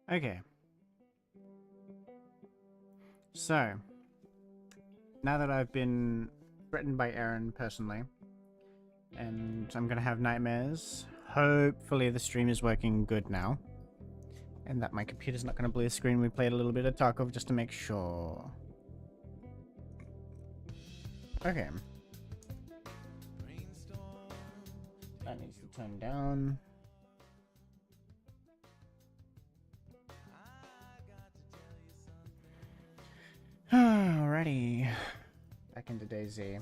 Okay. So, now that I've been threatened by Aaron personally, and I'm gonna have nightmares, hopefully the stream is working good now. And that my computer's not gonna blue screen. We played a little bit of Tarkov just to make sure. Okay. That needs to turn down. Alrighty. Back into DayZ.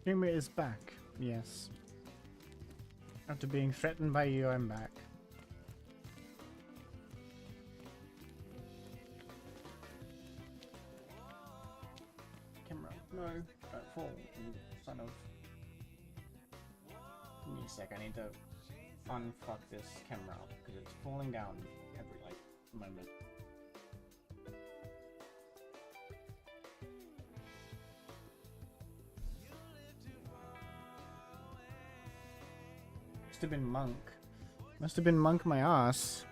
Streamer is back. Yes. After being threatened by you, I'm back. Camera. No, don't fall, you son of... Give me a sec, I need to unfuck this camera because it's falling down every, like, moment. Must have been Monk. Must have been Monk my ass.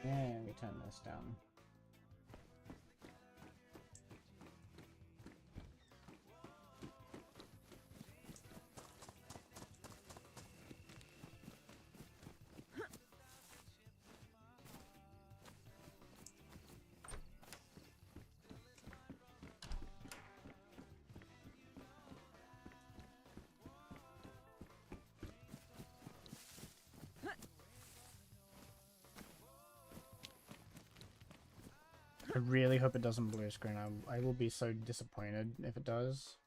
And we turn this down. I really hope it doesn't blue screen. I will be so disappointed if it does.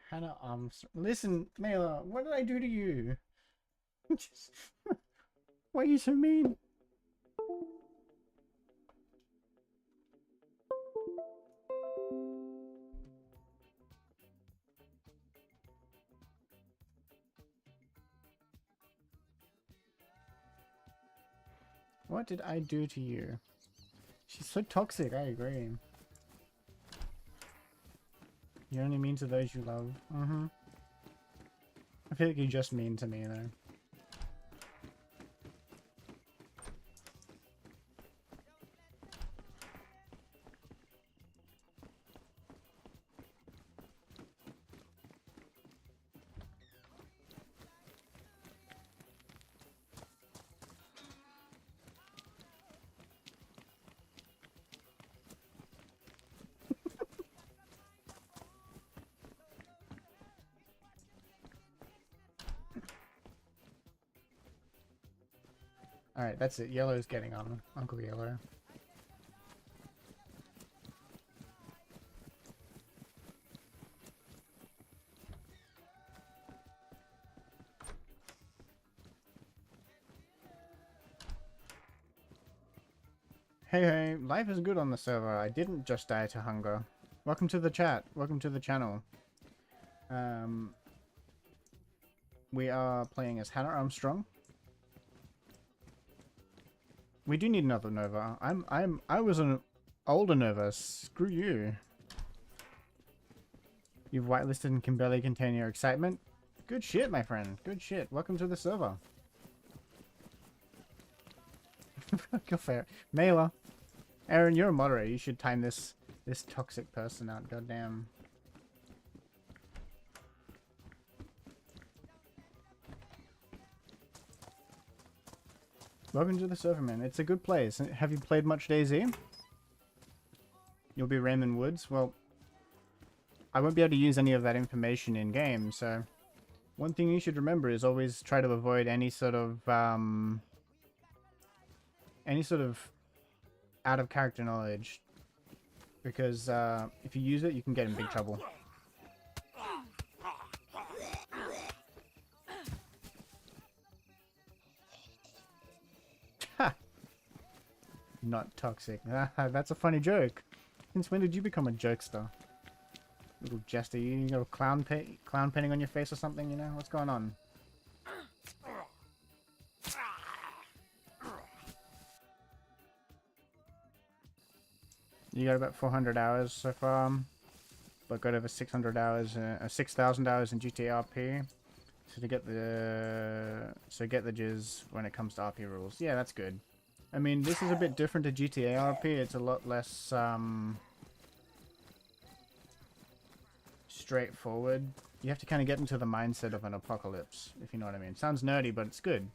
Hannah Armstrong. Listen, Mela, what did I do to you? Why are you so mean? What did I do to you? She's so toxic, I agree. You're only mean to those you love. I feel like you're just mean to me, though. Alright, that's it. Yellow's getting on. Uncle Yellow. Hey, hey, life is good on the server. I didn't just die to hunger. Welcome to the chat. Welcome to the channel. We are playing as Hannah Armstrong. We do need another Nova. I was an older Nova. Screw you. You've whitelisted and can barely contain your excitement. Good shit, my friend. Good shit. Welcome to the server. Go fair. Mela. Aaron, you're a moderator. You should time this toxic person out. Goddamn. Welcome to the server, man. It's a good place. Have you played much DayZ? You'll be Raymond Woods. Well, I won't be able to use any of that information in game, so one thing you should remember is always try to avoid any sort of out of character knowledge, because if you use it, you can get in big trouble. Ha! Not toxic. That's a funny joke. Since when did you become a jokester? Little jester, you got a clown painting on your face or something, you know? What's going on? You got about 400 hours so far, but got over 600 hours, 6,000 hours in GTA RP. So to get the jizz when it comes to RP rules. Yeah, that's good. I mean, this is a bit different to GTA RP. It's a lot less straightforward. You have to kind of get into the mindset of an apocalypse, if you know what I mean. Sounds nerdy, but it's good.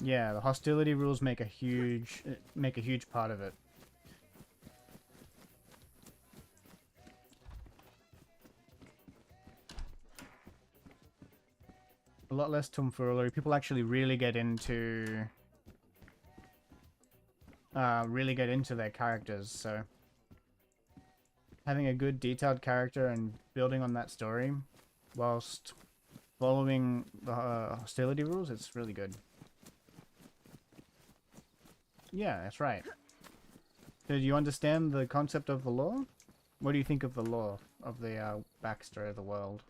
Yeah, the hostility rules make a huge part of it. A lot less tomfoolery. People actually really get into their characters, so having a good detailed character and building on that story whilst following the hostility rules, it's really good. Yeah, that's right. So do you understand the concept of the lore? What do you think of the lore of the backstory of the world?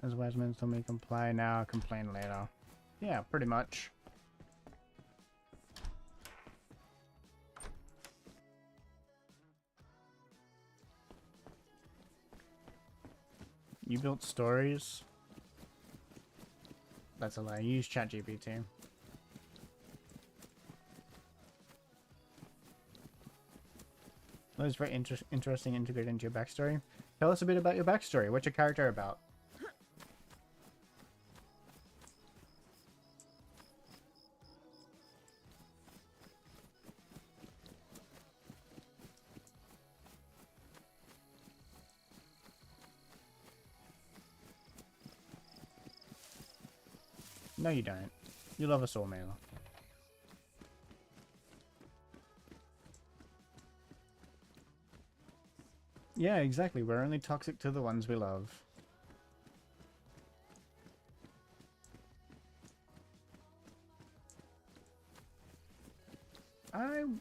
As wise men told me, comply now, complain later. Yeah, pretty much. You built stories? That's a lie. You use ChatGPT. That was very interesting, integrated into your backstory. Tell us a bit about your backstory. What's your character about? No, you don't. You love us all, Mela. Yeah, exactly. We're only toxic to the ones we love.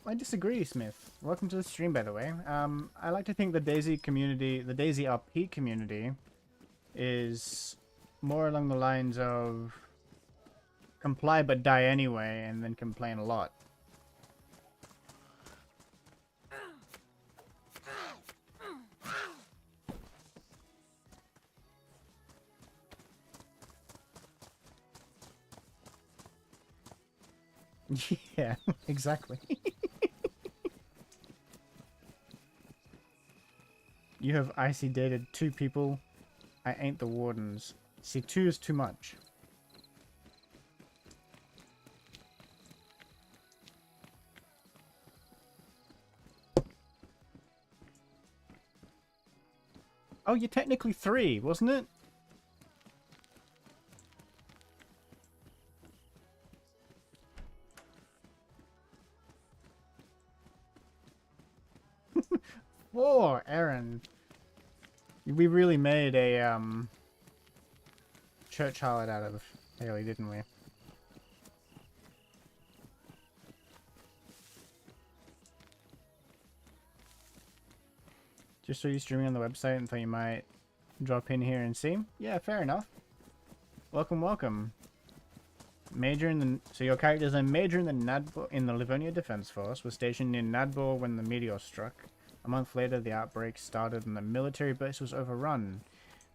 I disagree, Smith. Welcome to the stream, by the way. I like to think the DayZ community, the DayZ RP community, is more along the lines of comply but die anyway, and then complain a lot. Yeah, exactly. You have icy dated 2 people. I ain't the wardens. See, 2 is too much. Oh, you're technically 3, wasn't it? Whoa, Aaron. We really made a church harlot out of Haley, didn't we? Just saw you streaming on the website and thought you might drop in here and see. Yeah, fair enough. Welcome, welcome. Major in the so your character is a major in the Livonia Defense Force, was stationed in Nadbor when the meteor struck. A month later, the outbreak started and the military base was overrun.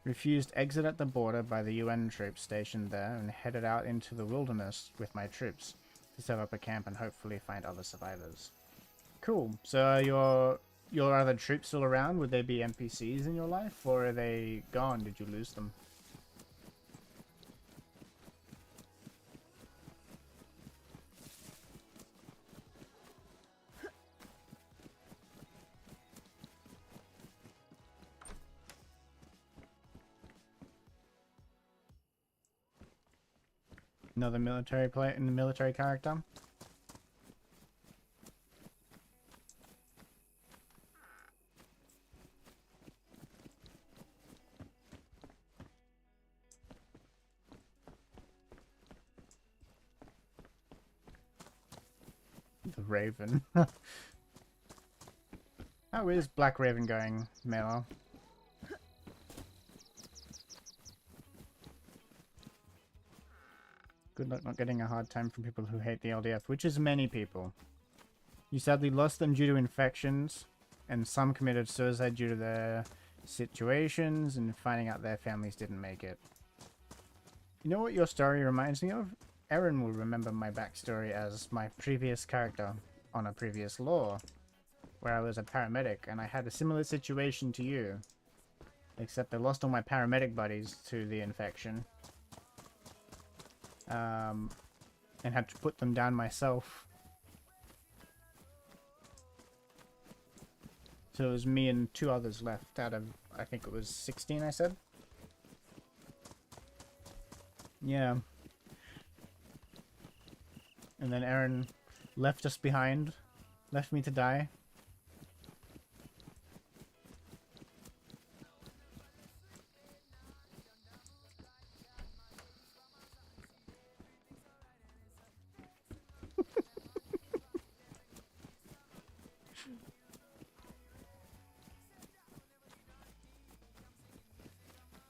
Refused exit at the border by the UN troops stationed there and headed out into the wilderness with my troops to set up a camp and hopefully find other survivors. Cool. So are your other troops still around? Would they be NPCs in your life, or are they gone? Did you lose them? Another military military character. The Raven. How is Black Raven going, Mela? Good luck not getting a hard time from people who hate the LDF, which is many people. You sadly lost them due to infections, and some committed suicide due to their situations and finding out their families didn't make it. You know what your story reminds me of? Erin will remember my backstory as my previous character on a previous lore, where I was a paramedic, and I had a similar situation to you. Except I lost all my paramedic buddies to the infection. And had to put them down myself. So it was me and 2 others left out of, I think it was 16 I said? Yeah. And then Aaron left us behind, left me to die.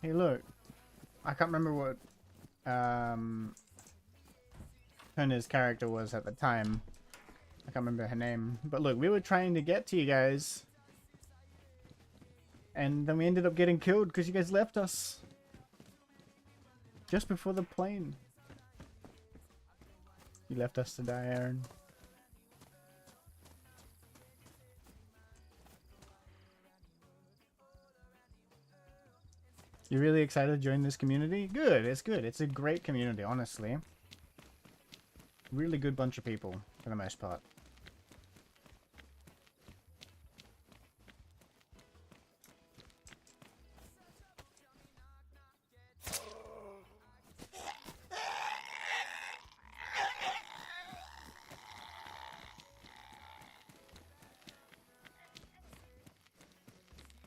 Hey, look. I can't remember what Herna's character was at the time. I can't remember her name. But look, we were trying to get to you guys. And then we ended up getting killed because you guys left us. Just before the plane. You left us to die, Aaron. You really excited to join this community? Good, it's good. It's a great community, honestly. Really good bunch of people, for the most part.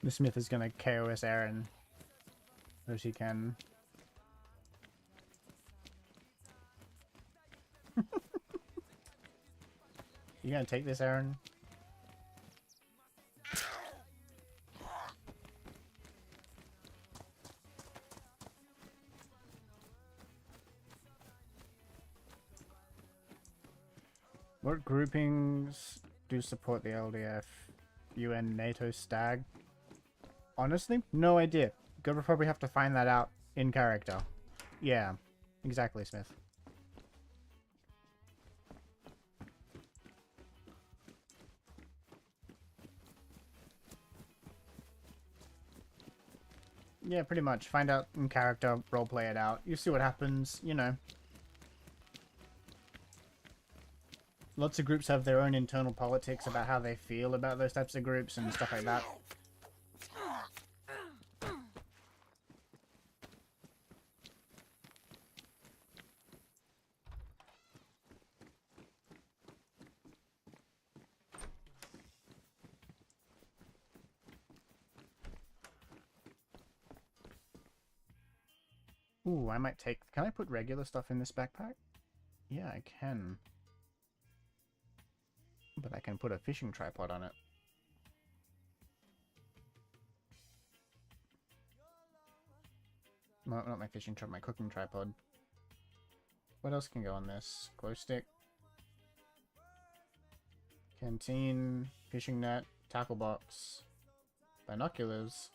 The Smith is gonna KOS Aaron. As he can. You gonna take this, Aaron? What groupings do support the LDF? UN, NATO, STAG? Honestly, no idea. Gonna probably have to find that out in character. Yeah, exactly, Smith. Yeah, pretty much. Find out in character, roleplay it out. You see what happens, you know. Lots of groups have their own internal politics about how they feel about those types of groups and stuff like that. Ooh, I might take... Can I put regular stuff in this backpack? Yeah, I can. But I can put a fishing tripod on it. No, not my fishing tripod, my cooking tripod. What else can go on this? Glow stick. Canteen, fishing net, tackle box, binoculars.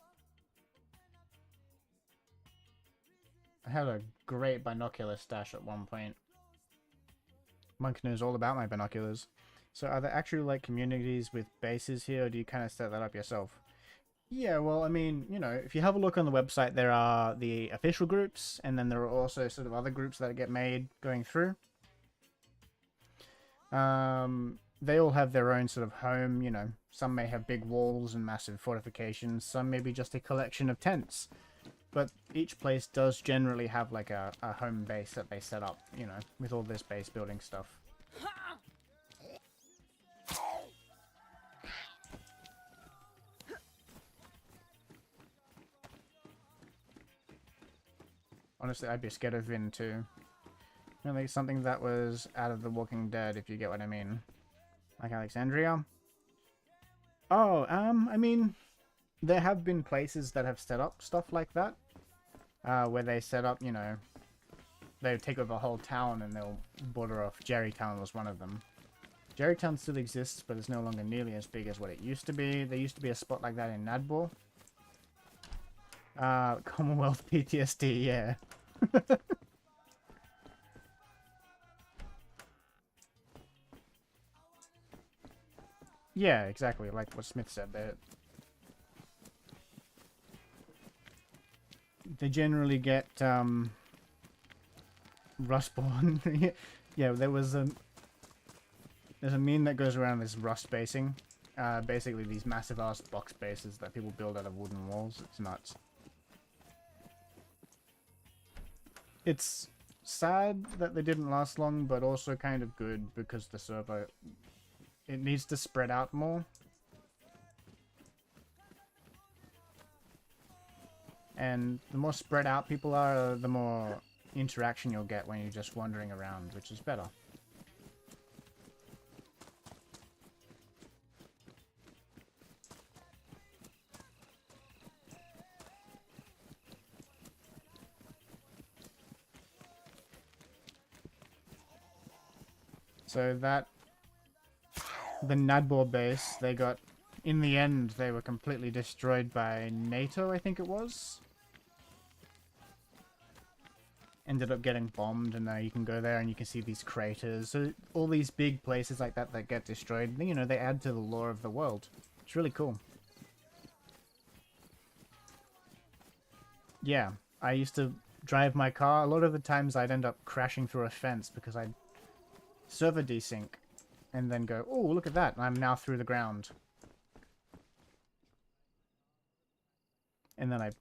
I had a great binocular stash at one point. Monk knows all about my binoculars. So are there actually like communities with bases here, or do you kind of set that up yourself? Yeah, well, I mean, you know, if you have a look on the website, there are the official groups, and then there are also sort of other groups that get made going through. They all have their own sort of home, you know. Some may have big walls and massive fortifications, some may be just a collection of tents. But each place does generally have like a home base that they set up, you know, with all this base building stuff. Honestly, I'd be scared of Vin too. Really, something that was out of The Walking Dead, if you get what I mean. Like Alexandria. Oh, I mean, there have been places that have set up stuff like that. Where they set up, you know, they take over a whole town and they'll border off. Jerrytown was one of them. Jerrytown still exists, but it's no longer nearly as big as what it used to be. There used to be a spot like that in Nadbor. Commonwealth PTSD, yeah. Yeah, exactly, like what Smith said there. They generally get, Rustborn. Yeah, there's a meme that goes around this rust basing. Basically these massive ass box bases that people build out of wooden walls. It's nuts. It's sad that they didn't last long, but also kind of good because the server, it needs to spread out more. And the more spread out people are, the more interaction you'll get when you're just wandering around, which is better. So that, the Nadbor base, they got, in the end, they were completely destroyed by NATO, I think it was. Ended up getting bombed, and now you can go there and you can see these craters. So all these big places like that that get destroyed, you know, they add to the lore of the world. It's really cool. Yeah, I used to drive my car. A lot of the times I'd end up crashing through a fence because I'd server desync and then go, oh, look at that, I'm now through the ground. And then I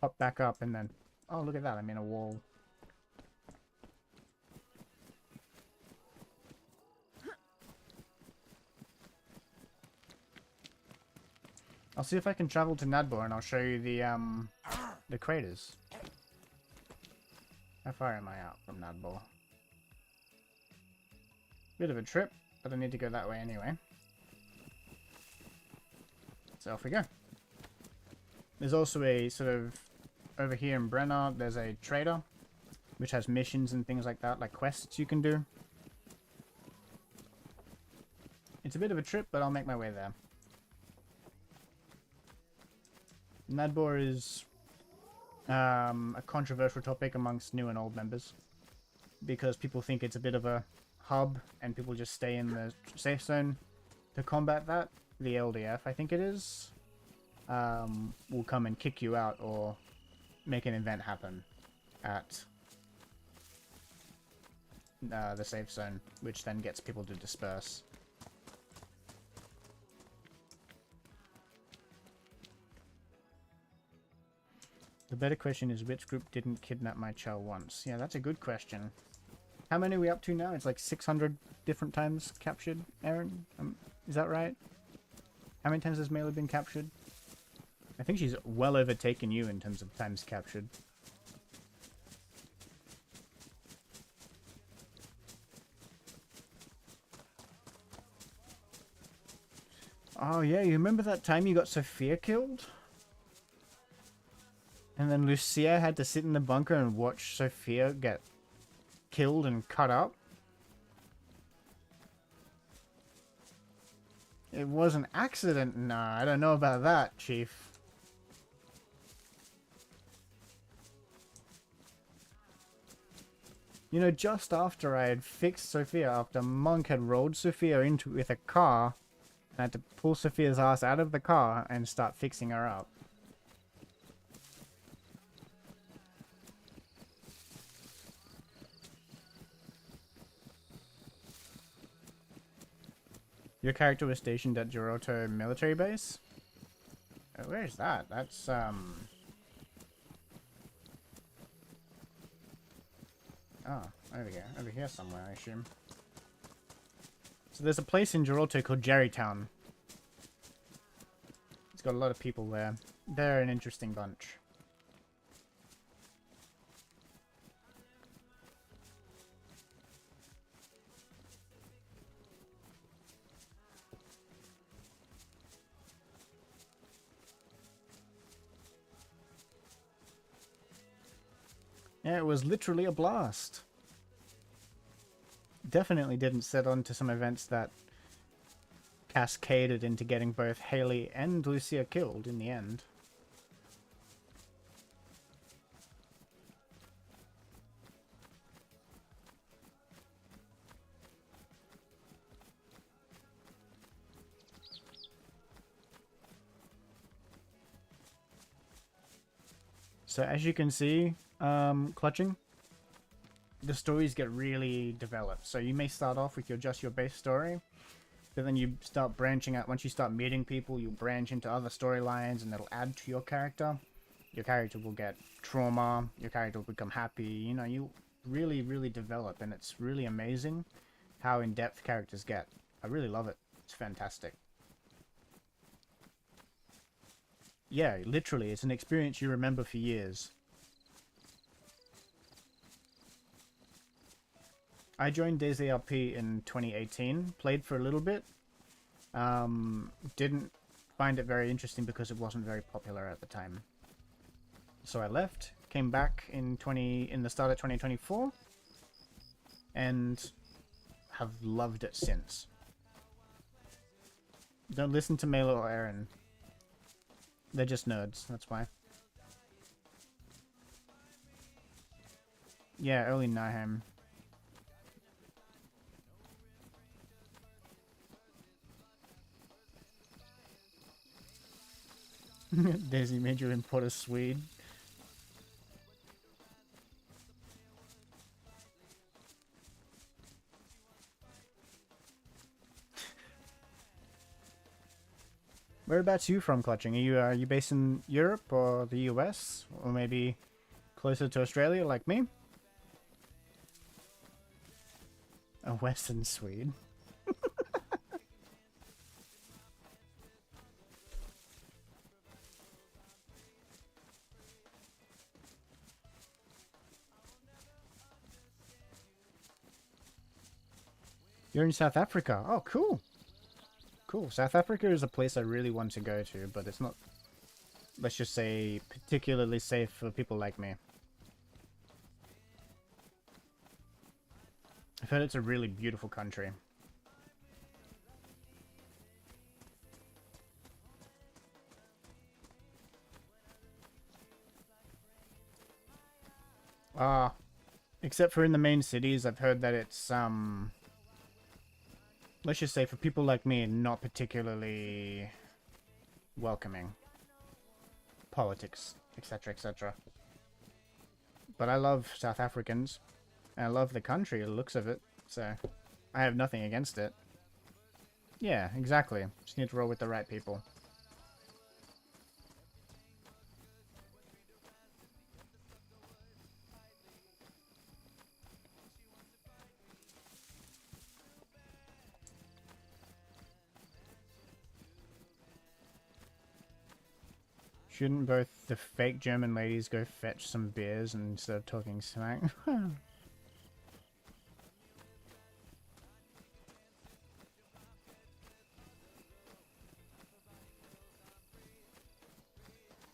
pop back up and then, oh, look at that, I'm in a wall. I'll see if I can travel to Nadbor and I'll show you the craters. How far am I out from Nadbor? Bit of a trip, but I need to go that way anyway. So off we go. There's also a sort of, over here in Brenner, there's a trader, which has missions and things like that, like quests you can do. It's a bit of a trip, but I'll make my way there. Nadbor is a controversial topic amongst new and old members, because people think it's a bit of a hub and people just stay in the safe zone. To combat that, the LDF, I think it is, will come and kick you out or make an event happen at the safe zone, which then gets people to disperse. The better question is, which group didn't kidnap my child once? Yeah, that's a good question. How many are we up to now? It's like 600 different times captured, Aaron? Is that right? How many times has Mela been captured? I think she's well overtaken you in terms of times captured. Oh yeah, you remember that time you got Sophia killed? And then Lucia had to sit in the bunker and watch Sophia get killed and cut up? It was an accident? Nah, I don't know about that, Chief. You know, just after I had fixed Sophia, after Monk had rolled Sophia into with a car, I had to pull Sophia's ass out of the car and start fixing her up. Your character was stationed at Giroto military base? Where's that? That's, Oh, there we go. Over here somewhere, I assume. So there's a place in Giroto called Jerrytown. It's got a lot of people there. They're an interesting bunch. Yeah, it was literally a blast. Definitely didn't set on to some events that cascaded into getting both Haley and Lucia killed in the end. So as you can see, Clutching, the stories get really developed. So you may start off with just your base story, but then you start branching out. Once you start meeting people, you branch into other storylines and it'll add to your character. Your character will get trauma, your character will become happy, you know, you really, really develop, and it's really amazing how in-depth characters get. I really love it. It's fantastic. Yeah, literally, it's an experience you remember for years. I joined DZRP in 2018, played for a little bit, didn't find it very interesting because it wasn't very popular at the time. So I left, came back in the start of 2024, and have loved it since. Don't listen to Mela or Aaron. They're just nerds, that's why. Yeah, early Niham. Daisy made you import a Swede. Whereabouts are you from, Clutching? Are you based in Europe or the US? Or maybe closer to Australia like me? A Western Swede. You're in South Africa. Oh, cool. Cool. South Africa is a place I really want to go to, but it's not, let's just say, particularly safe for people like me. I've heard it's a really beautiful country. Except for in the main cities, I've heard that it's, let's just say for people like me, not particularly welcoming. Politics, etc., etc. But I love South Africans, and I love the country, the looks of it, so I have nothing against it. Yeah, exactly. Just need to roll with the right people. Shouldn't both the fake German ladies go fetch some beers instead of talking smack?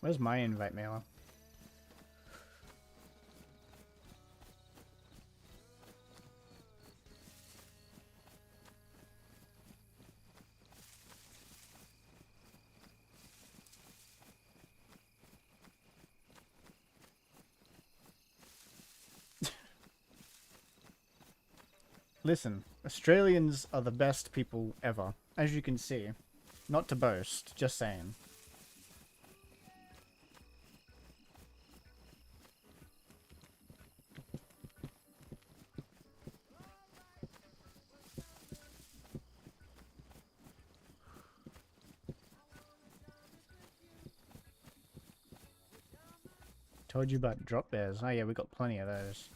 Where's my invite mailer? Listen, Australians are the best people ever, as you can see. Not to boast, just saying. Told you about drop bears. Oh yeah, we got plenty of those.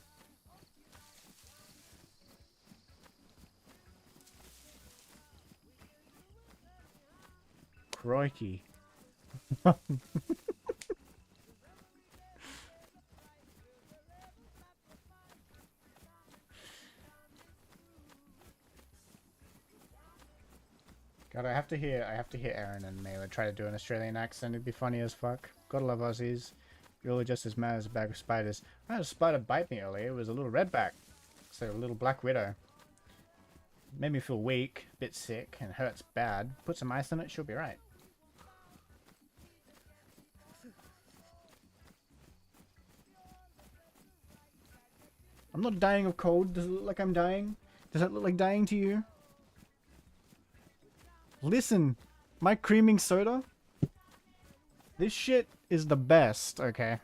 Crikey. God, I have to hear Aaron and Mela try to do an Australian accent. It'd be funny as fuck. Gotta love Aussies. You're all just as mad as a bag of spiders. I had a spider bite me earlier. It was a little redback. So a little black widow. Made me feel weak, a bit sick, and hurts bad. Put some ice on it, she'll be right. I'm not dying of cold. Does it look like I'm dying? Does that look like dying to you? Listen, my creaming soda? This shit is the best, okay?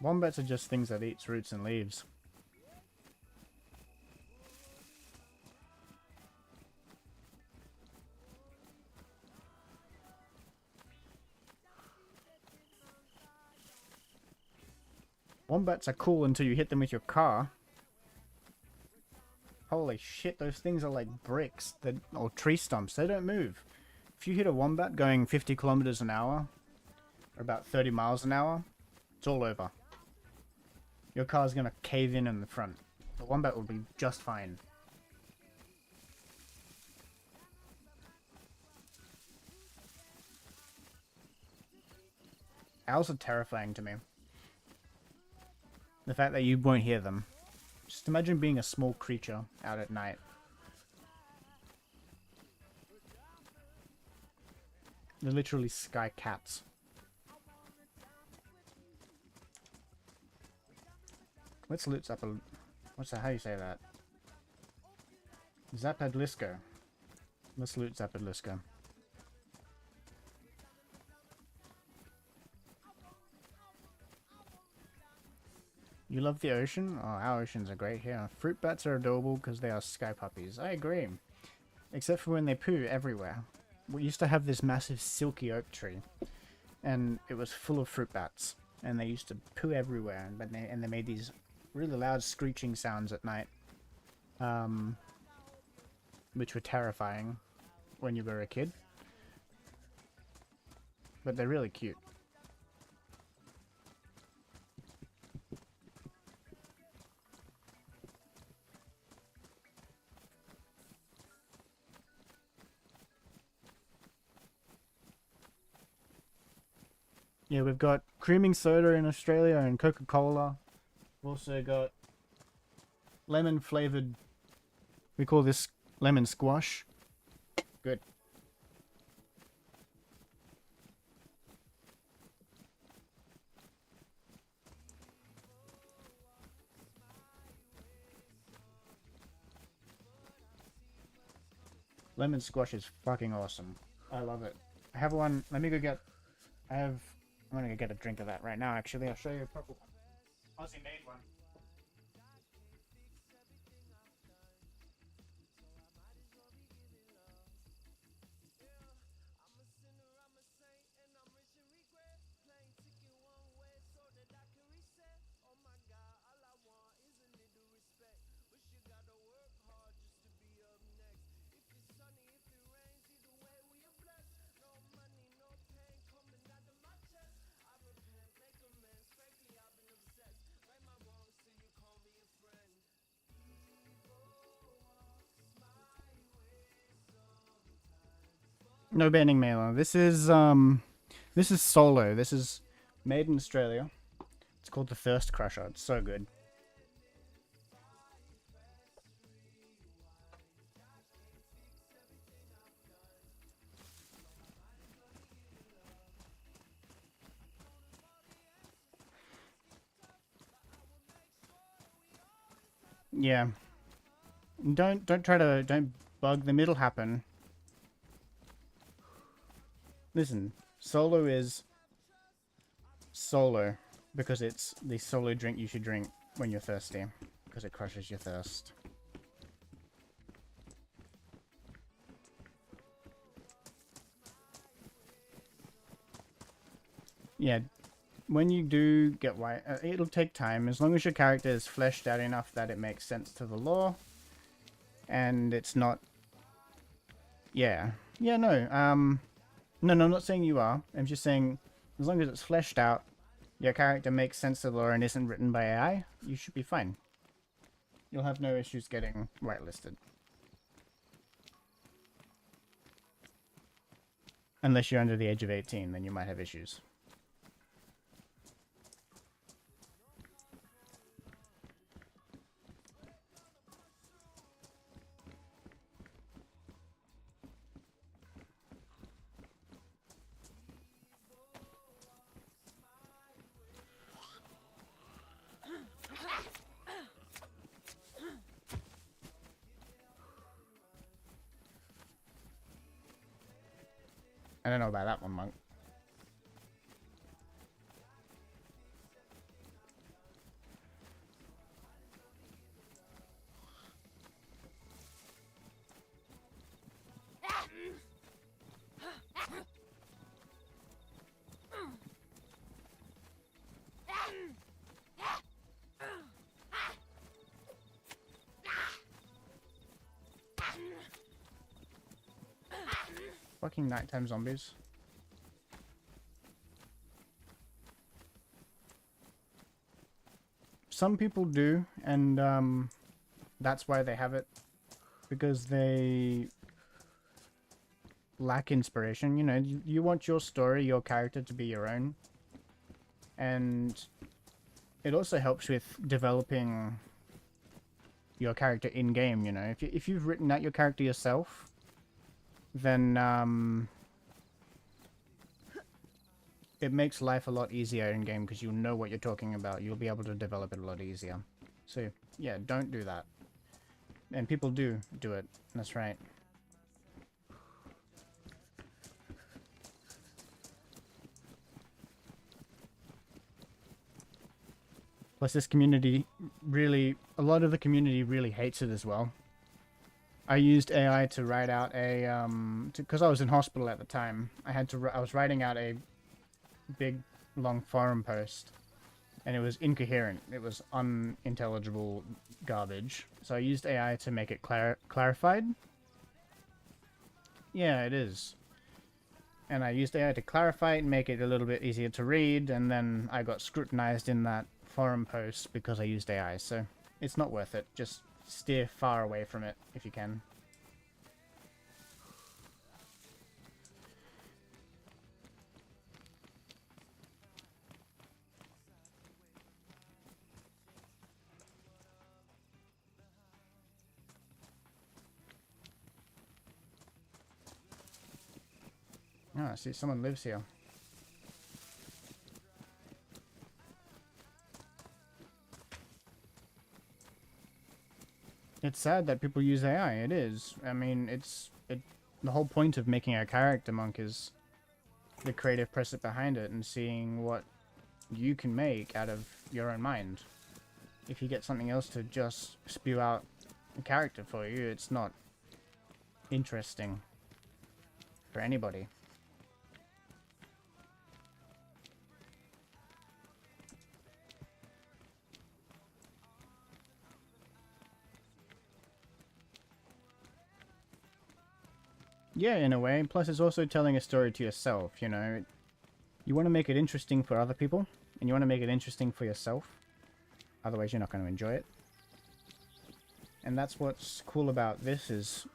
Wombats are just things that eats roots and leaves. Wombats are cool until you hit them with your car. Holy shit, those things are like bricks or tree stumps. They don't move. If you hit a wombat going 50 kilometers an hour, or about 30 miles an hour, it's all over. Your car's gonna cave in the front. The wombat will be just fine. Owls are terrifying to me. The fact that you won't hear them. Just imagine being a small creature out at night. They're literally sky cats. Let's loot Zapad... What's that? How do you say that? Zapadlisko. Let's loot Zapadlisko. You love the ocean? Oh, our oceans are great here. Fruit bats are adorable because they are sky puppies. I agree. Except for when they poo everywhere. We used to have this massive silky oak tree. And it was full of fruit bats. And they used to poo everywhere. And they made these really loud screeching sounds at night. Which were terrifying when you were a kid. But they're really cute. Yeah, we've got creaming soda in Australia and Coca-Cola. We've also got lemon flavored. We call this lemon squash. Good. Lemon squash is fucking awesome. I love it. I have one. Let me go get. I'm gonna go get a drink of that right now. Actually, I'll show you a proper one. Aussie made one. No banning mailer. This is solo. This is made in Australia. It's called the Thirst Crusher. It's so good. Yeah. Don't bug them. It'll happen. Listen, solo is solo because it's the solo drink you should drink when you're thirsty, because it crushes your thirst. Yeah, when you do get white, it'll take time, as long as your character is fleshed out enough that it makes sense to the lore, and it's not... Yeah. Yeah, no, no, I'm not saying you are. I'm just saying, as long as it's fleshed out, your character makes sense to the lore and isn't written by AI, you should be fine. You'll have no issues getting whitelisted. Unless you're under the age of 18, then you might have issues. I don't know about that one, Monk. Fucking nighttime zombies. Some people do, and that's why they have it. Because they lack inspiration. You know, you want your story, your character to be your own. And it also helps with developing your character in-game, you know. If you've written out your character yourself, then it makes life a lot easier in-game because you'll know what you're talking about. You'll be able to develop it a lot easier. So, yeah, don't do that. And people do it. That's right. Plus, this community really... A lot of the community really hates it as well. I used AI to write out a... Because I was in hospital at the time. I was writing out a big, long forum post. And it was incoherent. It was unintelligible garbage. So I used AI to make it clarified. Yeah, it is. And I used AI to clarify it and make it a little bit easier to read. And then I got scrutinized in that forum post because I used AI. So it's not worth it. Just steer far away from it if you can. Oh, I see someone lives here. It's sad that people use AI. It is. I mean, the whole point of making a character, Monk, is the creative process behind it and seeing what you can make out of your own mind. If you get something else to just spew out a character for you, it's not interesting for anybody. Yeah, in a way. Plus, it's also telling a story to yourself, you know. You want to make it interesting for other people, and you want to make it interesting for yourself. Otherwise, you're not going to enjoy it. And that's what's cool about this is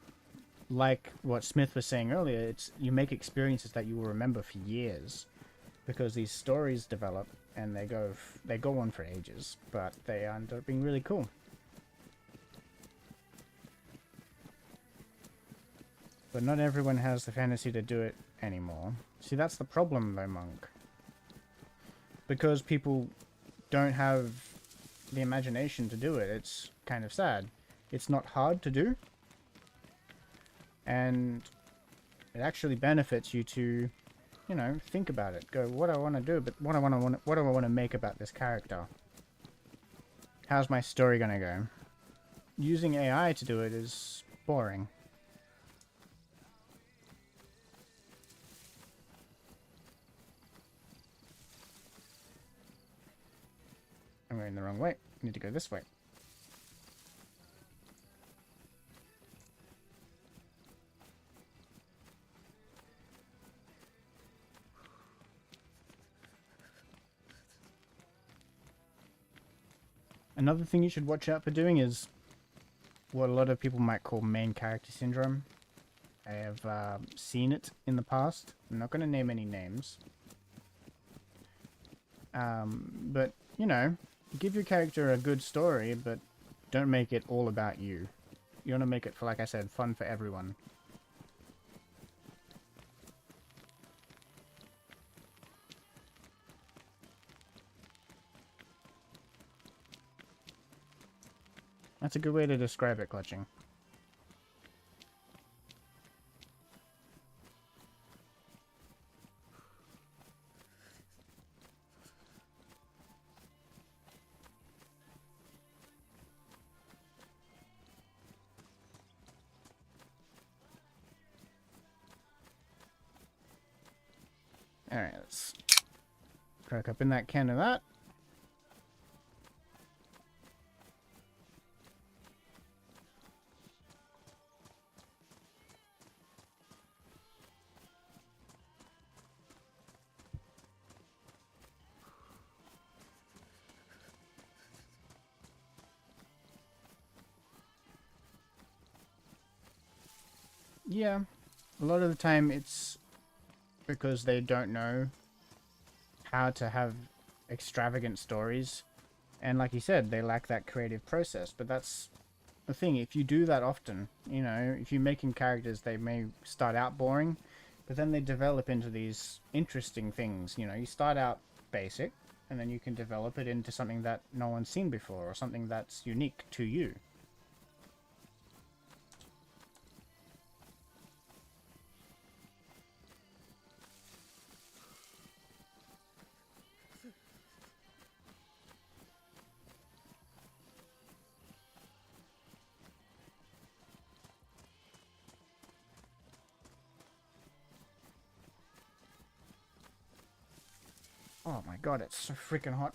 like what Smith was saying earlier, it's you make experiences that you will remember for years, because these stories develop and they go on for ages, but they end up being really cool. But not everyone has the fantasy to do it anymore. See, that's the problem though, Monk. Because people don't have the imagination to do it, it's kind of sad. It's not hard to do, and it actually benefits you to, you know, think about it. Go, what do I want to do, but what do I want to make about this character? How's my story gonna go? Using AI to do it is boring. I'm going the wrong way. I need to go this way. Another thing you should watch out for doing is what a lot of people might call main character syndrome. I have seen it in the past. I'm not going to name any names. But, you know, give your character a good story, but don't make it all about you. You want to make it, for, like I said, fun for everyone. That's a good way to describe it, Clutching. Alright, let's crack up in that can of that. Yeah, a lot of the time it's because they don't know how to have extravagant stories. And like you said, they lack that creative process. But that's the thing, if you do that often, you know, if you're making characters, they may start out boring, but then they develop into these interesting things. You know, you start out basic, and then you can develop it into something that no one's seen before, or something that's unique to you. Oh my god, it's so freaking hot.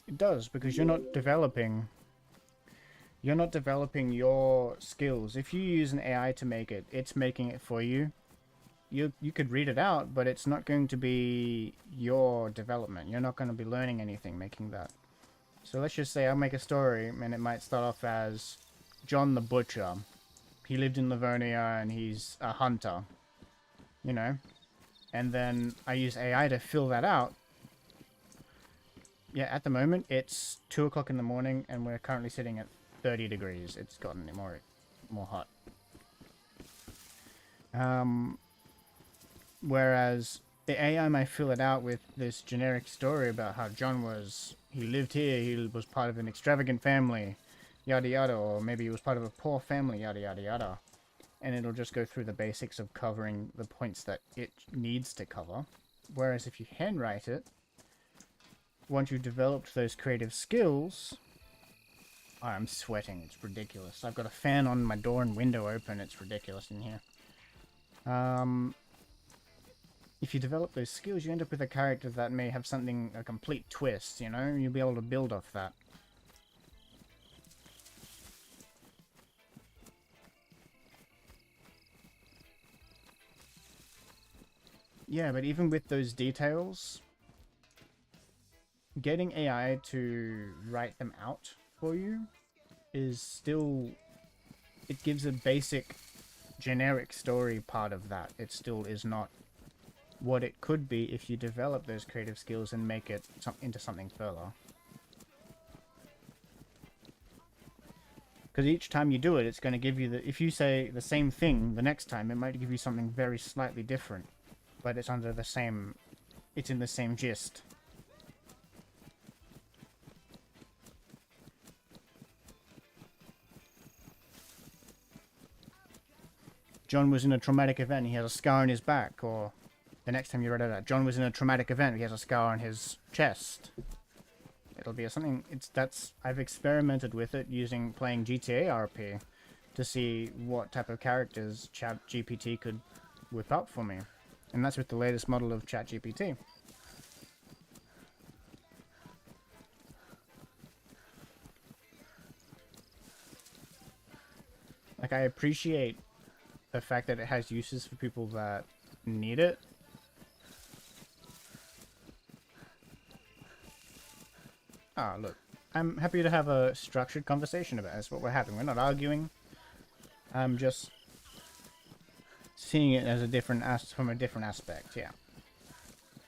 It does, because you're not developing your skills. If you use an AI to make it, it's making it for you. You could read it out, but it's not going to be your development. You're not going to be learning anything making that. So let's just say I'll make a story, and it might start off as John the Butcher. He lived in Livonia, and he's a hunter. You know? And then I use AI to fill that out. Yeah, at the moment, it's 2 o'clock in the morning, and we're currently sitting at 30 degrees. It's gotten more hot. Whereas the AI might fill it out with this generic story about how he lived here, he was part of an extravagant family, yada yada, or maybe he was part of a poor family, yada yada yada. And it'll just go through the basics of covering the points that it needs to cover. Whereas if you handwrite it, once you've developed those creative skills... Oh, I'm sweating, it's ridiculous. I've got a fan on my door and window open, it's ridiculous in here. If you develop those skills, you end up with a character that may have a complete twist, you know? You'll be able to build off that. Yeah, but even with those details, getting AI to write them out for you is still... It gives a basic generic story part of that. It still is not what it could be if you develop those creative skills and make it into something further. Because each time you do it, it's going to give you the... If you say the same thing the next time, it might give you something very slightly different. But it's under the same... It's in the same gist. John was in a traumatic event, he has a scar on his back, or the next time you read it out, John was in a traumatic event, he has a scar on his chest. It'll be something... I've experimented with it playing GTA RP to see what type of characters ChatGPT could whip up for me. And that's with the latest model of ChatGPT. Like, I appreciate the fact that it has uses for people that need it. Ah, look. I'm happy to have a structured conversation about it. That's what we're having. We're not arguing. I'm just seeing it as from a different aspect, yeah.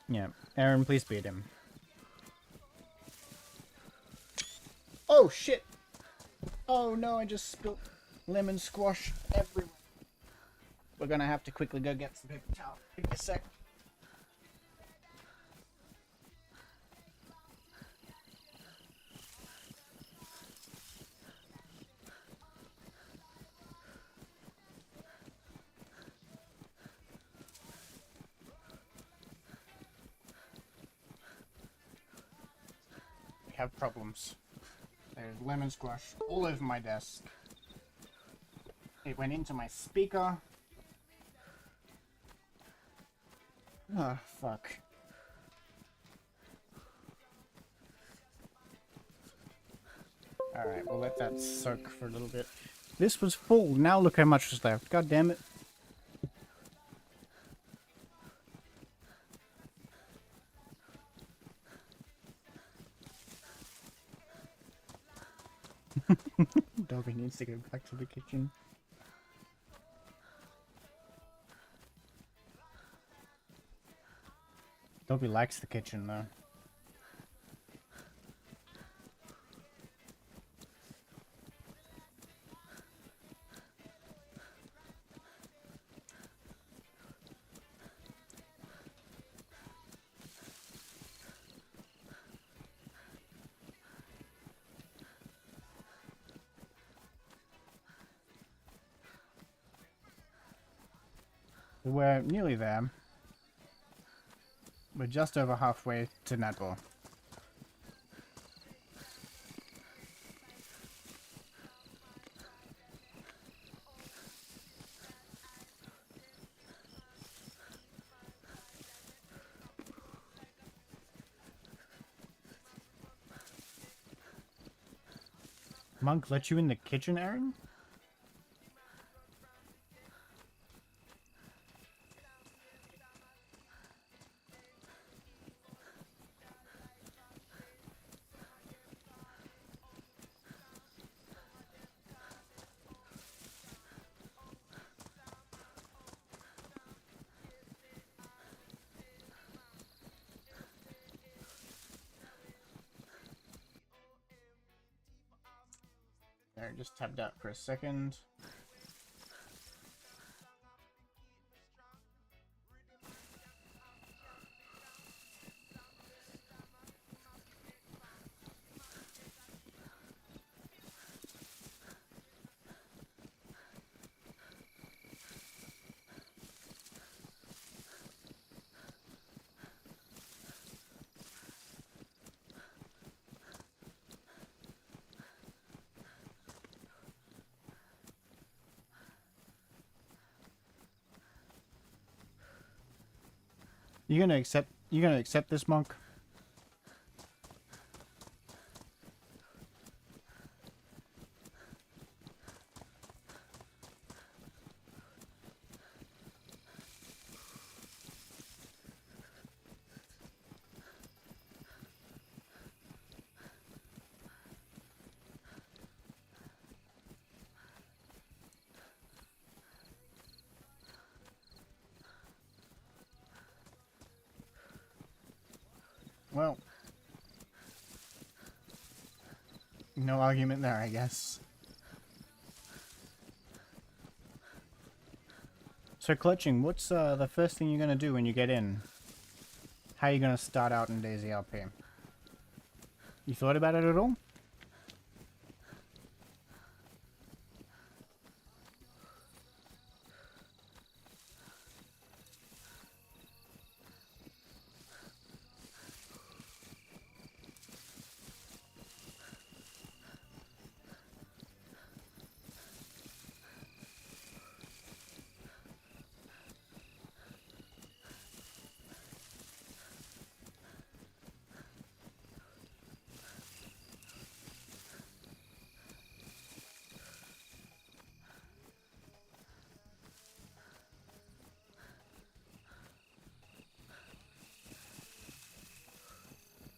Yeah. Aaron, please beat him. Oh, shit! Oh, no, I just spilled lemon squash everywhere. We're gonna have to quickly go get some paper towel. Give me a sec. We have problems. There's lemon squash all over my desk. It went into my speaker. Oh, fuck. Alright, we'll let that soak for a little bit. This was full. Now look how much is left. God damn it. Dobby needs to go back to the kitchen. Dobby likes the kitchen, though. We're nearly there. We're just over halfway to netball. Monk let you in the kitchen, Aaron? There, just tapped out for a second. You gonna accept this, Monk? Well, no argument there, I guess. So, Clutching, what's the first thing you're gonna do when you get in? How are you gonna start out in DayZ LP? You thought about it at all?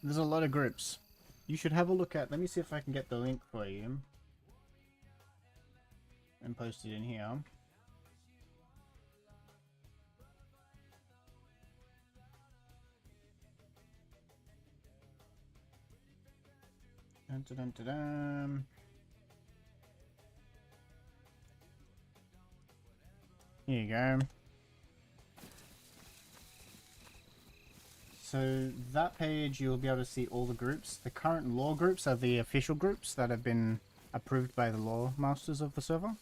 There's a lot of groups. You should have a look at... Let me see if I can get the link for you. And post it in here. Dun, dun, dun, dun, dun. Here you go. So that page, you'll be able to see all the groups. The current lore groups are the official groups that have been approved by the lore masters of the server.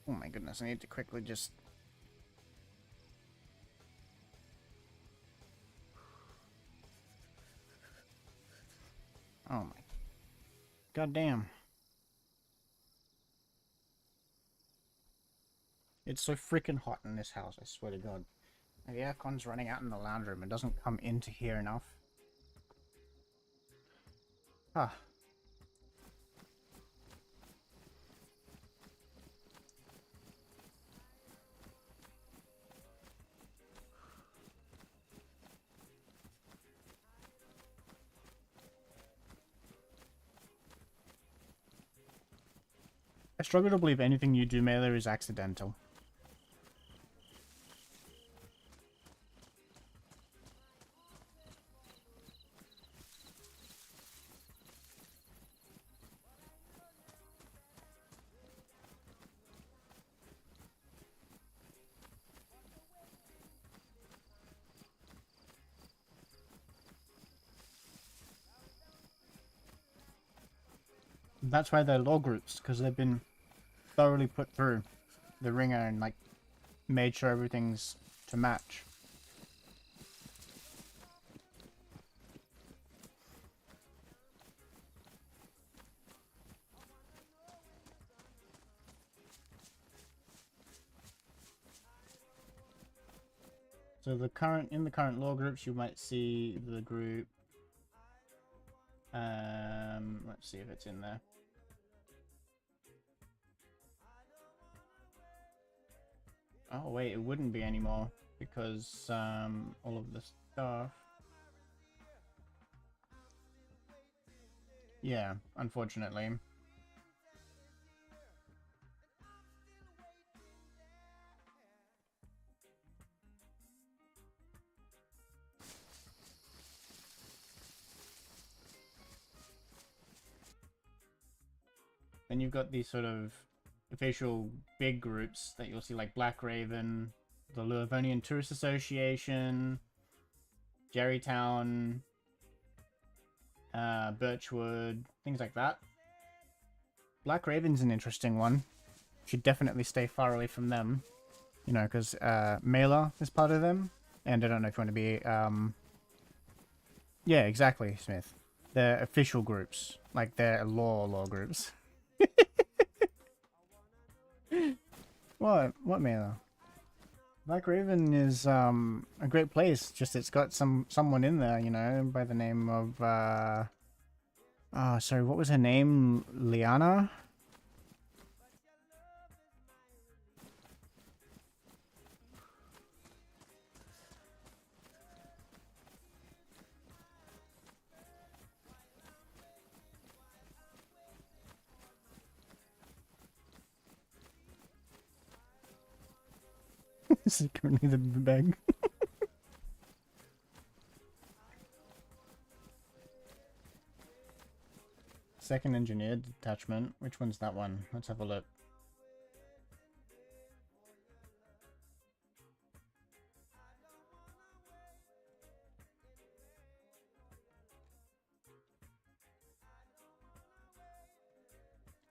Oh my goodness, I need to quickly just... Oh my... God damn. It's so freaking hot in this house, I swear to God. The aircon's running out in the lounge room. It doesn't come into here enough. Ah. I struggle to believe anything you do, Mailer, is accidental. That's why they're law groups, because they've been thoroughly put through the ringer and like made sure everything's to match. So the current law groups, you might see the group. Let's see if it's in there. Oh wait, it wouldn't be anymore because all of the stuff. Yeah, unfortunately. Then you've got these sort of official big groups that you'll see, like Black Raven, the Livonian Tourist Association, Jerrytown, Birchwood, things like that. Black Raven's an interesting one. Should definitely stay far away from them. You know, because Mela is part of them. And I don't know if you want to be... Yeah, exactly, Smith. They're official groups. Like, they're law groups. What? What Mela? Black Raven is a great place. Just it's got someone in there, you know, by the name of oh, sorry, what was her name? Liana? This is currently the bag. Second engineered detachment. Which one's that one? Let's have a look.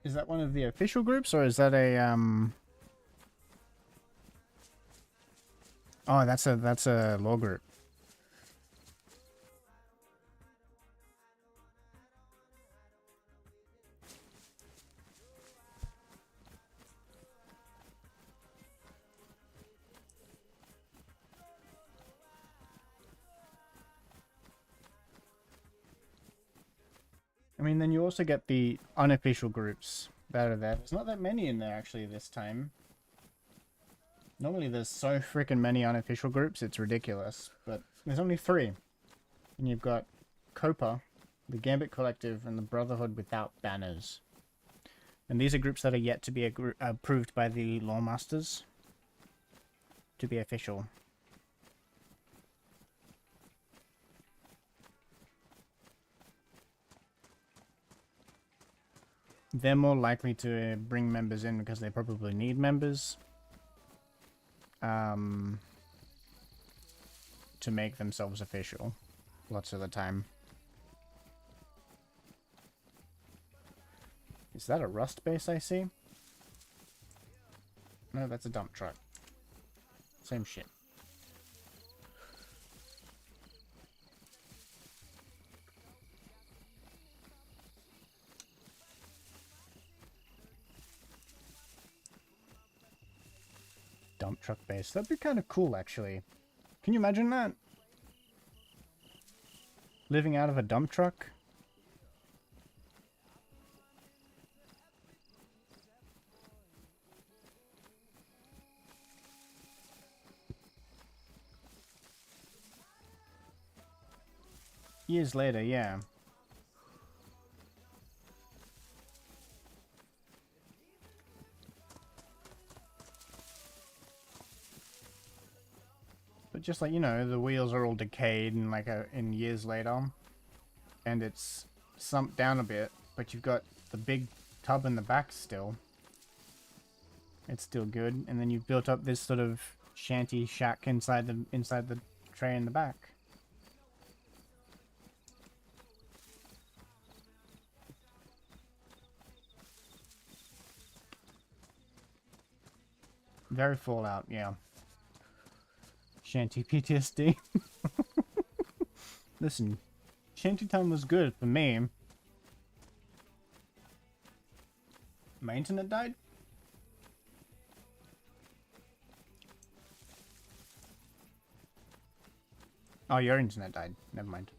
Is that one of the official groups, or is that a Oh, that's a law group. I mean, then you also get the unofficial groups that are there. There's not that many in there, actually, this time. Normally there's so freaking many unofficial groups, it's ridiculous. But there's only 3. And you've got COPA, the Gambit Collective, and the Brotherhood Without Banners. And these are groups that are yet to be approved by the Lawmasters to be official. They're more likely to bring members in because they probably need members. To make themselves official lots of the time. Is that a rust base I see? No, that's a dump truck. Same shit. Dump truck base. That'd be kind of cool, actually. Can you imagine that? Living out of a dump truck? Years later, yeah. But just like, you know, the wheels are all decayed and like in years later. And it's slumped down a bit, but you've got the big tub in the back still. It's still good. And then you've built up this sort of shanty shack inside the tray in the back. Very Fallout, yeah. Shanty PTSD. Listen, Shantytown was good for me. My internet died? Oh, your internet died. Never mind.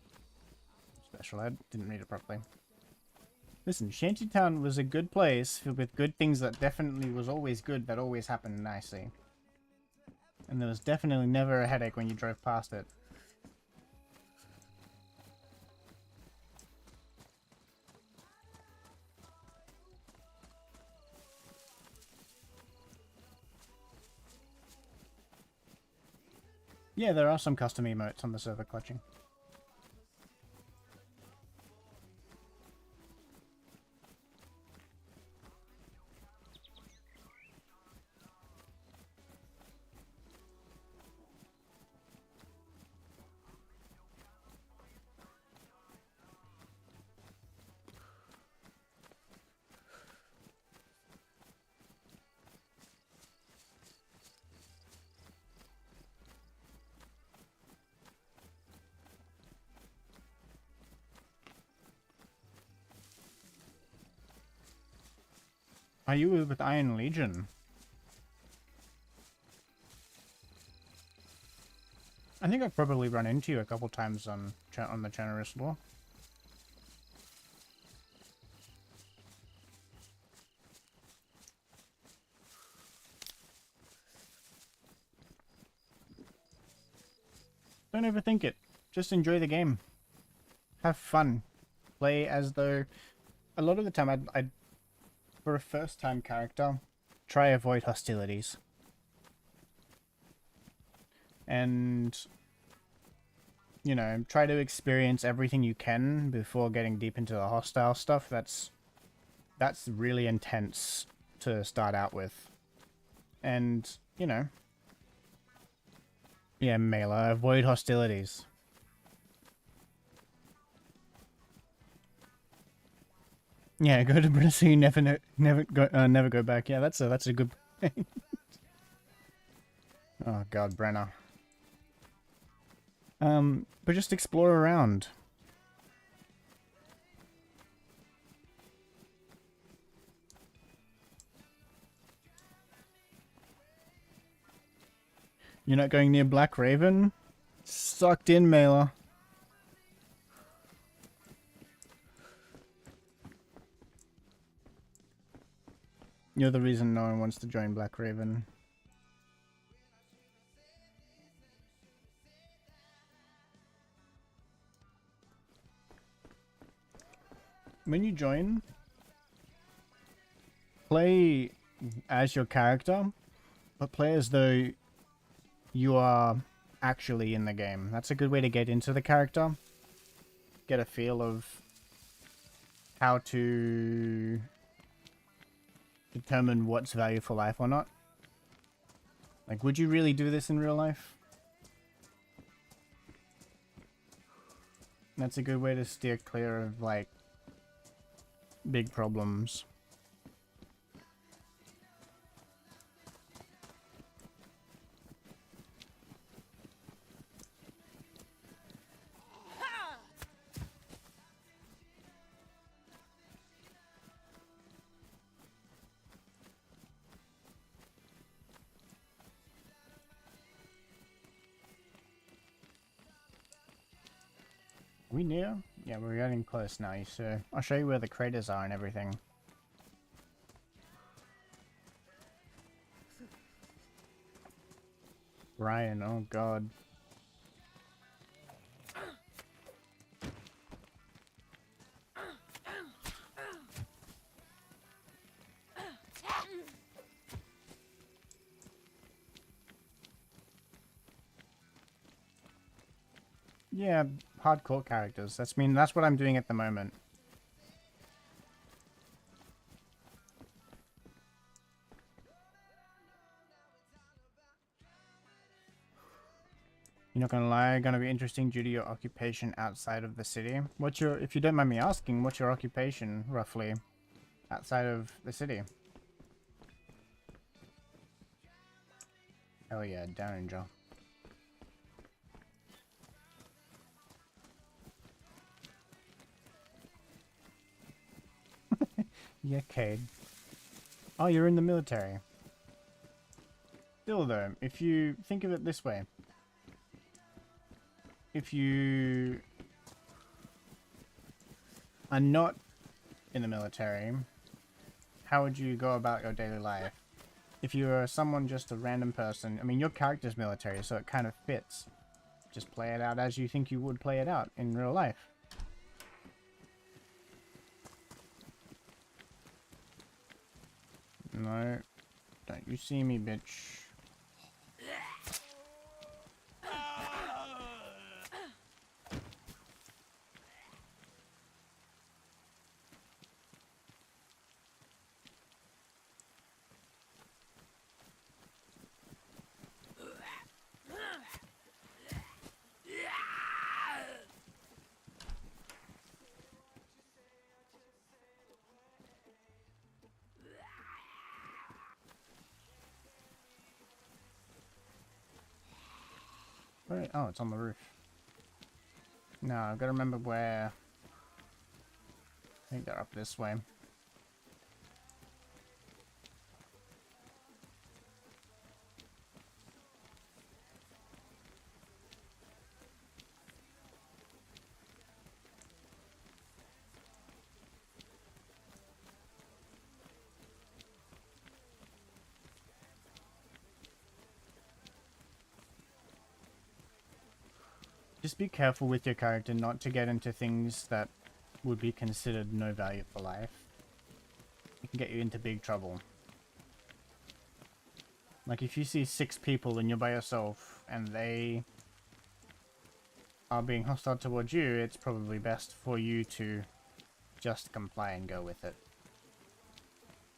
Special ed. Didn't read it properly. Listen, Shantytown was a good place filled with good things that definitely was always good, that always happened nicely. And there was definitely never a headache when you drove past it. Yeah, there are some custom emotes on the server clutching. Are you with Iron Legion? I think I've probably run into you a couple times on the Generous Law. Don't overthink it. Just enjoy the game. Have fun. Play as though... A lot of the time, I'd for a first-time character, try avoid hostilities. And... you know, try to experience everything you can before getting deep into the hostile stuff. That's really intense to start out with. And, you know... yeah, Mela, avoid hostilities. Yeah, go to Britain so you never go back. Yeah, that's a good point. Oh God, Brenna. But just explore around. You're not going near Black Raven? Sucked in, Mela. You're the reason no one wants to join Black Raven. When you join, play as your character, but play as though you are actually in the game. That's a good way to get into the character. Get a feel of how to determine what's value for life or not. Like, would you really do this in real life? That's a good way to steer clear of, like, big problems. Are we near? Yeah, we're getting close now, so I'll show you where the craters are and everything. Ryan, oh God. Yeah, hardcore characters. That's what I'm doing at the moment. You're not gonna lie, gonna be interesting due to your occupation outside of the city. What's your, if you don't mind me asking, what's your occupation, roughly, outside of the city? Hell yeah, Derringer. Yeah, Cade. Oh, you're in the military. Still though, if you think of it this way. If you are not in the military, how would you go about your daily life? If you are someone, just a random person, I mean, your character's military, so it kind of fits. Just play it out as you think you would play it out in real life. No, don't you see me, bitch. Where? Oh, it's on the roof. No, I've got to remember where. I think they're up this way. Just be careful with your character not to get into things that would be considered no value for life. It can get you into big trouble. Like if you see 6 people and you're by yourself and they are being hostile towards you, it's probably best for you to just comply and go with it.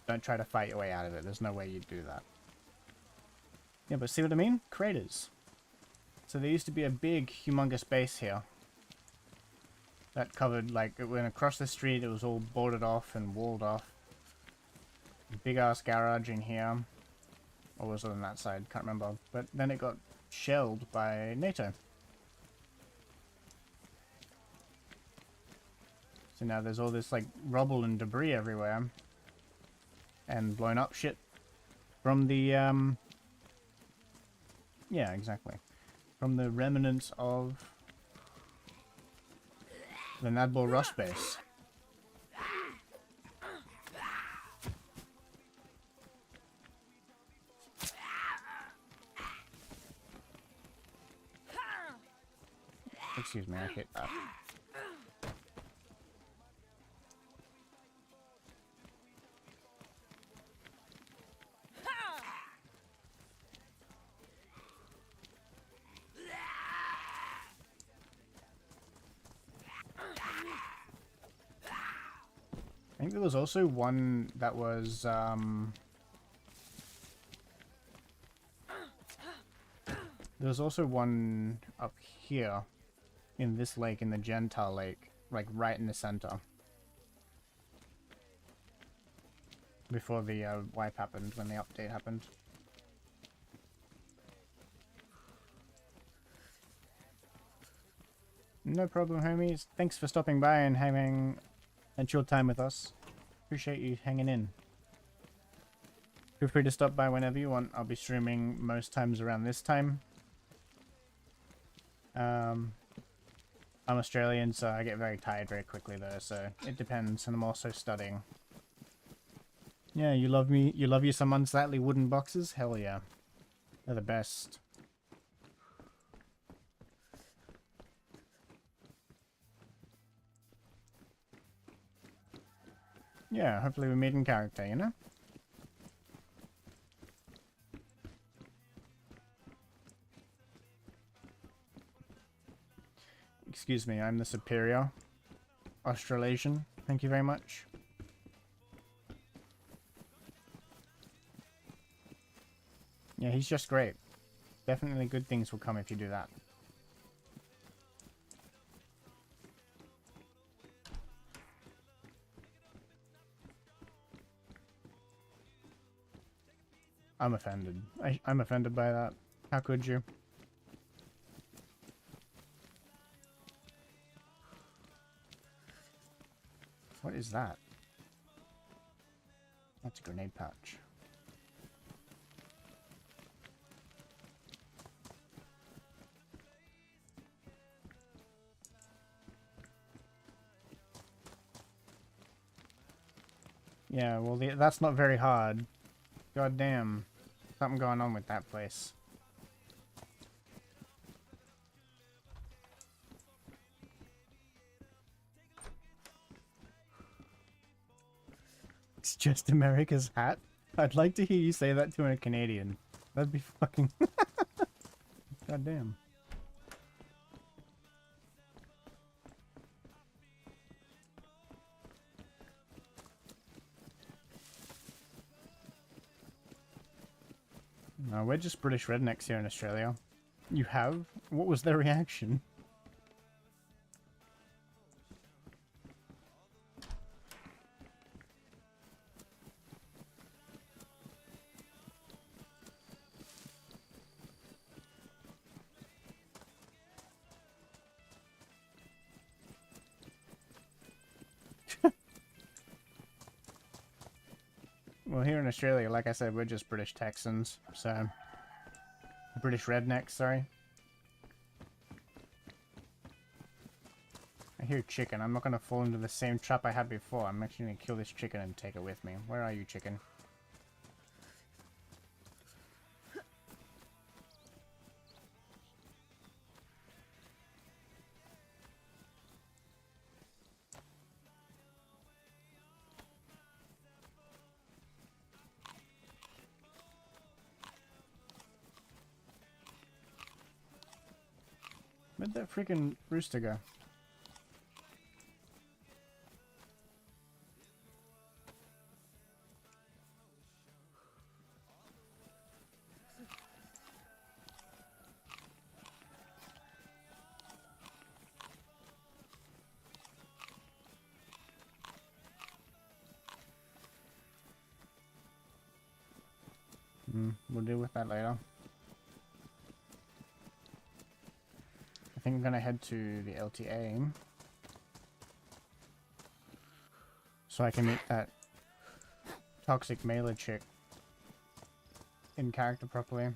Don't try to fight your way out of it. There's no way you'd do that. Yeah, but see what I mean? Craters. So there used to be a big, humongous base here. That covered, like, it went across the street, it was all boarded off and walled off. Big ass garage in here. Or was it on that side? Can't remember. But then it got shelled by NATO. So now there's all this, like, rubble and debris everywhere. And blown up shit from the, yeah, exactly. From the remnants of the Nadbor Rust base. Excuse me, I hit that. I think there was also one that was, there was also one up here in this lake, in the Gentile lake, like right in the center. Before the wipe happened, when the update happened. No problem, homies. Thanks for stopping by and having a chill time with us. Appreciate you hanging in. Feel free to stop by whenever you want. I'll be streaming most times around this time. I'm Australian, so I get very tired very quickly though, so it depends, and I'm also studying. Yeah, you love me? You love you some unsightly wooden boxes? Hell yeah. They're the best. Yeah, hopefully we meet in character, you know? Excuse me, I'm the superior Australasian. Thank you very much. Yeah, he's just great. Definitely good things will come if you do that. I'm offended. I'm offended by that. How could you? What is that? That's a grenade pouch. Yeah, well, that's not very hard. God damn. Something going on with that place. It's just America's hat? I'd like to hear you say that to a Canadian. That'd be fucking... God damn. No, we're just British rednecks here in Australia. You have? What was their reaction? Well, here in Australia, like I said, we're just British Texans, so... British rednecks, sorry. I hear chicken. I'm not gonna fall into the same trap I had before. I'm actually gonna kill this chicken and take it with me. Where are you, chicken? Where'd that freaking rooster go? We'll deal with that later. I think I'm gonna head to the LTA so I can meet that toxic mailer chick in character properly.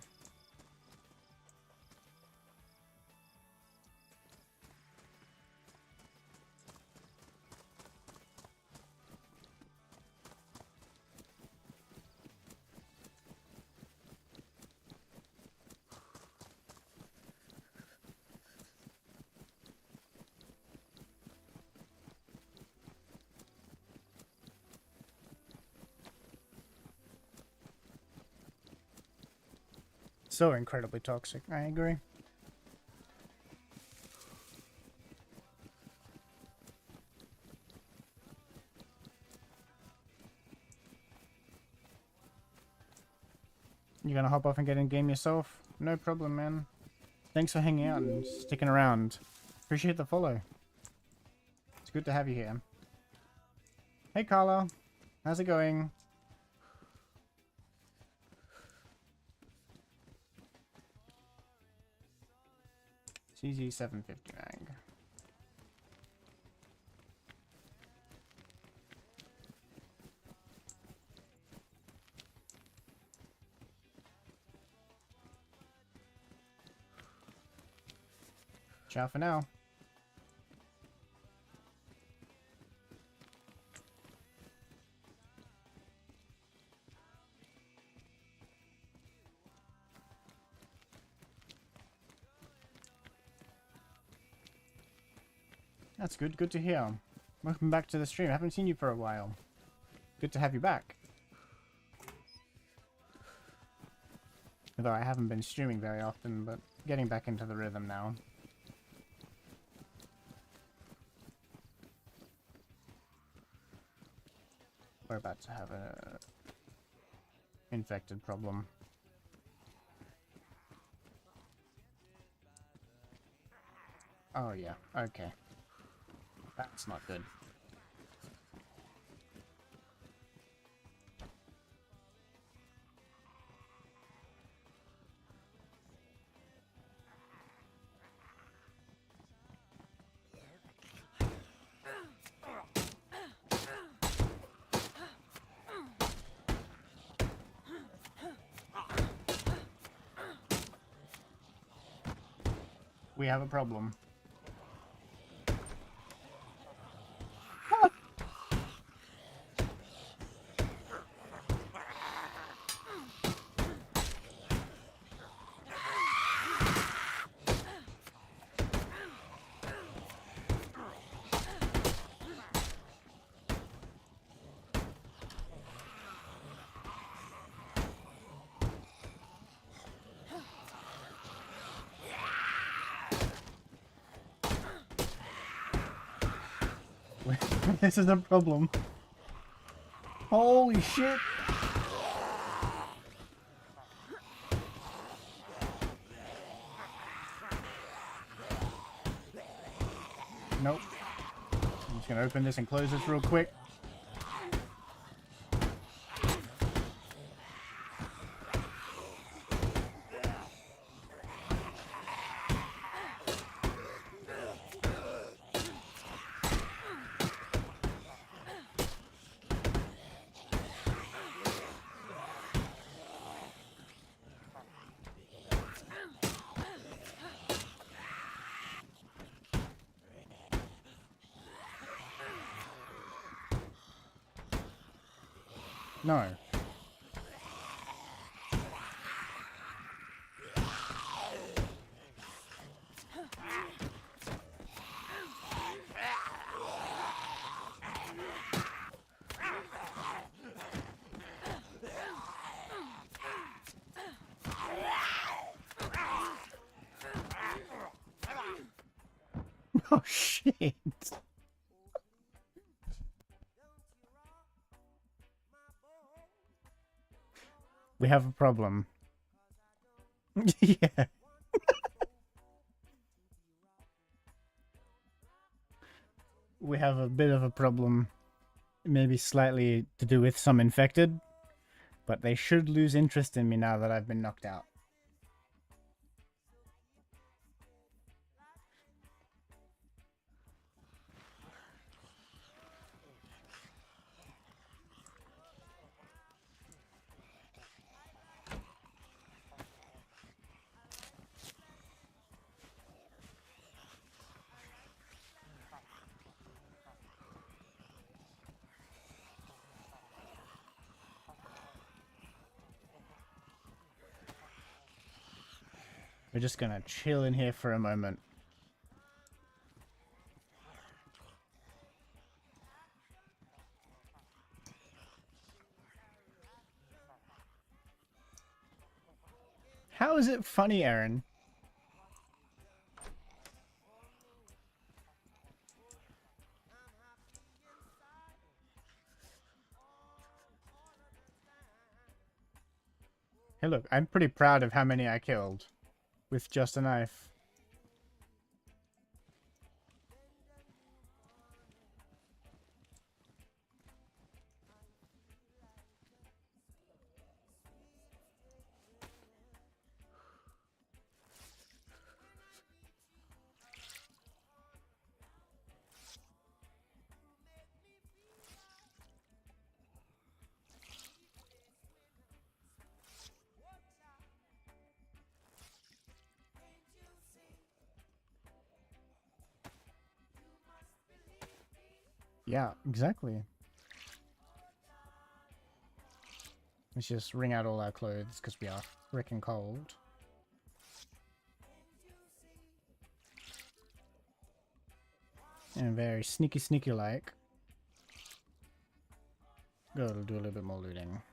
So incredibly toxic, I agree. You gonna hop off and get in game yourself? No problem, man. Thanks for hanging out and sticking around. Appreciate the follow. It's good to have you here. Hey Carla, how's it going? CZ750 mag. Ciao for now. That's good. Good to hear. Welcome back to the stream. I haven't seen you for a while. Good to have you back. Although I haven't been streaming very often, but getting back into the rhythm now. We're about to have a infected problem. Oh yeah, okay. That's not good. We have a problem. This is a problem. Holy shit! Nope. I'm just gonna open this and close this real quick. No. Oh shit. We have a problem. Yeah. We have a bit of a problem. Maybe slightly to do with some infected, but they should lose interest in me now that I've been knocked out. We're just gonna chill in here for a moment. How is it funny, Aaron? Hey look, I'm pretty proud of how many I killed with just a knife. Yeah, exactly. Let's just wring out all our clothes because we are freaking cold. And very sneaky like. Go do a little bit more looting.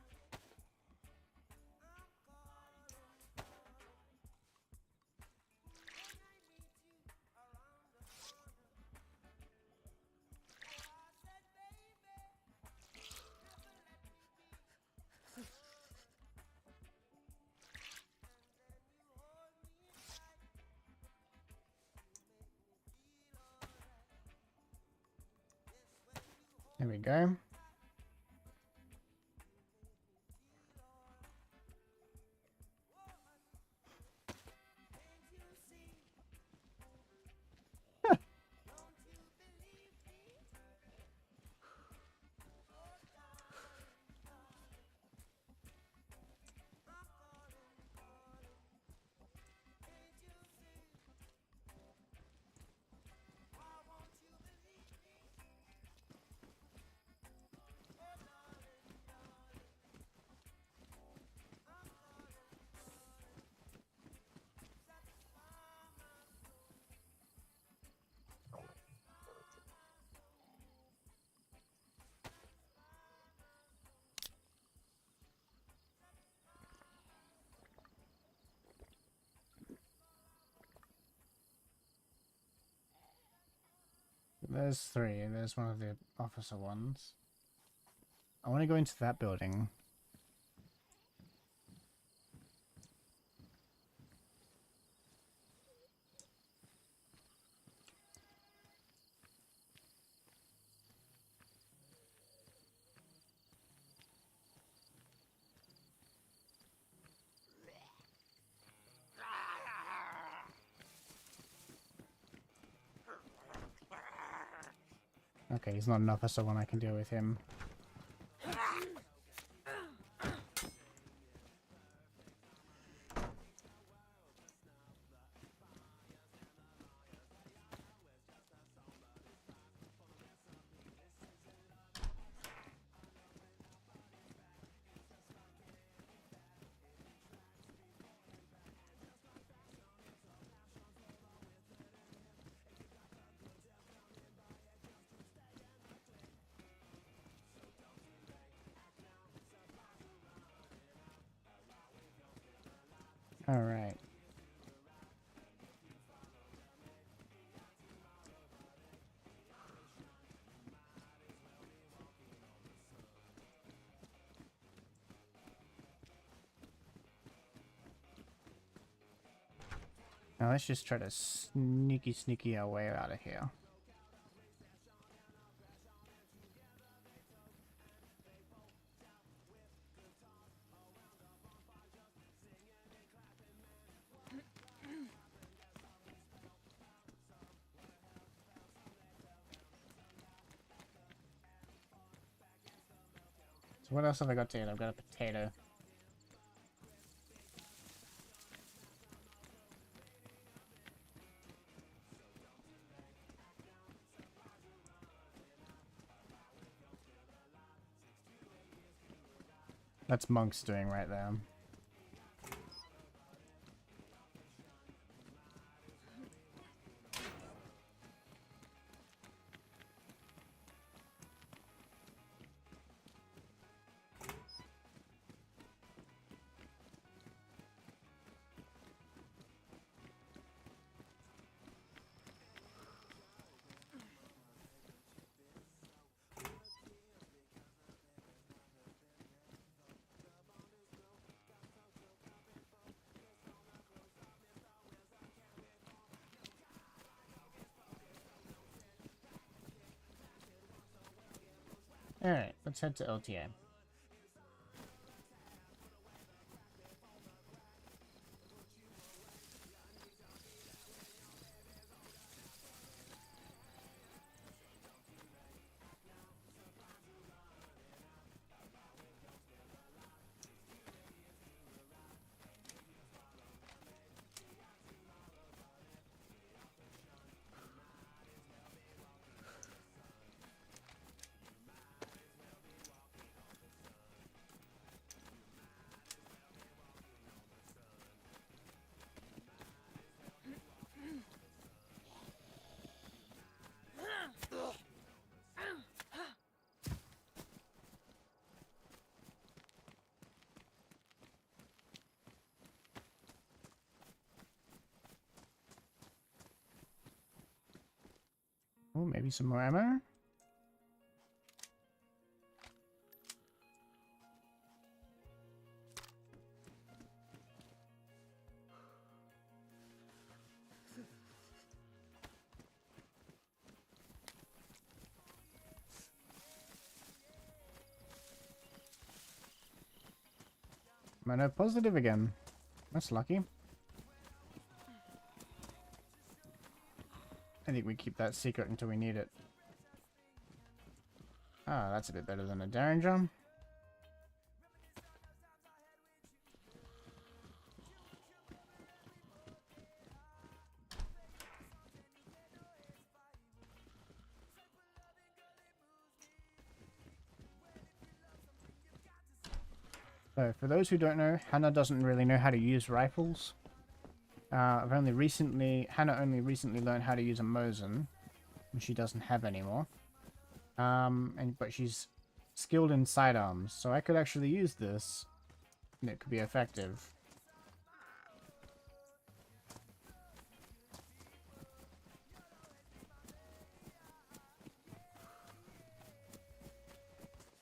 There we go. There's 3. There's one of the officer ones. I want to go into that building. Okay, he's not an officer one. I can deal with him. Alright. Now let's just try to sneaky our way out of here. So what else have I got to eat? I've got a potato. That's Monk's doing right there. Alright, let's head to LTA. Oh, maybe some more ammo? Mono positive again. That's lucky. I think we keep that secret until we need it. Ah, that's a bit better than a Derringer. So, for those who don't know, Hannah doesn't really know how to use rifles. Hannah only recently learned how to use a Mosin, which she doesn't have anymore. But she's skilled in sidearms, so I could actually use this, and it could be effective.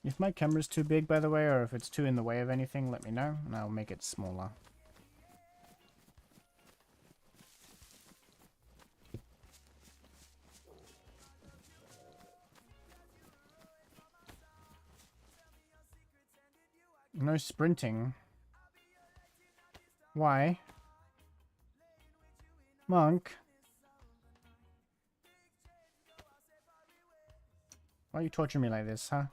If my camera's too big, by the way, or if it's too in the way of anything, let me know, and I'll make it smaller. No sprinting. Why? Monk? Why are you torturing me like this, huh?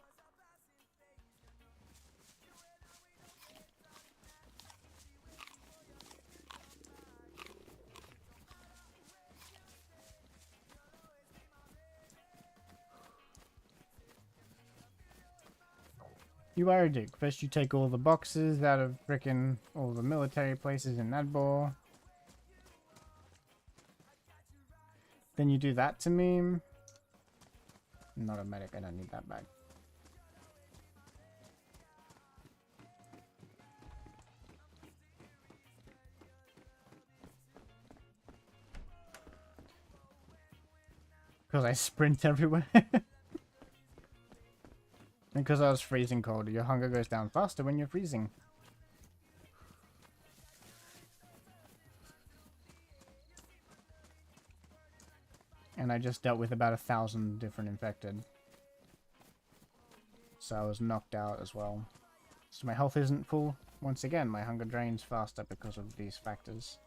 You are a dick. First you take all the boxes out of frickin' all the military places in Nadbor. Then you do that to me. Not a medic, I don't need that back. Because I sprint everywhere. Because I was freezing cold. Your hunger goes down faster when you're freezing. And I just dealt with about 1,000 different infected. So I was knocked out as well. So my health isn't full. Once again, my hunger drains faster because of these factors.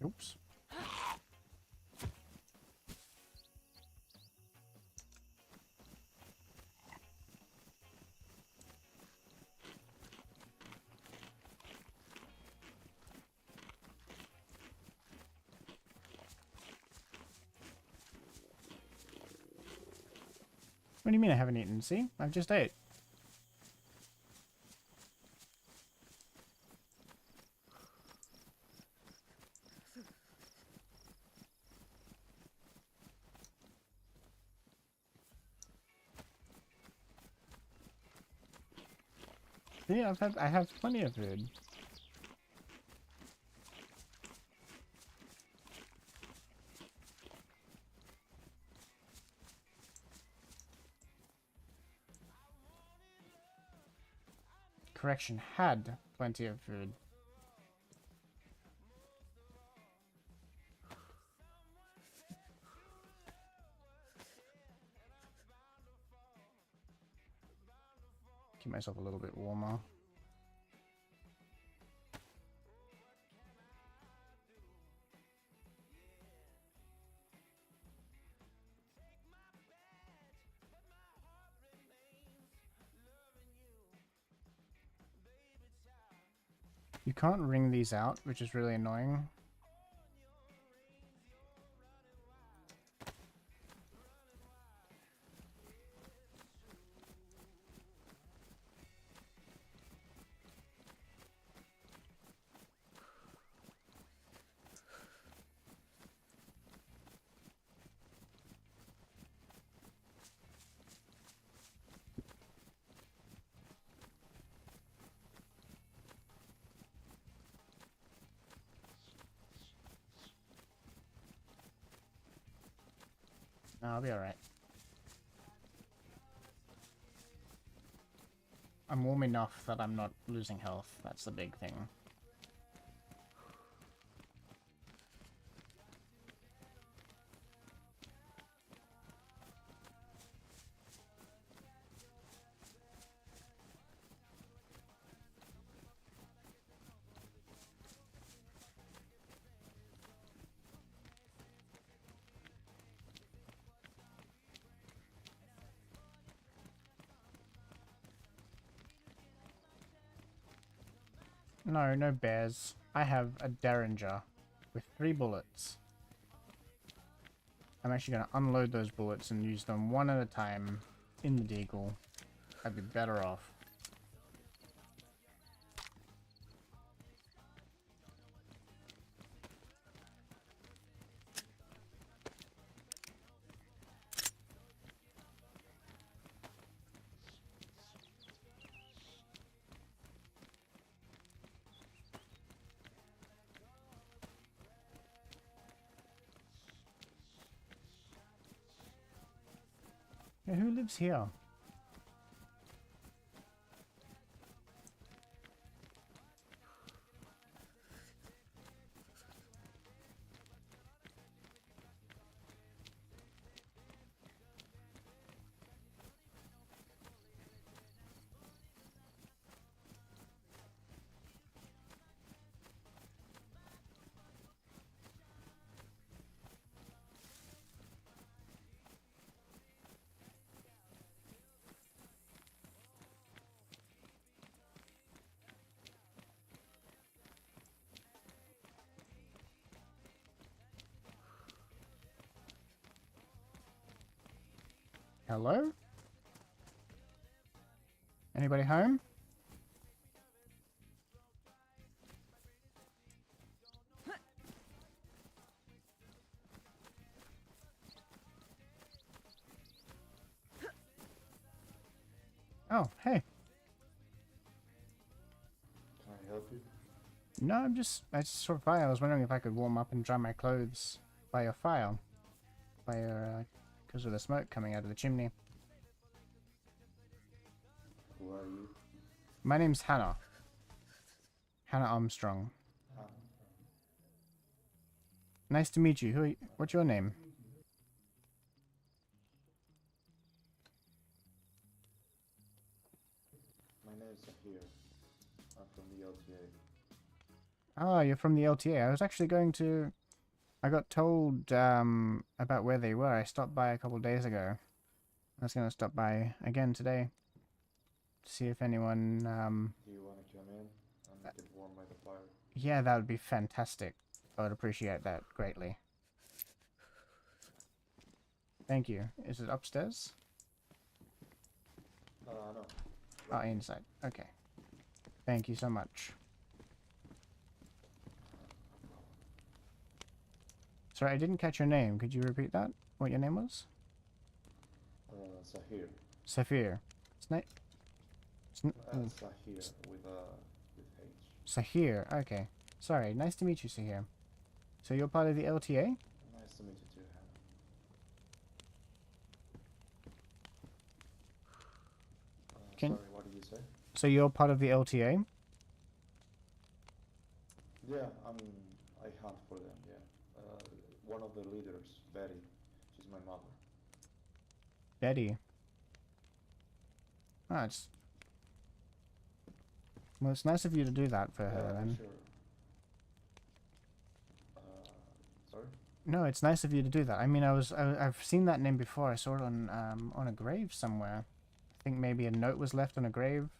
Oops. What do you mean I haven't eaten? See? I've just ate. Yeah, I have plenty of food. Correction, had plenty of food. Keep myself a little bit warmer. You can't ring these out, which is really annoying. No, I'll be alright. I'm warm enough that I'm not losing health. That's the big thing. No, no bears. I have a Derringer with 3 bullets. I'm actually going to unload those bullets and use them one at a time in the deagle. I'd be better off. Yeah, who lives here? Hello? Anybody home? Oh, hey. Can I help you? No, I just saw a fire. I was wondering if I could warm up and dry my clothes by your fire. By your, because of the smoke coming out of the chimney. Who are you? My name's Hannah. Hannah Armstrong. Ah, Nice to meet you. What's your name? my name is Zahir. I'm from the LTA. Oh, you're from the LTA. I was actually going to... I got told about where they were. I stopped by a couple days ago. I was going to stop by again today to see if anyone... Do you want to come in and get warm by the fire? Yeah, that would be fantastic. I would appreciate that greatly. Thank you. Is it upstairs? No. Oh, inside. Okay. Thank you so much. Sorry, I didn't catch your name. Could you repeat that? What your name was? Zahir. Safir. It's nice. Zahir with H. Sahir. Okay. Sorry. Nice to meet you, Sahir. So you're part of the LTA? Nice to meet you too, Hannah. Sorry, what did you say? So you're part of the LTA? Yeah, I hunt for them, yeah. One of the leaders, Betty, she's my mother. Betty. Oh, it's... Well, it's nice of you to do that for her, then. Sure. Sorry? No, it's nice of you to do that. I mean, I've seen that name before. I saw it on a grave somewhere. I think maybe a note was left on a grave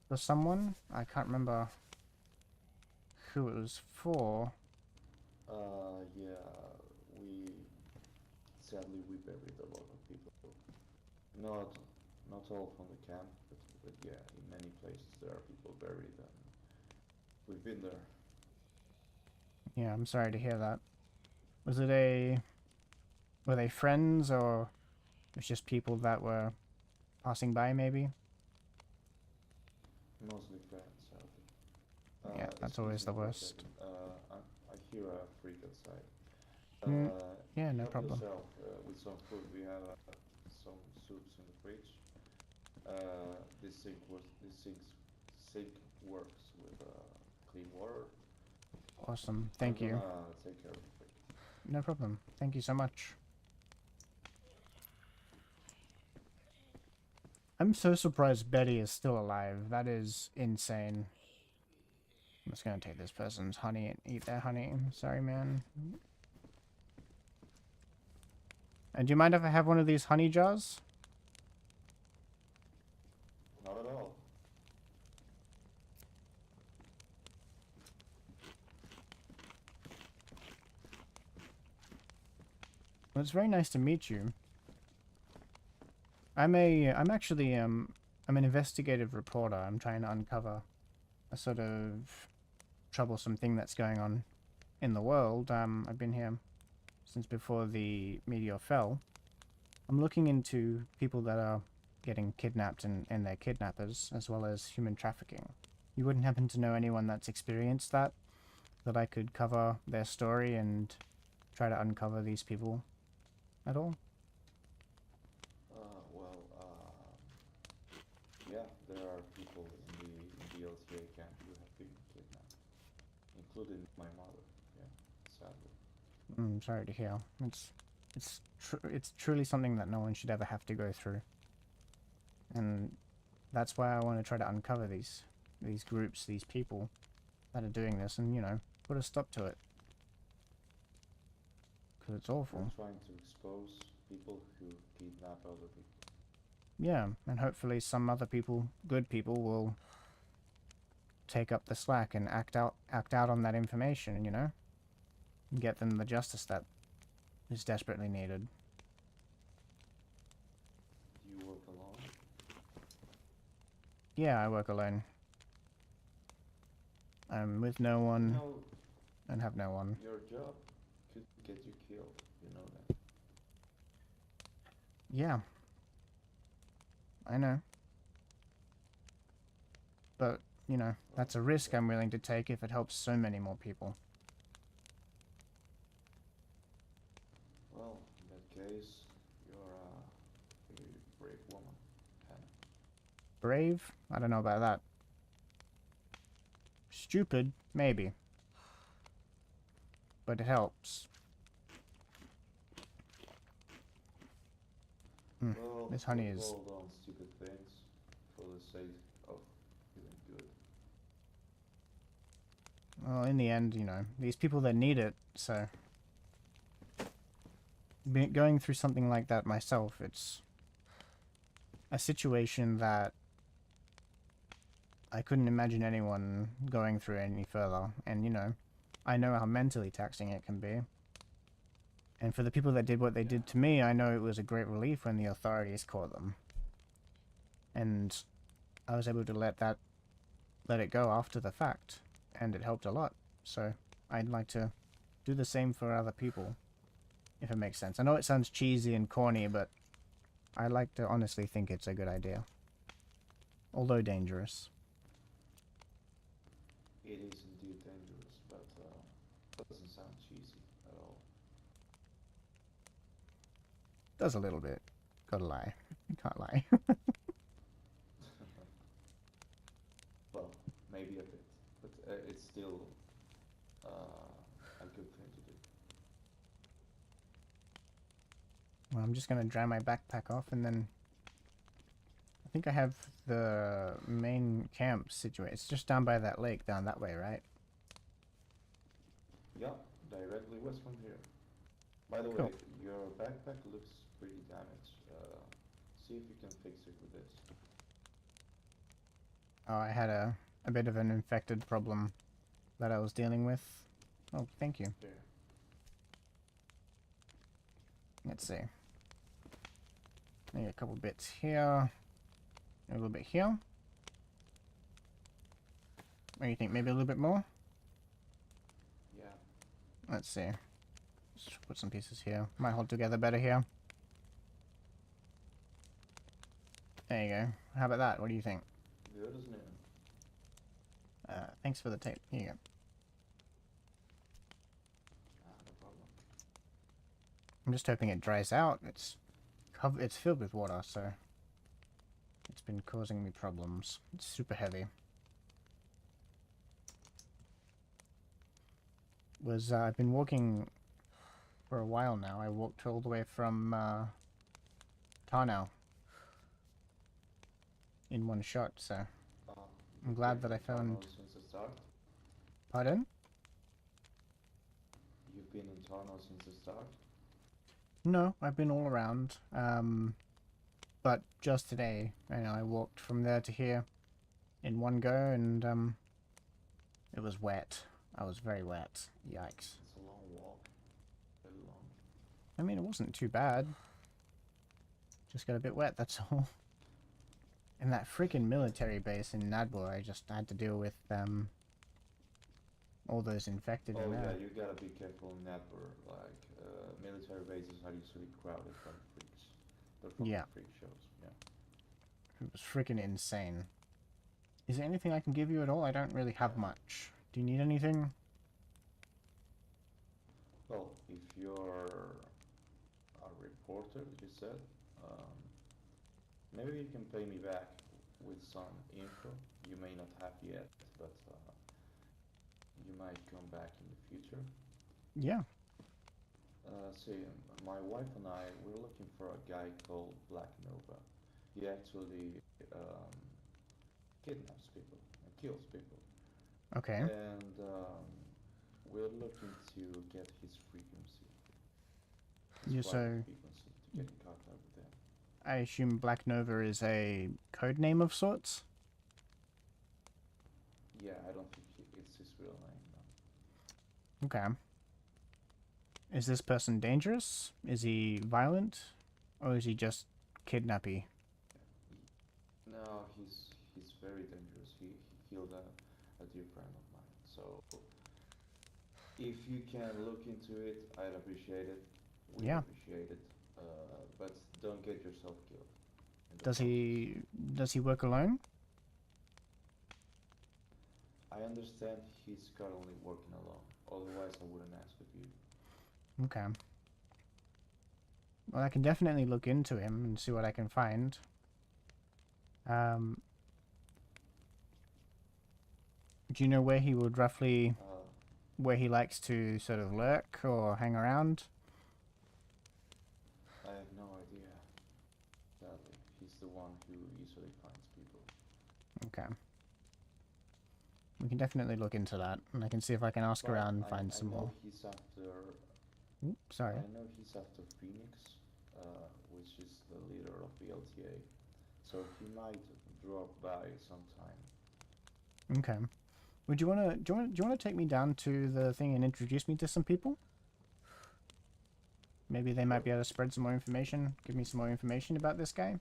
for someone. I can't remember who it was for. Yeah, sadly we buried a lot of people. Not all from the camp, but yeah, in many places there are people buried and we've been there. Yeah, I'm sorry to hear that. Were they friends, or it was just people that were passing by, maybe? Mostly friends, sadly. Yeah, that's always the worst. I hear a freak outside. Yeah, no Help problem. yourself with some food. We have some soups in the fridge. This sink works with clean water. Awesome. Thank you. Take care of it. No problem. Thank you so much. I'm so surprised Betty is still alive. That is insane. I'm just gonna take this person's honey and eat their honey. Sorry, man. And do you mind if I have one of these honey jars? Not at all. Well, it's very nice to meet you. I'm an investigative reporter. I'm trying to uncover a sort of troublesome thing that's going on in the world. I've been here since before the meteor fell. I'm looking into people that are getting kidnapped and their kidnappers, as well as human trafficking. You wouldn't happen to know anyone that's experienced that I could cover their story and try to uncover these people at all? Yeah, there are people in the LTA camp who have been kidnapped, including my mother. Yeah, sadly. I'm sorry to hear. It's truly something that no one should ever have to go through, and that's why I want to try to uncover these groups, these people that are doing this, and put a stop to it, because it's awful. We're trying to expose people who kidnap other people. Yeah, and hopefully some other people, good people, will take up the slack and act out on that information, and get them the justice that is desperately needed. work alone? Yeah, I work alone. I'm with no one No, and have no one. your job could get you killed. You know that. Yeah, I know. But, you know, Well, that's a risk I'm willing to take if it helps so many more people. well, in that case, you're a very brave woman, Hannah. Brave? I don't know about that. Stupid? Maybe. But it helps. Well, This honey we've is... all done stupid things for the sake of feeling good. Well, in the end, you know, these people that need it, so... Going through something like that myself, it's... a situation that I couldn't imagine anyone going through any further. And, you know, I know how mentally taxing it can be. And for the people that did what they did to me, I know it was a great relief when the authorities caught them. And I was able to let it go after the fact. And it helped a lot. So I'd like to do the same for other people, if it makes sense. I know it sounds cheesy and corny, but I like to honestly think it's a good idea. Although dangerous. It is indeed dangerous, but doesn't sound cheesy at all. Does a little bit. Gotta lie. Can't lie. Well, maybe a bit, but it's still a good thing to do. Well, I'm just gonna dry my backpack off and then... I think I have the main camp situated. It's just down by that lake down that way, right? Yeah, directly west from here. By the way, Cool. your backpack looks pretty damaged. See if you can fix it with this. Oh, I had a bit of an infected problem that I was dealing with. Oh, thank you. There. Let's see. Maybe a couple bits here. A little bit here. What do you think? Maybe a little bit more? Yeah. Let's see. Just put some pieces here. Might hold together better here. There you go. How about that? What do you think? Good as new. Thanks for the tape. Here you go. No problem. I'm just hoping it dries out. It's filled with water, so it's been causing me problems. It's super heavy. I've been walking for a while now. I walked all the way from Tarnow in one shot, so I'm glad that I found... Since the start? Pardon? You've been in Toronto since the start? No, I've been all around. But just today, I walked from there to here in one go, and it was wet. I was very wet. Yikes. It's a long walk. Very long. I mean, it wasn't too bad. Just got a bit wet, that's all. And that freaking military base in Nadbor, I just had to deal with all those infected in Oh yeah, there. you gotta be careful in that where like military bases are usually crowded by freaks. They're from Yeah. freak shows, yeah. It was freaking insane. Is there anything I can give you at all? I don't really have much. Do you need anything? Well, if you're a reporter, you said, maybe you can pay me back with some info you may not have yet, but you might come back in the future. Yeah. See, my wife and I, we're looking for a guy called Black Nova. He actually kidnaps people and kills people. Okay. And we're looking to get his frequency. His So flight frequency to get in contact with him. I assume Black Nova is a code name of sorts? Yeah, I don't think it's his real name. No. Okay. Is this person dangerous? Is he violent? Or is he just kidnappy? No, he's very dangerous. He killed a dear friend of mine. So if you can look into it, I'd appreciate it. We'd Yeah. appreciate it. But don't get yourself killed in the Does process. he work alone? I understand he's currently working alone. Otherwise, I wouldn't ask of you. Okay. Well, I can definitely look into him and see what I can find. Um, do you know where he would roughly, Uh, where he likes to sort of lurk or hang around? I have no idea. Sadly, he's the one who usually finds people. Okay. We can definitely look into that, and I can see if I can ask But around and I, find I some know more. he's after Ooh, sorry. I know he's after Phoenix, which is the leader of the LTA. So he might drop by sometime. Okay. Would you wanna do you wanna take me down to the thing and introduce me to some people? Maybe they might Sure. be able to spread some more information, give me some more information about this guy.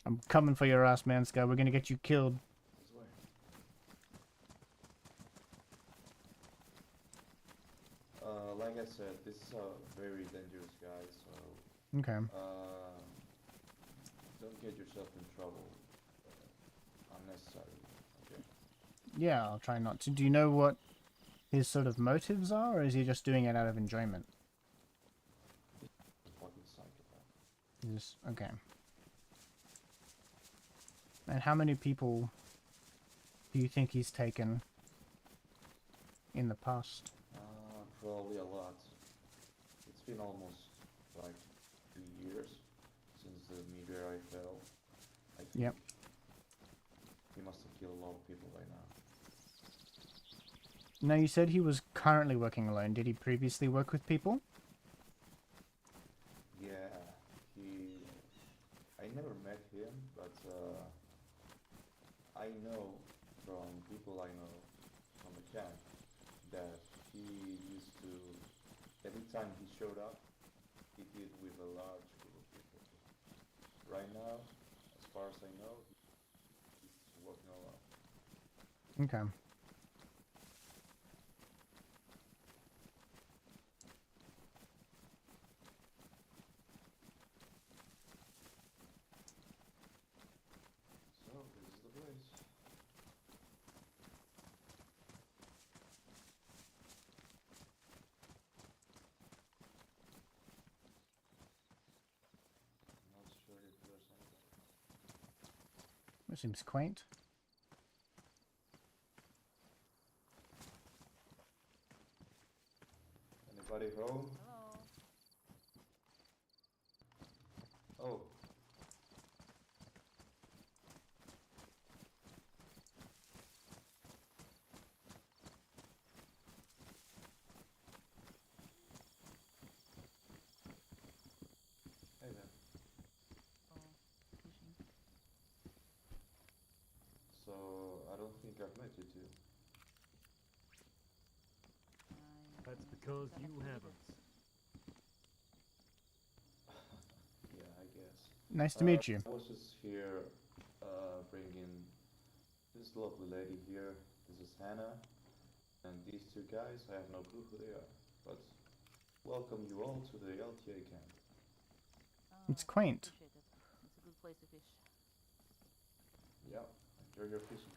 I'm coming for your ass, man, Sky. We're gonna get you killed. This way. Like I said, this is a very dangerous guy, so Okay. uh, don't get yourself in trouble unnecessarily. Okay. Yeah, I'll try not to. Do you know what his sort of motives are, or is he just doing it out of enjoyment? The fucking psychopath. He's okay. And how many people do you think he's taken in the past? Probably a lot. It's been almost like 2 years since the meteorite fell. I think Yep. he must have killed a lot of people by now. Now, you said he was currently working alone. Did he previously work with people? Yeah, he. I never met him, but I know from people I know from the camp that he used to. Every time he showed up, he did with a large group of people. Right now, as far as I know, he's working alone. Okay. So this is the place. I'm not sure if there's anybody. That seems quaint. Anybody home? Hello. Oh, hey there. Oh, fishing. So I don't think I've met you two. That's I because don't you think I haven't. Yeah, I guess. Nice to meet you. I was just here bringing this lovely lady here. This is Hannah. And these two guys, I have no clue who they are. But welcome you all to the LTA camp. It's Oh, quaint. appreciate it. It's a good place to fish. Yeah, enjoy your fishing.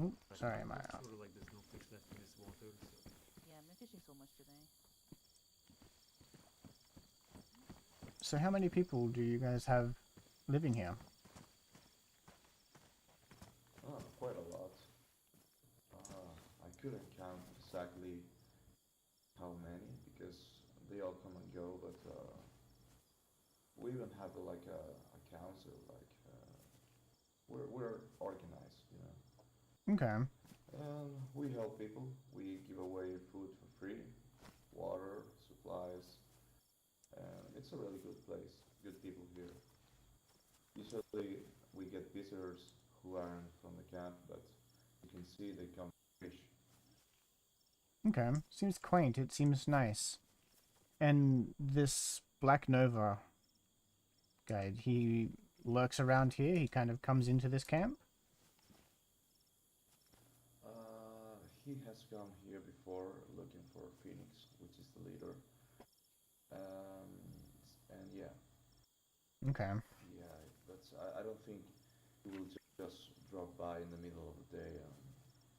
Oh, sorry, my. It's sort of like there's no fish left in this water, so Yeah, I've been fishing so much today. So, how many people do you guys have living here? Oh, quite a lot. I couldn't count exactly how many because they all come and go, but we even have a council. We're organized, you know. Okay. And we help people. We give away food for free, water, supplies, and it's a really good place. Good people here. Usually we get visitors who aren't from the camp, but you can see they come to fish. Okay, seems quaint. It seems nice. And this Black Nova guy, he lurks around here. He kind of comes into this camp. He has come here before looking for Phoenix, which is the leader. Um, and yeah, Okay. yeah, I don't think he will just drop by in the middle of the day and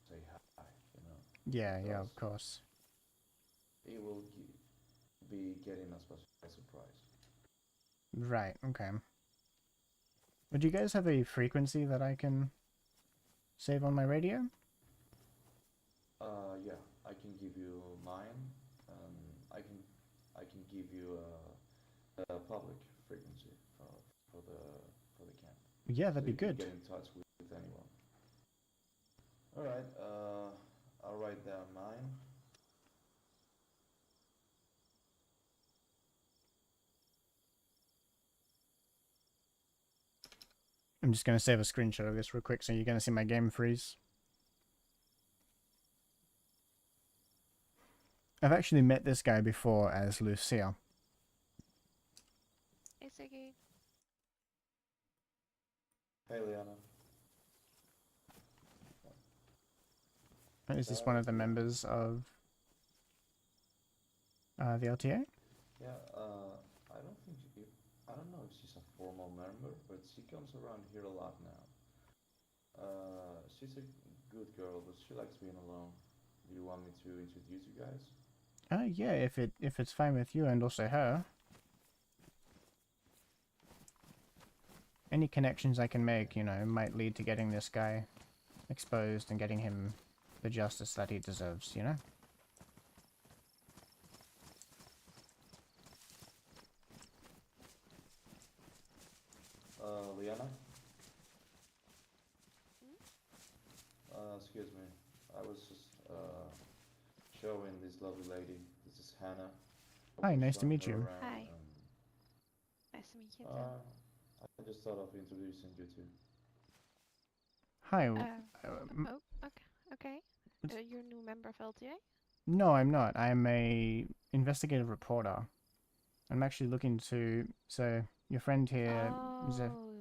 say hi, you know, Yeah, yeah, because of course. he will be getting us by surprise. Right, okay. Would you guys have a frequency that I can save on my radio? Yeah, I can give you mine, and I can give you a public frequency for the for the camp, Yeah, so that'd be you can good. get in touch with anyone. All right, I'll write down mine. I'm just going to save a screenshot of this real quick so you're going to see my game freeze. I've actually met this guy before as Lucia. Hey, Siggy. Hey, Liana. Is this one of the members of the LTA? Yeah, I don't know if she's a formal member, but she comes around here a lot now. She's a good girl, but she likes being alone. Do you want me to introduce you guys? Yeah, if it's fine with you and also her. Any connections I can make, you know, might lead to getting this guy exposed and getting him the justice that he deserves, you know? Liana? Hmm? Excuse me. I was just showing this lovely lady. This is Hannah. I Hi, was nice to showing meet her you. around, Hi. and Nice to meet you too. I just thought of introducing you two. Hi. Oh, okay. You're a new member of LTA? No, I'm not. I'm a investigative reporter. I'm actually looking to. So your friend here, Oh,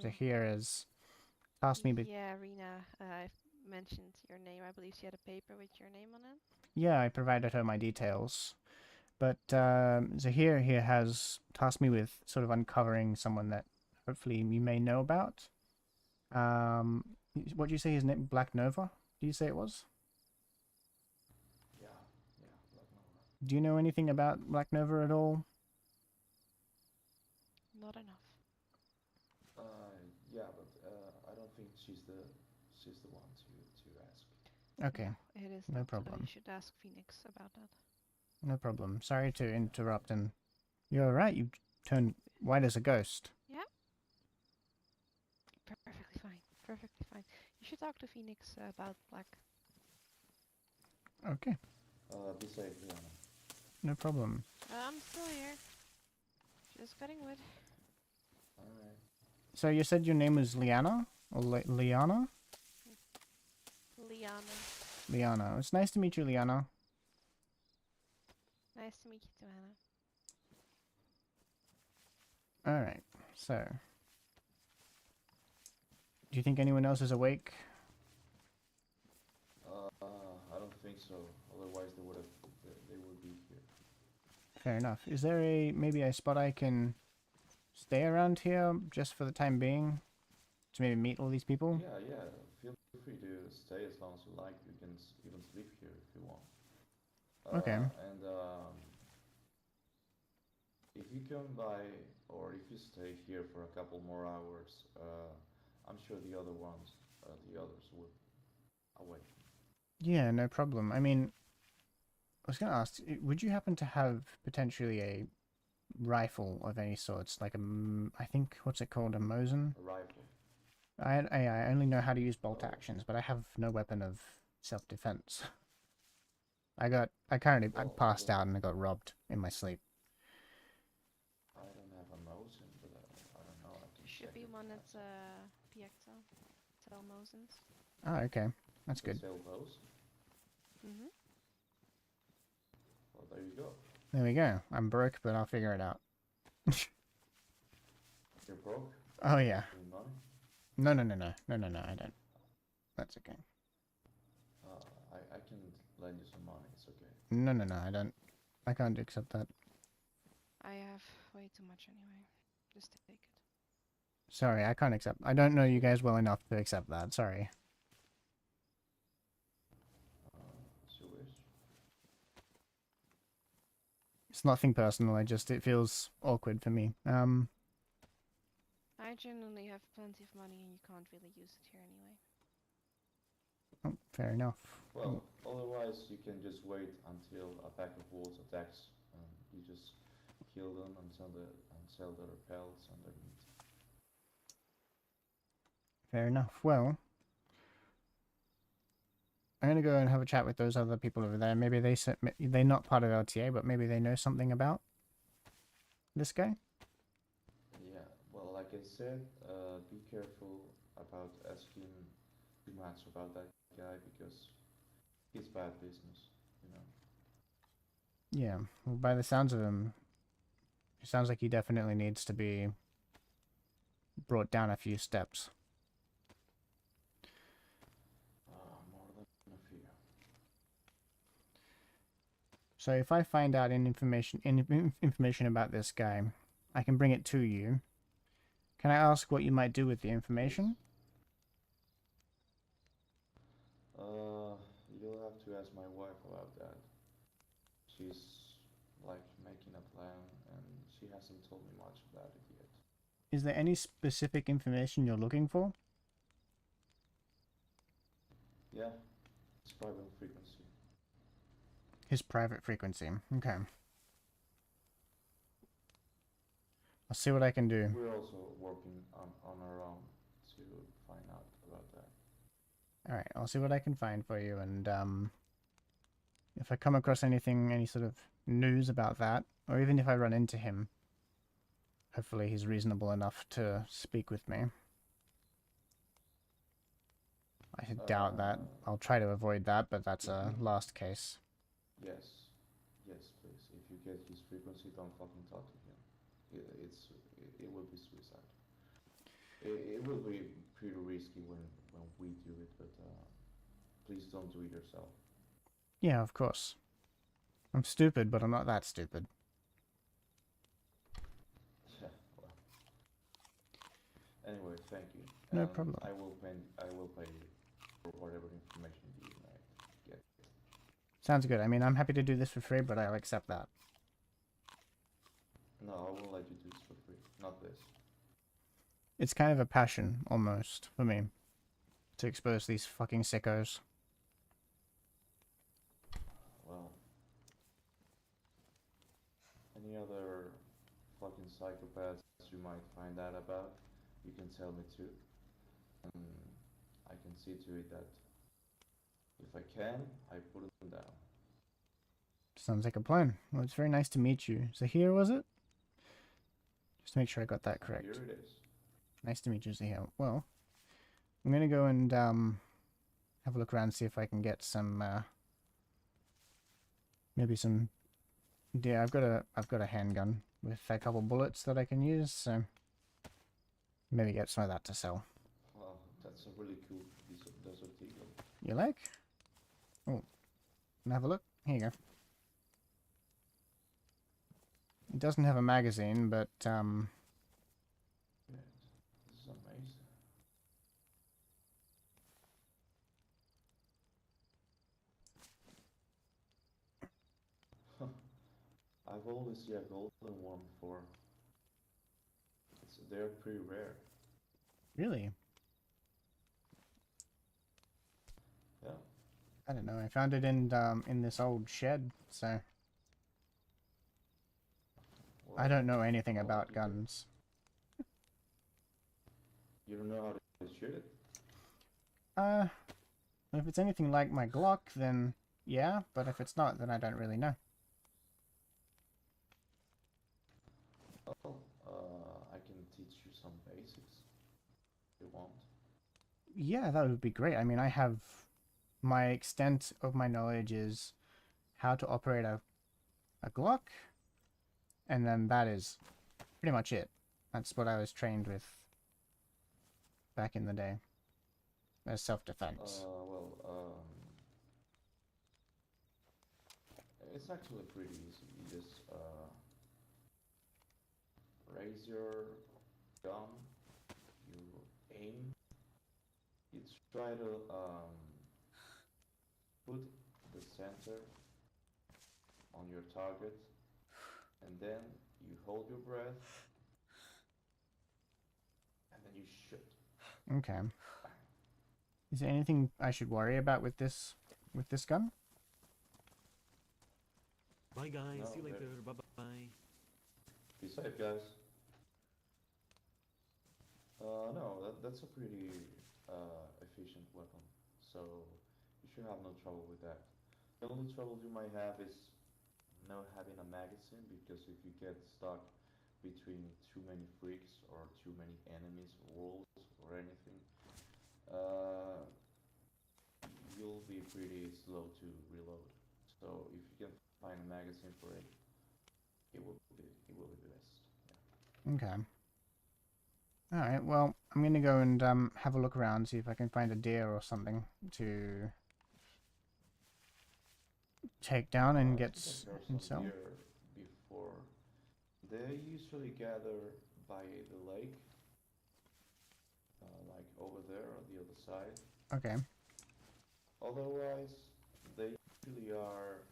Zahir, has tasked me. yeah, Rena. I've mentioned your name. I believe she had a paper with your name on it. Yeah, I provided her my details. But Zahir here has tasked me with sort of uncovering someone that hopefully you may know about. Um, what do you say his name? Black Nova? Do you say it was? Yeah, yeah, Black Nova. Do you know anything about Black Nova at all? Not enough. Yeah, but I don't think she's the one to ask. Okay, No, it is no not. You problem. should ask Phoenix about that. No problem. Sorry to interrupt, and you're alright. You turned white as a ghost. Yeah, perfectly fine. Perfectly fine. You should talk to Phoenix about Black. Okay, Be safe, Liana. no problem. I'm still here. Just cutting wood. Alright. So you said your name was Liana? Or Liana? Liana. Liana. It's nice to meet you, Liana. Nice to meet you too, Hannah. Alright, so. Do you think anyone else is awake? I don't think so. Otherwise, they would be here. Fair enough. Is there maybe a spot I can stay around here just for the time being? To maybe meet all these people? Yeah, yeah. Feel free to stay as long as you like. You can even sleep here if you want. Okay. And if you come by or if you stay here for a couple more hours, I'm sure the others would awake. Yeah, no problem. I mean, I was going to ask, would you happen to have potentially a rifle of any sorts? Like I think, what's it called? A Mosin? A rifle. I only know how to use bolt actions, but I have no weapon of self-defense. I passed out and I got robbed in my sleep. I don't have a Mosin, but I don't know. I can Should check be if one it that's has. PXL. Tell Mosins. Oh, okay. That's They good. sell those? Mm-hmm. there you go. There we go. I'm broke, but I'll figure it out. You're broke? Oh yeah. Need money? No, no, no, no, no, no, no. I don't. That's okay. I can lend you some money. It's okay. No, no, no. I don't. I can't accept that. I have way too much anyway. Just take it. Sorry, I can't accept. I don't know you guys well enough to accept that. Sorry. As you wish. It's nothing personal. It feels awkward for me. I genuinely have plenty of money and you can't really use it here anyway. Oh, fair enough. Well, otherwise you can just wait until a pack of wolves attacks, and you just kill them and sell their pelts and their meat. Fair enough. Well, I'm gonna go and have a chat with those other people over there. Maybe they're not part of LTA, but maybe they know something about this guy. Yeah, well, like I said, be careful about asking too much about that guy because he's bad business, you know. Yeah. Well, by the sounds of him, it sounds like he definitely needs to be brought down a few steps. More than a few. So if I find out any information about this guy, I can bring it to you. Can I ask what you might do with the information? You'll have to ask my wife about that. She's like making a plan and she hasn't told me much about it yet. Is there any specific information you're looking for? Yeah, it's private frequency. His private frequency. Okay. I'll see what I can do. We're also working on our own to find out about that. Alright, I'll see what I can find for you, and if I come across anything, any sort of news about that, or even if I run into him, hopefully he's reasonable enough to speak with me. I doubt that. I'll try to avoid that, but that's a last case. Yes, yes, please. If you get his frequency, don't fucking talk to him. It will be suicide. It will be pretty risky when we do it, but please don't do it yourself. Yeah, of course. I'm stupid, but I'm not that stupid. Yeah, well. Anyway, thank you. No problem. I will pay you for whatever information you might get. Sounds good. I mean, I'm happy to do this for free, but I'll accept that. No, I won't let you do this for free. Not this. It's kind of a passion, almost, for me, to expose these fucking sickos. Well, any other fucking psychopaths you might find out about, you can tell me too. And I can see to it that if I can, I put them down. Sounds like a plan. Well, it's very nice to meet you. Zahir, was it? Just to make sure I got that correct. Here it is. Nice to meet you, Zahir. Well, I'm gonna go and have a look around, see if I can get some maybe some. Yeah, I've got a handgun with a couple bullets that I can use, so maybe get some of that to sell. Wow, that's a really cool piece of desert eagle. You like? Oh, and have a look. Here you go. It doesn't have a magazine, but Yeah, this is amazing. I've always seen a golden one before. They're pretty rare. really, Yeah. I don't know. I found it in this old shed, so I don't know anything well, about you guns. You don't know how to shoot it? If it's anything like my Glock, then yeah, but if it's not, then I don't really know. Well, I can teach you some basics if you want. Yeah, that would be great. I mean, I have my extent of my knowledge is how to operate a a Glock, and then that is pretty much it. That's what I was trained with back in the day as self-defense. It's actually pretty easy. You just raise your gun, you aim, you try to put the center on your target, and then you hold your breath, and then you shoot. Okay. Is there anything I should worry about with this gun? Bye guys, No, see you there- later, bye bye. Be safe, guys. No, that's a pretty efficient weapon, so you should have no trouble with that. The only trouble you might have is not having a magazine, because if you get stuck between too many freaks or too many enemies, walls, or anything, uh, you'll be pretty slow to reload. So if you can find a magazine for it, it will be best. Yeah. Okay. Alright, well, I'm gonna go and have a look around, see if I can find a deer or something to take down and I get think that there are and some sell. deer before. They usually gather by the lake, like over there on the other side. Okay. Otherwise, they usually are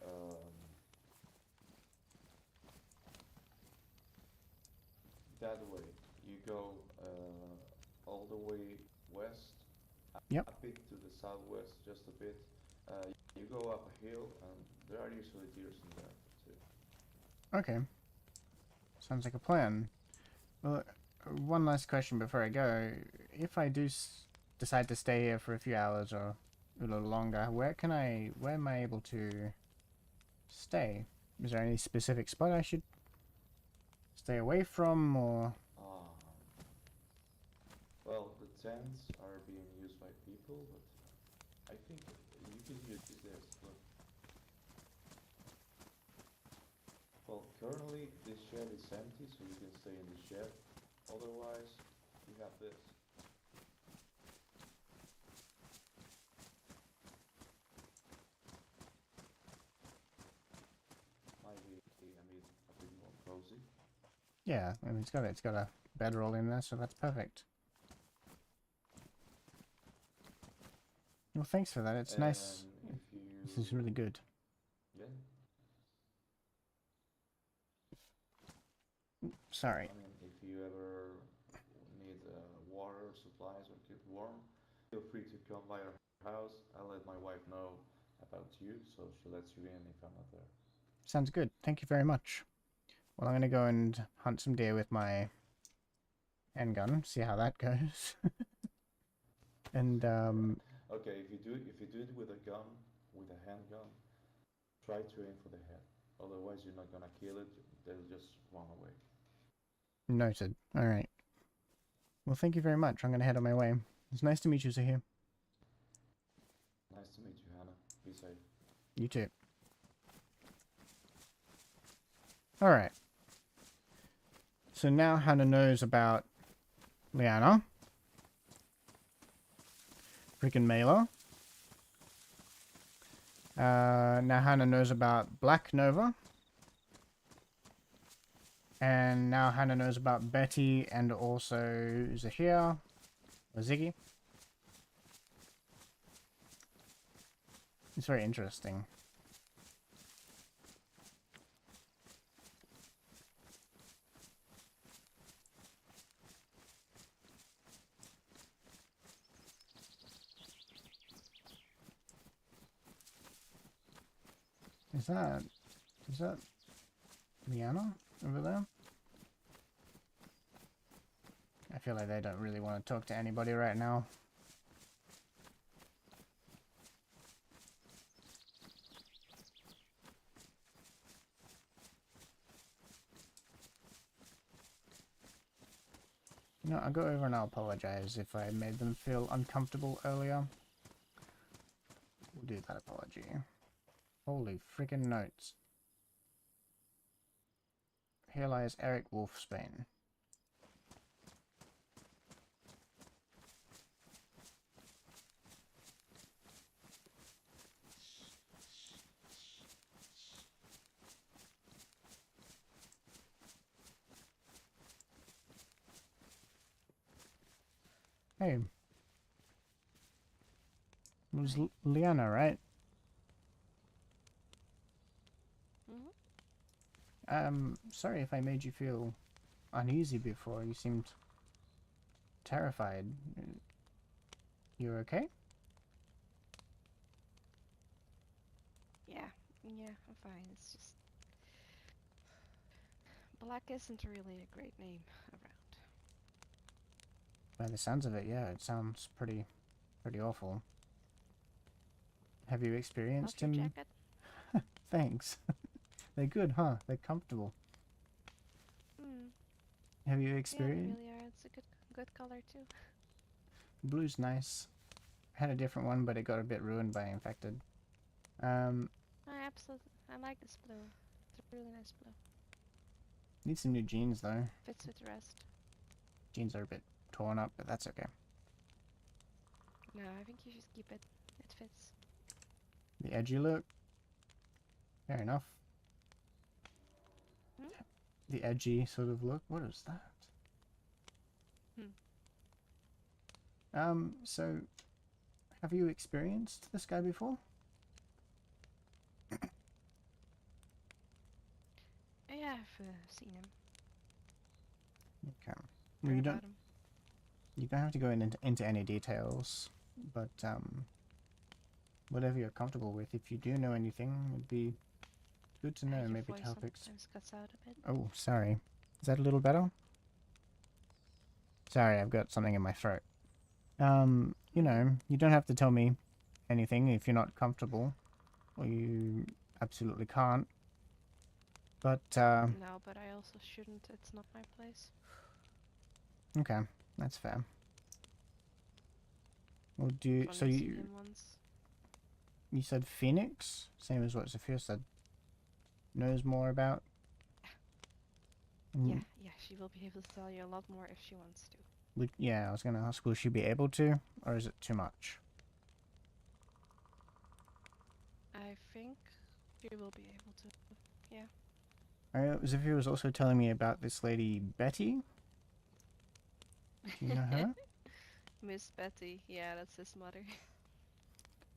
that way. You go all the way west, Yep. a bit to the southwest, just a bit. You go up a hill, and there are usually deers in there too. Okay. Sounds like a plan. Well, one last question before I go. If I do decide to stay here for a few hours or a little longer, where am I able to stay? Is there any specific spot I should stay away from, or? Well, the tents are being used by people, but I think you could use this. Look. Well, currently this shed is empty, so you can stay in the shed. Otherwise, you have this. Might be a bit more cozy. Yeah, I mean, it's got a bedroll in there, so that's perfect. Well, thanks for that. It's nice. And if you This is really good. yeah. Sorry. I mean, if you ever need water supplies or get warm, feel free to come by our house. I'll let my wife know about you, so she lets you in if I'm not there. Sounds good. Thank you very much. Well, I'm gonna go and hunt some deer with my handgun, see how that goes. And Okay, if you do it with a gun, with a handgun, try to aim for the head. Otherwise, you're not gonna kill it. They'll just run away. noted. All right. Well, thank you very much. I'm gonna head on my way. It's nice to meet you, Zahir. Nice to meet you, Hannah. Be safe. You too. All right. So now Hannah knows about Liana. Freaking Mailer. Now Hannah knows about Black Nova. And now Hannah knows about Betty and also Zahir. Or Ziggy. It's very interesting. Is that Liana over there? I feel like they don't really want to talk to anybody right now. You know, I'll go over and I'll apologize if I made them feel uncomfortable earlier. We'll do that apology. Holy freaking notes. Here lies Eric Wolfsbane. Hey. It was Liana, right? Sorry if I made you feel uneasy before. You seemed terrified. You okay? Yeah, I'm fine. It's just Black isn't really a great name around. By the sounds of it, yeah, it sounds pretty awful. Have you experienced Love your him? jacket. Thanks. They're good, huh? They're comfortable. Hmm. Have you Yeah, they experienced? really are. It's a good color too. Blue's nice. I had a different one, but it got a bit ruined by infected. I like this blue. It's a really nice blue. Need some new jeans though. Fits with the rest. Jeans are a bit torn up, but that's okay. No, I think you should keep it. It fits. The edgy look. Fair enough. Hmm? The edgy sort of look. What is that? So have you experienced this guy before? Yeah, I've seen him. Okay. Heard Well, you about don't him. have to go into any details, but whatever you're comfortable with. If you do know anything, it'd be good to know. Your Maybe to voice help sometimes cuts out a bit. Oh, sorry. Is that a little better? Sorry, I've got something in my throat. You know, you don't have to tell me anything if you're not comfortable, or you absolutely can't. But, No, but I also shouldn't. It's not my place. okay, that's fair. Well, I've so only seen him once. you said Phoenix? Same as what Sophia said. Knows more about? Yeah, she will be able to tell you a lot more if she wants to. Yeah, I was gonna ask, will she be able to, or is it too much? I think she will be able to. Yeah. Sophia was also telling me about this lady, Betty. Do you know her? Miss Betty. Yeah, that's his mother.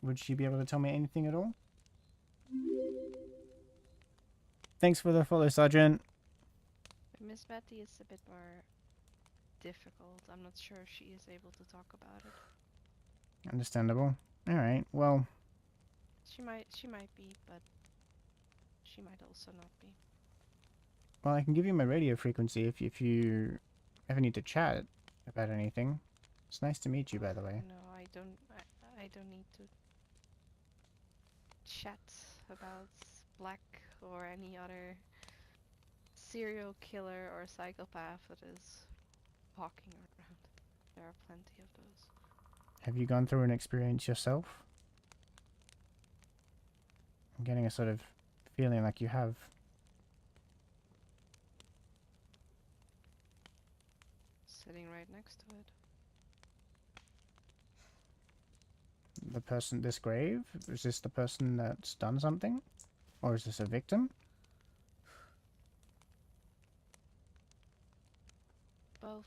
Would she be able to tell me anything at all? Thanks for the follow, Sergeant. Miss Betty is a bit more difficult. I'm not sure she is able to talk about it. Understandable. Alright, well... She might be, but she might also not be. Well, I can give you my radio frequency if you ever need to chat about anything. It's nice to meet you, by the way. No, I don't need to chat about Black or any other serial killer or psychopath that is walking around. There are plenty of those. Have you gone through an experience yourself? I'm getting a sort of feeling like you have. Sitting right next to it. The person, this grave? Is this the person that's done something? Or is this a victim? Both.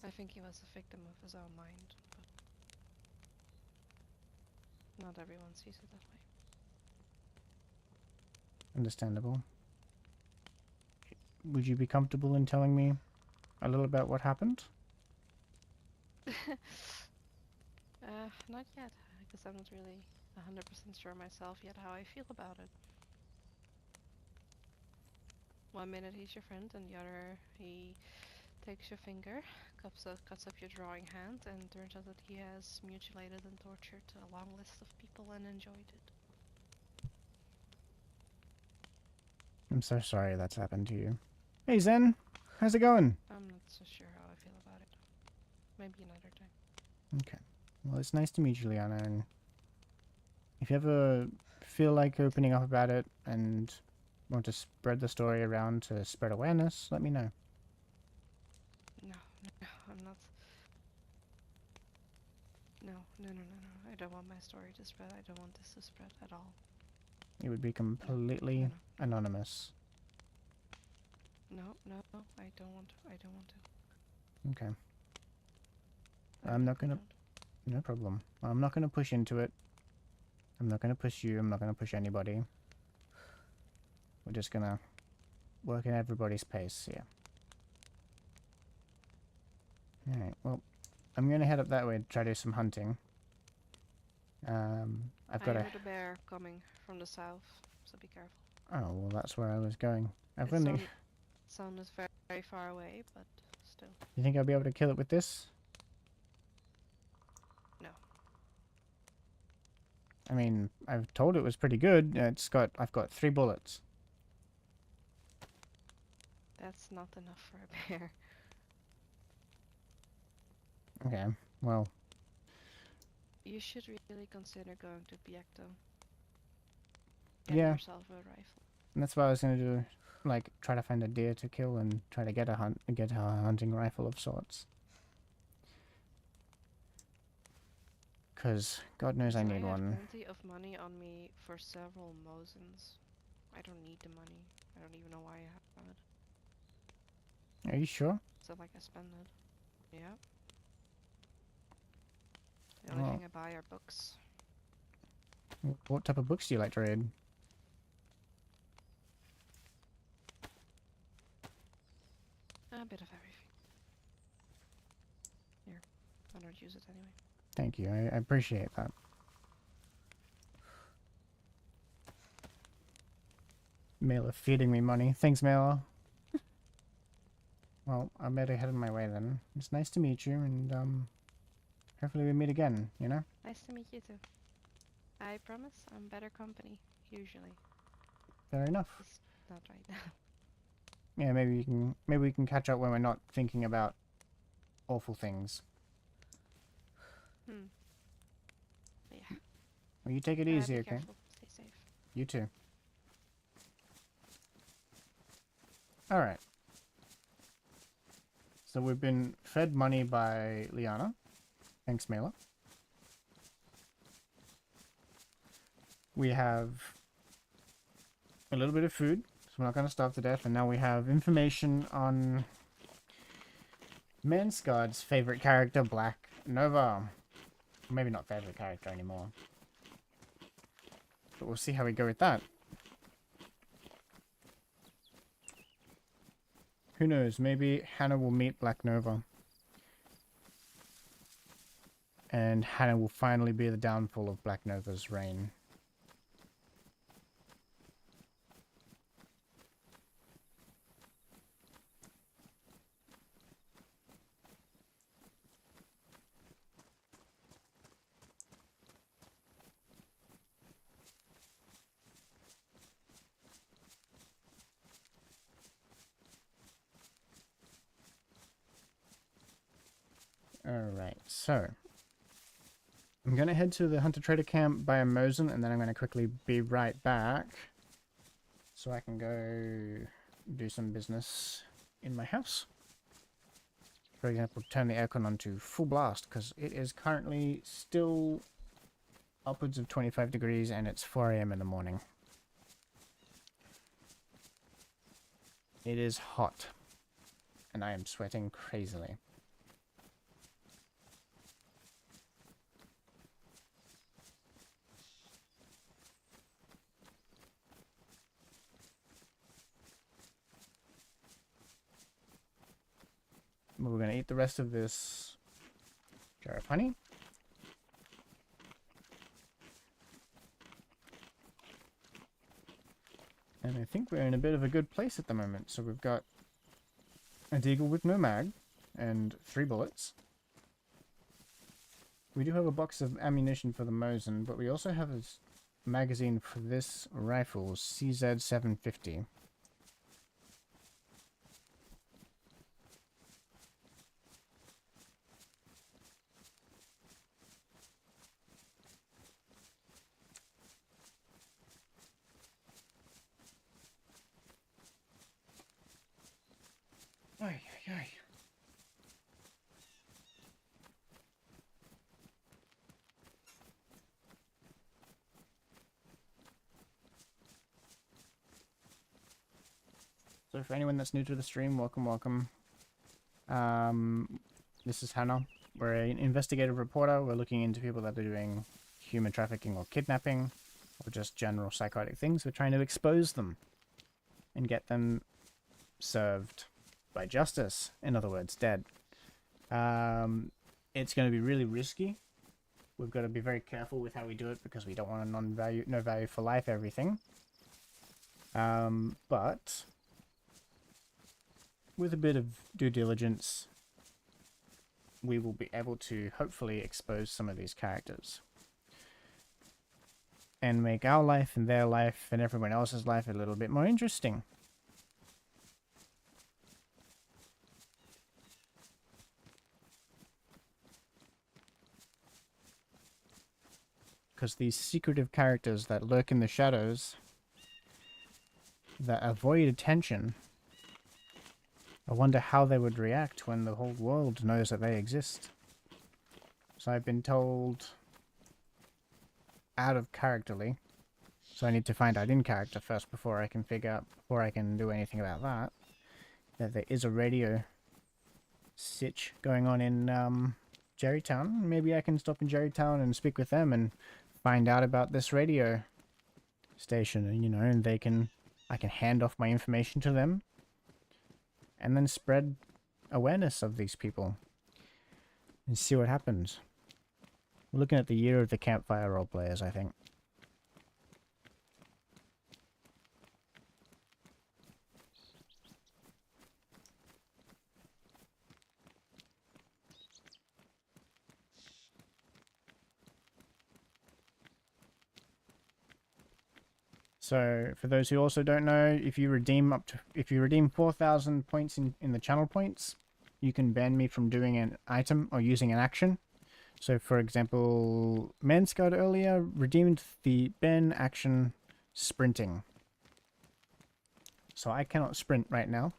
I think he was a victim of his own mind, but not everyone sees it that way. Understandable. Would you be comfortable in telling me a little about what happened? Not yet, because I'm not really 100% sure myself yet how I feel about it. One minute he's your friend, and the other he takes your finger, cuts up your drawing hand, and turns out that he has mutilated and tortured a long list of people and enjoyed it. I'm so sorry that's happened to you. Hey Zen, how's it going? I'm not so sure how I feel about it. Maybe another time. Okay. Well, it's nice to meet you, Liana, and if you ever feel like opening up about it and Want to spread the story around to spread awareness? Let me know. No, no, I'm not. No, no, no, no, no. I don't want my story to spread. I don't want this to spread at all. It would be completely No, anonymous. no, no, no. I don't want to. I don't want to. Okay, I I'm not really gonna. don't. No problem. I'm not gonna push into it. I'm not gonna push you. I'm not gonna push anybody. We're just gonna work at everybody's pace here. Alright, well, I'm gonna head up that way to try to do some hunting. I've I got a... heard a bear coming from the south, so be careful. Oh, well, that's where I was going. I've It only... sounded very, very far away, but still. You think I'll be able to kill it with this? No. I mean, I've told it was pretty good. I've got 3 bullets. That's not enough for a bear. Okay, well, You should really consider going to Biekto. Get yeah. yourself a rifle. And that's what I was gonna do. Like, try to find a deer to kill and try to get a hunting rifle of sorts. Because God knows I So need I have one. plenty of money on me for several Mosins. I don't need the money. I don't even know why I have it. Are you sure? So like I spend it. Yeah. The only Oh. thing I buy are books. What type of books do you like to read? A bit of everything. Here. I don't use it anyway. Thank you. I appreciate that. Mailer feeding me money. Thanks, Mailer. Well, I better head on my way then. It's nice to meet you, and hopefully we meet again, you know? Nice to meet you too. I promise I'm better company, usually. Fair enough. Just not right now. Yeah, maybe we can catch up when we're not thinking about awful things. But yeah. Well, you take it Be easy, okay? careful. Stay safe. You too. Alright. So we've been fed money by Liana. Thanks, Mela. We have a little bit of food, so we're not going to starve to death. And now we have information on Mansgard's favorite character, Black Nova. Maybe not favorite character anymore. But we'll see how we go with that. Who knows, maybe Hannah will meet Black Nova. And Hannah will finally be the downfall of Black Nova's reign. Alright, so I'm going to head to the Hunter-Trader camp by a Mosin, and then I'm going to quickly be right back so I can go do some business in my house. For example, turn the aircon on to full blast, because it is currently still upwards of 25 degrees and it's 4 AM in the morning. It is hot, and I am sweating crazily. We're going to eat the rest of this jar of honey. And I think we're in a bit of a good place at the moment. So we've got a deagle with no mag and 3 bullets. We do have a box of ammunition for the Mosin, but we also have a magazine for this rifle, CZ750. So for anyone that's new to the stream, welcome, welcome. This is Hannah. We're an investigative reporter. We're looking into people that are doing human trafficking or kidnapping or just general psychotic things. We're trying to expose them and get them served by justice. In other words, dead. It's going to be really risky. We've got to be very careful with how we do it because we don't want a no value for life everything. But with a bit of due diligence, we will be able to hopefully expose some of these characters and make our life and their life and everyone else's life a little bit more interesting. Because these secretive characters that lurk in the shadows, that avoid attention, I wonder how they would react when the whole world knows that they exist. So I've been told, out of characterly, so I need to find out in character first before I can before I can do anything about that, that there is a radio sitch going on in Jerrytown. Maybe I can stop in Jerrytown and speak with them and find out about this radio station, and and I can hand off my information to them and then spread awareness of these people and see what happens. We're looking at the year of the campfire role players, I think. So, for those who also don't know, if you redeem 4,000 points in the channel points, you can ban me from doing an item or using an action. So, for example, Manscard earlier redeemed the ban action sprinting. So I cannot sprint right now,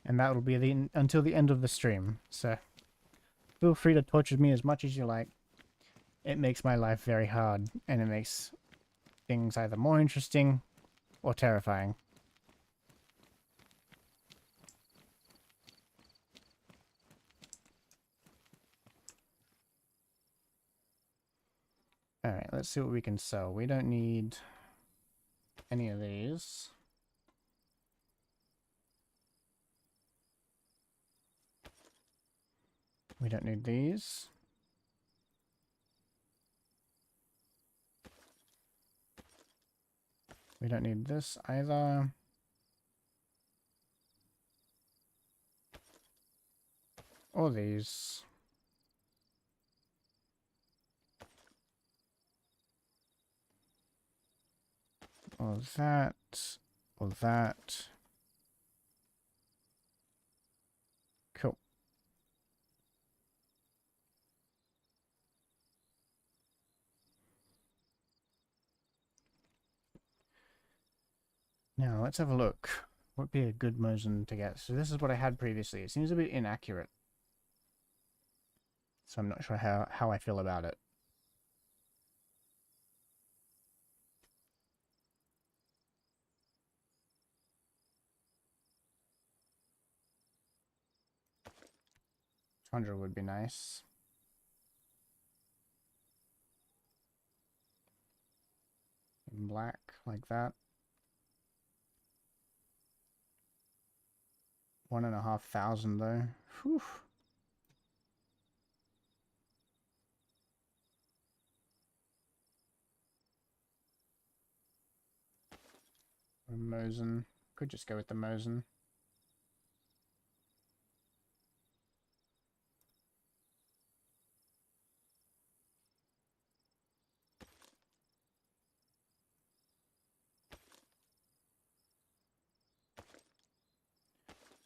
and that will be until the end of the stream. So, feel free to torture me as much as you like. It makes my life very hard, and it makes things either more interesting or terrifying. Alright, let's see what we can sell. We don't need any of these. We don't need these. We don't need this either. Or these. Or that. Or that. Cool. Now, let's have a look. What would be a good Mosin to get? So this is what I had previously. It seems a bit inaccurate. So I'm not sure how I feel about it. $100 would be nice. In black, like that. 1,500 though. Whew. Mosin. Could just go with the Mosin.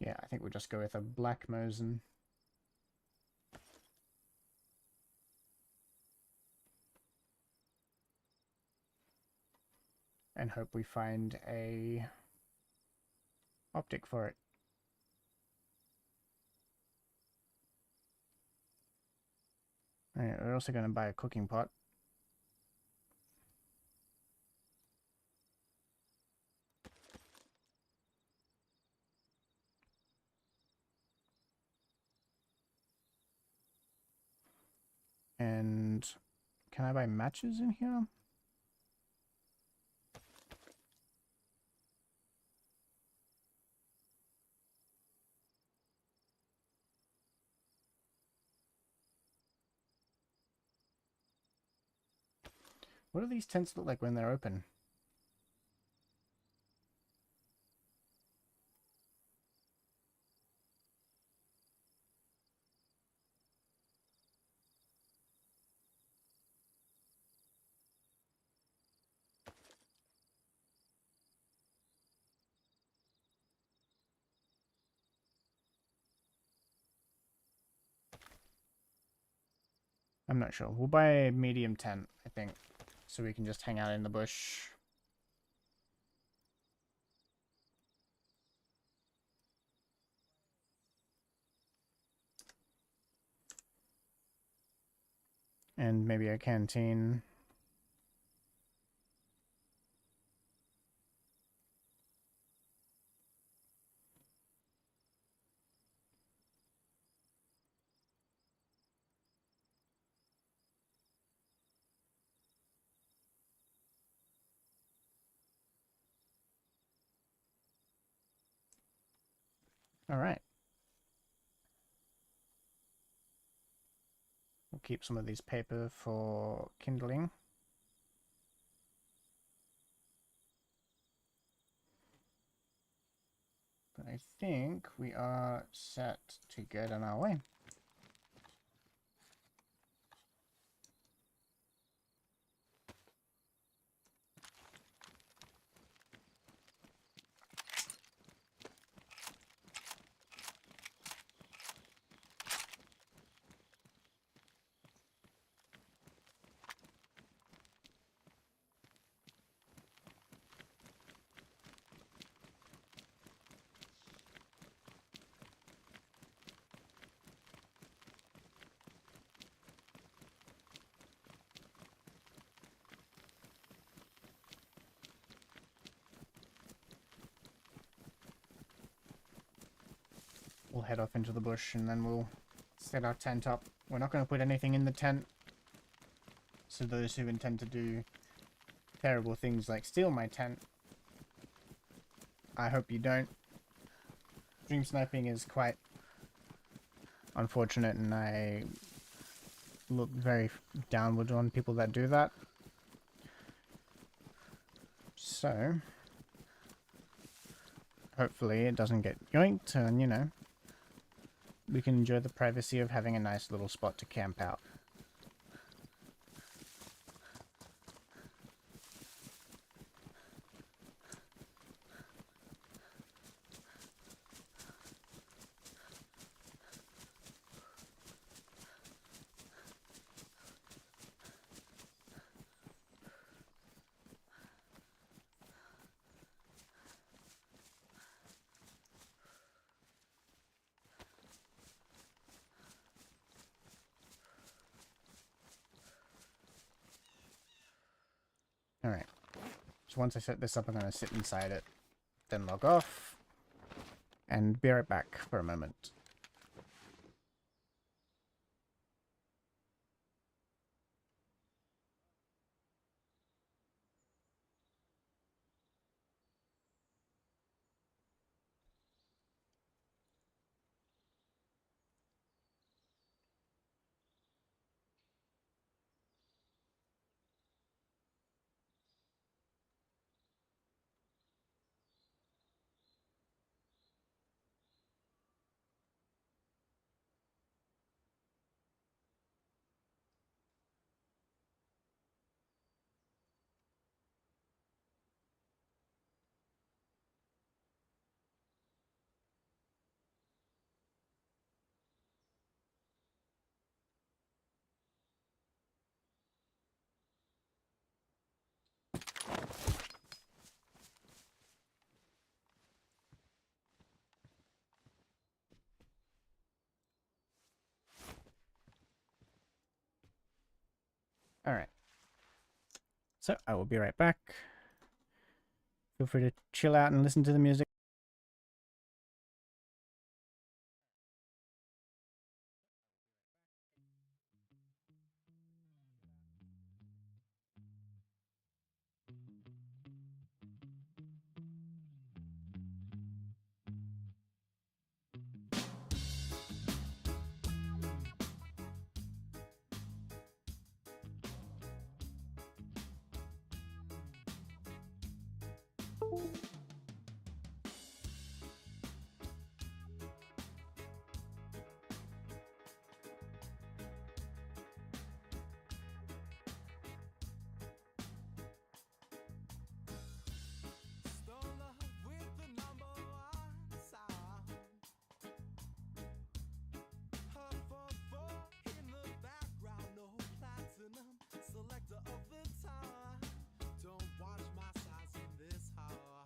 Yeah, I think we'll just go with a black Mosin. And hope we find a optic for it. Alright, we're also going to buy a cooking pot. Can I buy matches in here? What do these tents look like when they're open? I'm not sure. We'll buy a medium tent, I think, so we can just hang out in the bush. And maybe a canteen. All right. We'll keep some of these paper for kindling. But I think we are set to get on our way. We'll head off into the bush and then we'll set our tent up. We're not going to put anything in the tent. So those who intend to do terrible things like steal my tent, I hope you don't. Stream sniping is quite unfortunate and I look very downward on people that do that. So, hopefully it doesn't get yoinked and, you know, we can enjoy the privacy of having a nice little spot to camp out. Alright, so once I set this up, I'm going to sit inside it, then log off, and be right back for a moment. Alright, so I will be right back. Feel free to chill out and listen to the music. Stoner with the number one sound. Her 4-4 in the background, no platinum. Selector of the time. Don't watch my size in this hour.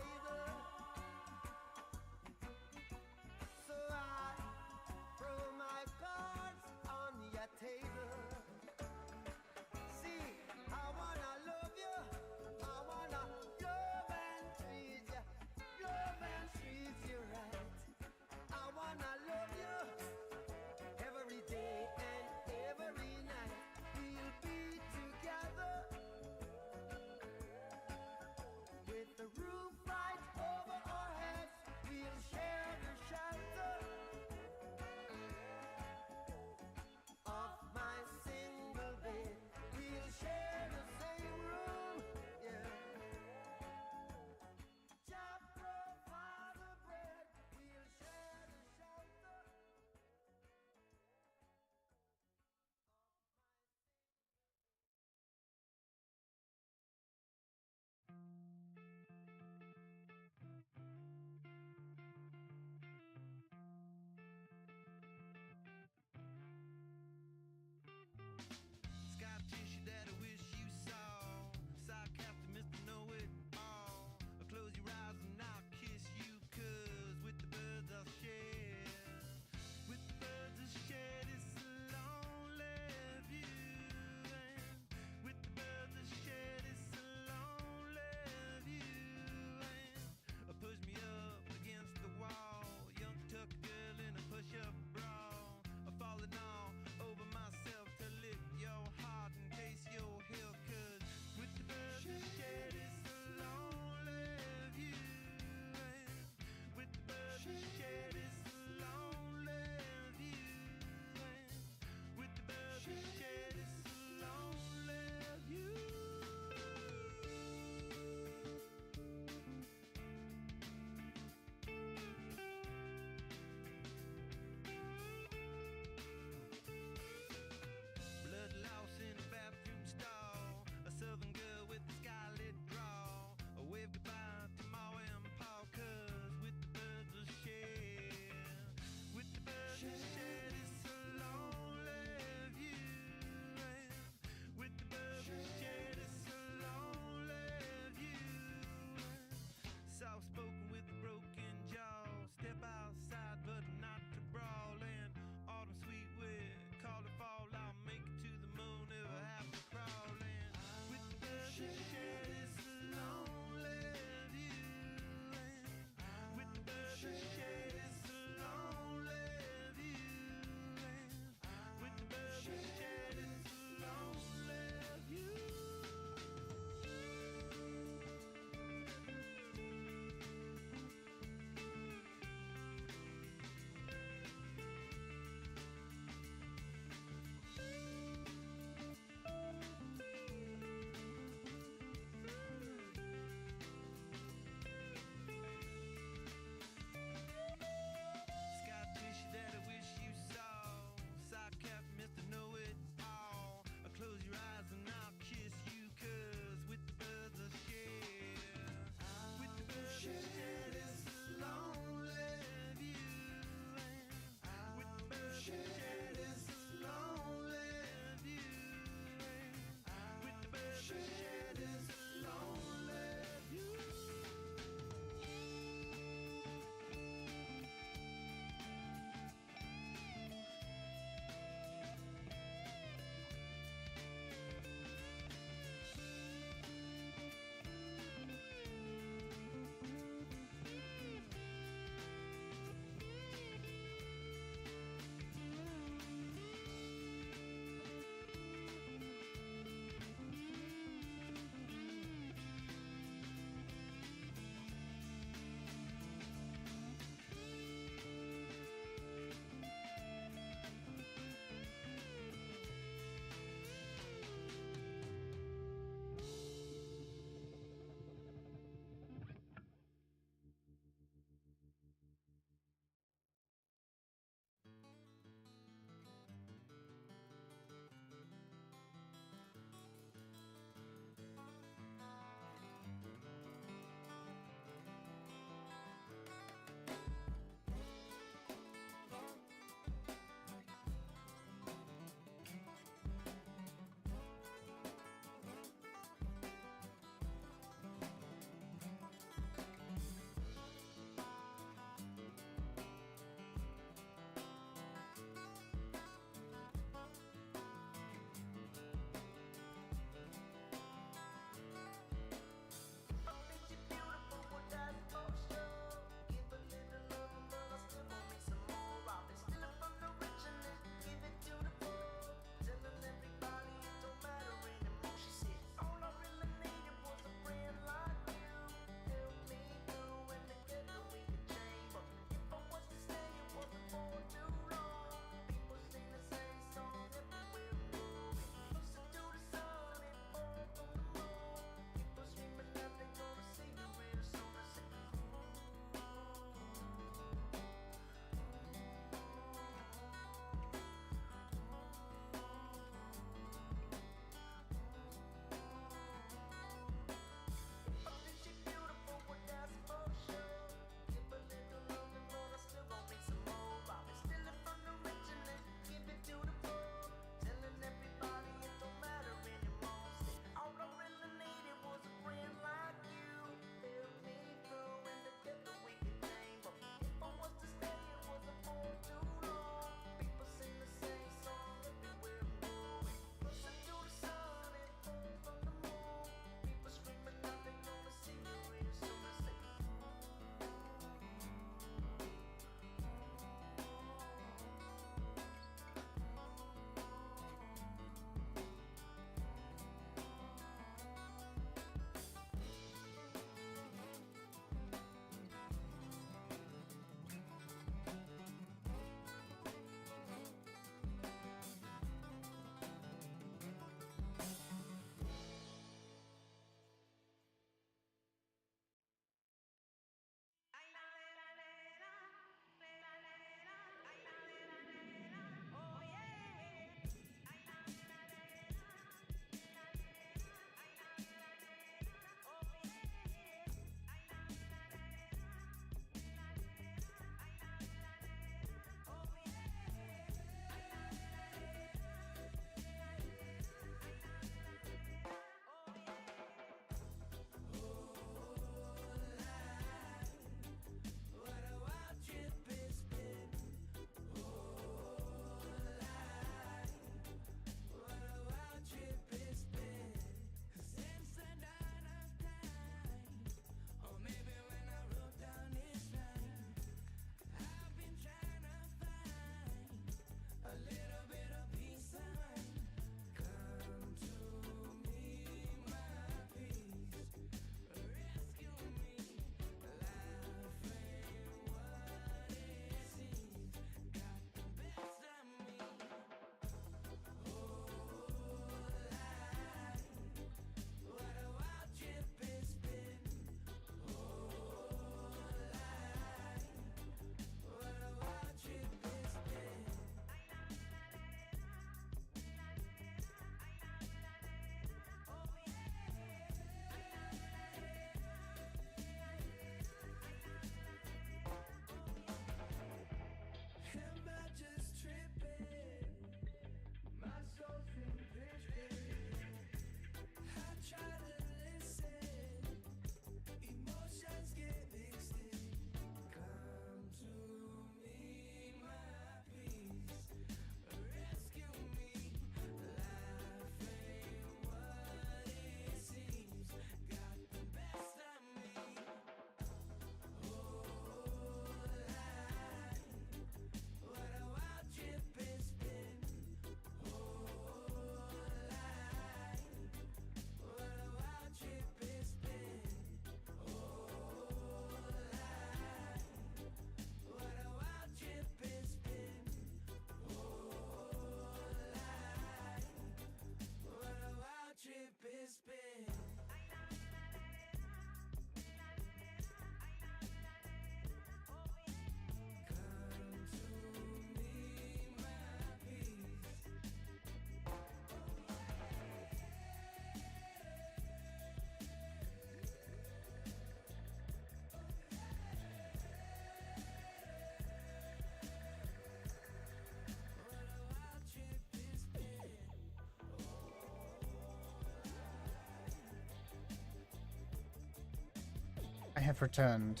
I have returned.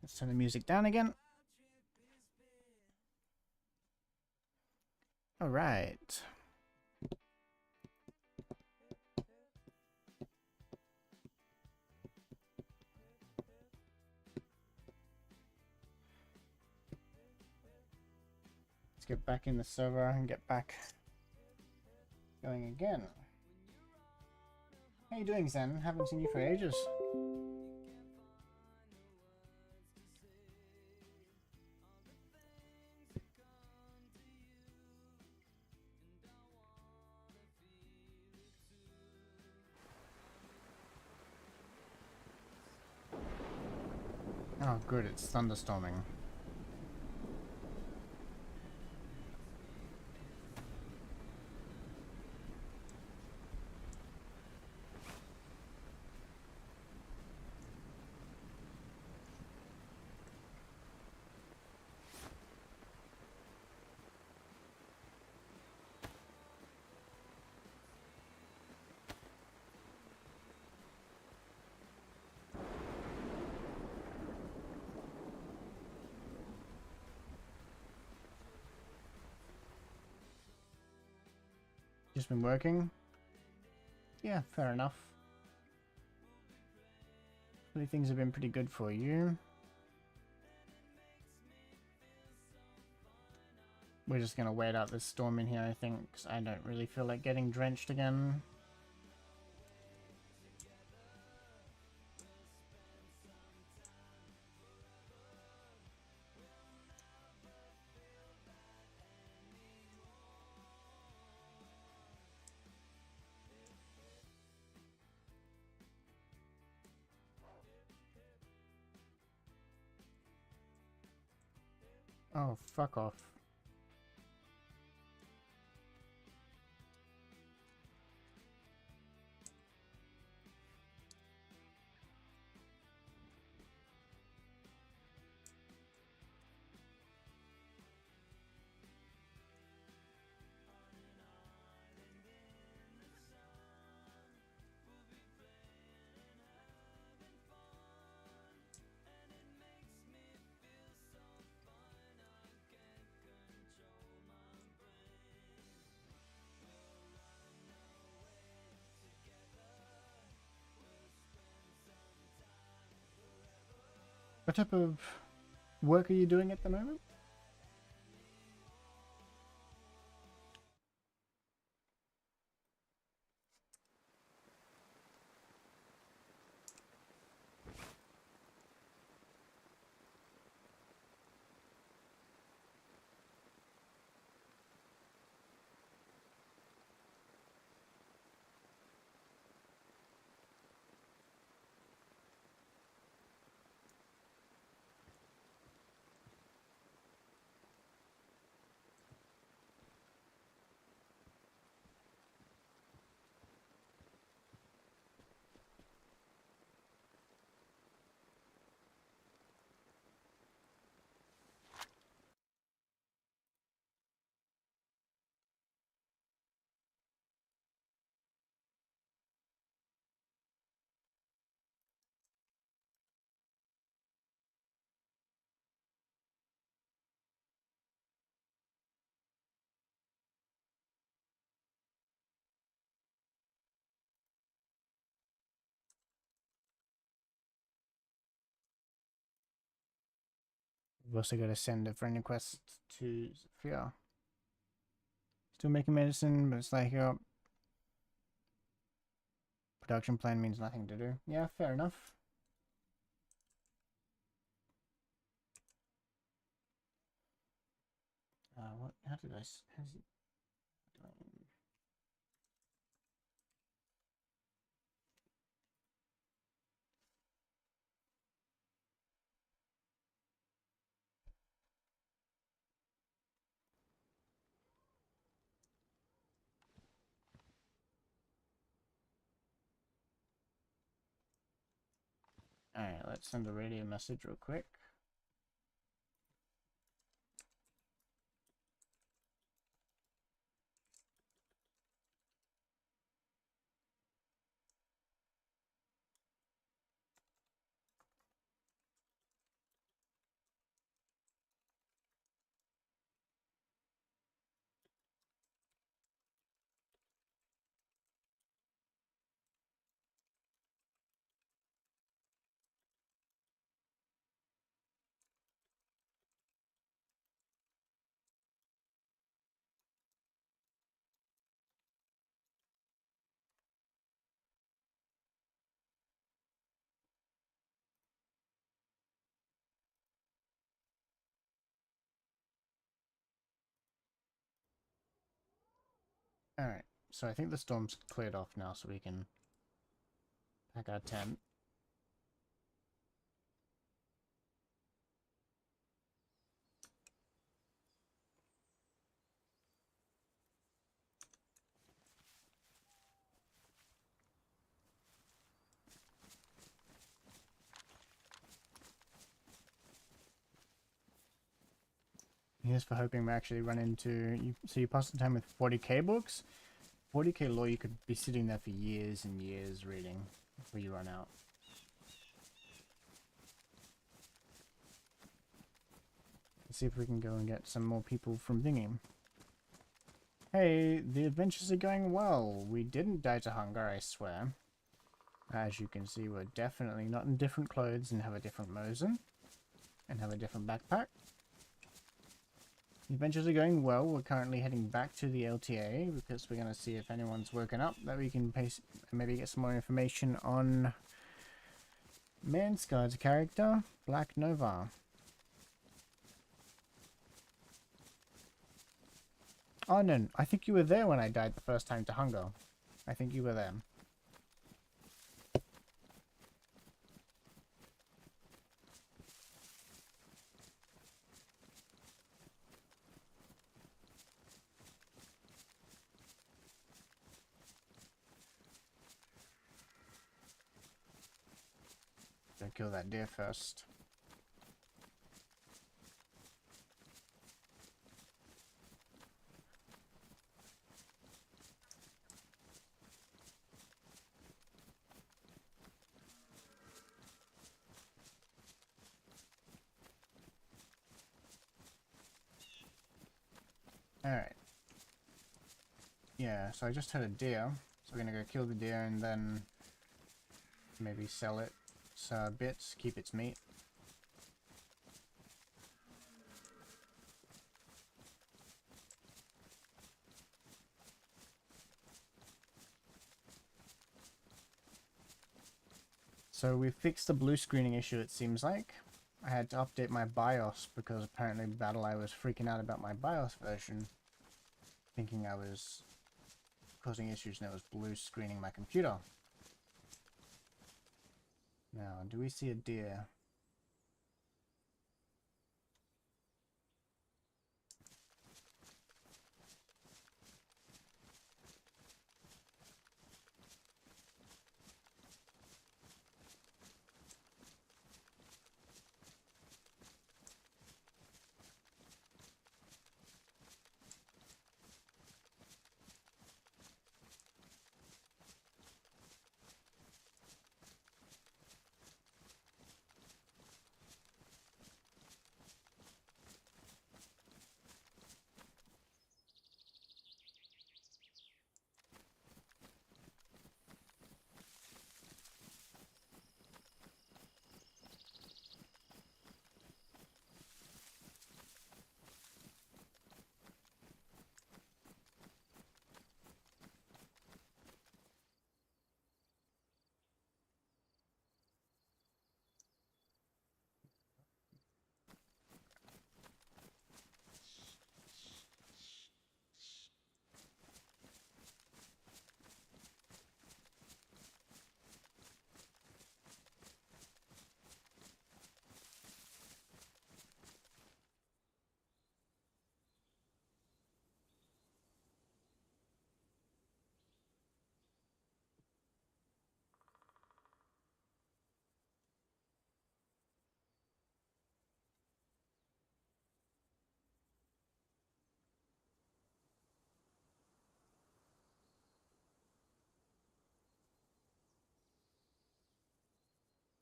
Let's turn the music down again. All right. Let's get back in the server and get back going again. How you doing, Zen? Haven't seen you for ages. Oh, good, it's thunderstorming. Just been working? Yeah, fair enough. Hopefully things have been pretty good for you. We're just gonna wait out this storm in here, I think, 'cause I don't really feel like getting drenched again. Oh, fuck off. What type of work are you doing at the moment? We've also got to send a friend request to Sophia. Still making medicine, but it's like your production plan means nothing to do. Yeah, fair enough. What? How did I? How's it doing? Alright, let's send a radio message real quick. so I think the storm's cleared off now, so we can pack our tent. Here's for hoping we actually run into you. So you pass the time with 40k books. 40k lore, you could be sitting there for years and years reading before you run out. Let's see if we can go and get some more people from Thingy. Hey, the adventures are going well. We didn't die to hunger, I swear. As you can see, we're definitely not in different clothes and have a different Mosin. And have a different backpack. The adventures are going well. We're currently heading back to the LTA because we're going to see if anyone's woken up, that we can maybe get some more information on Manscard's character, Black Nova. Oh no, I think you were there when I died the first time to hunger. I think you were there. Gotta kill that deer first. Alright. Yeah, so I just had a deer. So we're gonna go kill the deer and then maybe sell it. Bits, keep its meat. So we fixed the blue screening issue, it seems like. I had to update my BIOS because apparently BattleEye was freaking out about my BIOS version, thinking I was causing issues and it was blue screening my computer. Now, do we see a deer?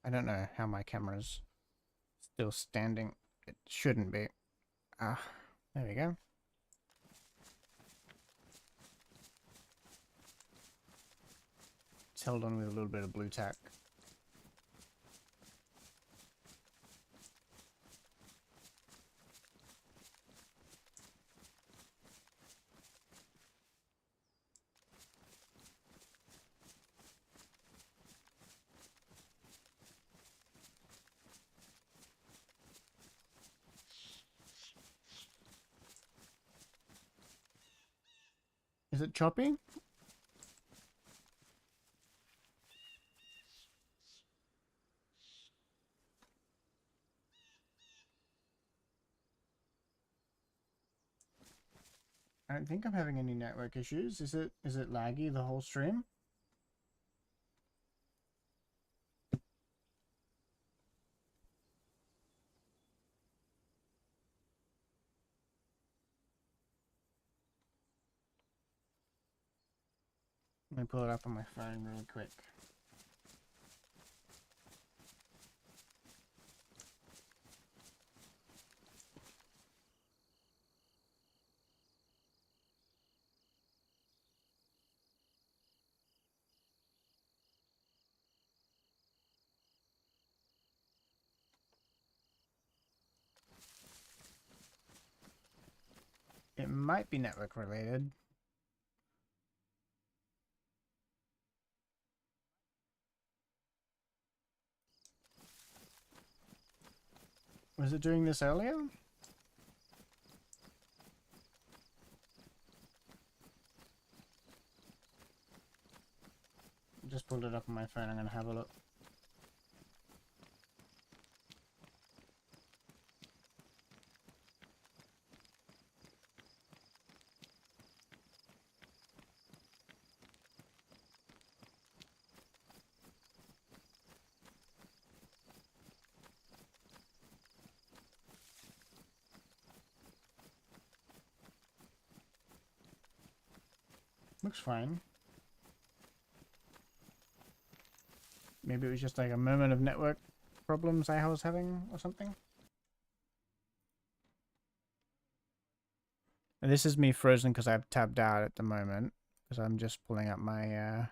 I don't know how my camera's still standing. It shouldn't be. Ah, there we go. It's held on with a little bit of blue tack. Is it choppy? don't think I'm having any network issues. Is it laggy the whole stream? Let me pull it up on my phone really quick. It might be network related. Was it doing this earlier? Just pulled it up on my phone. I'm gonna have a look. Looks fine. Maybe it was just like a moment of network problems I was having or something. And this is me frozen because I've tabbed out at the moment because I'm just pulling up my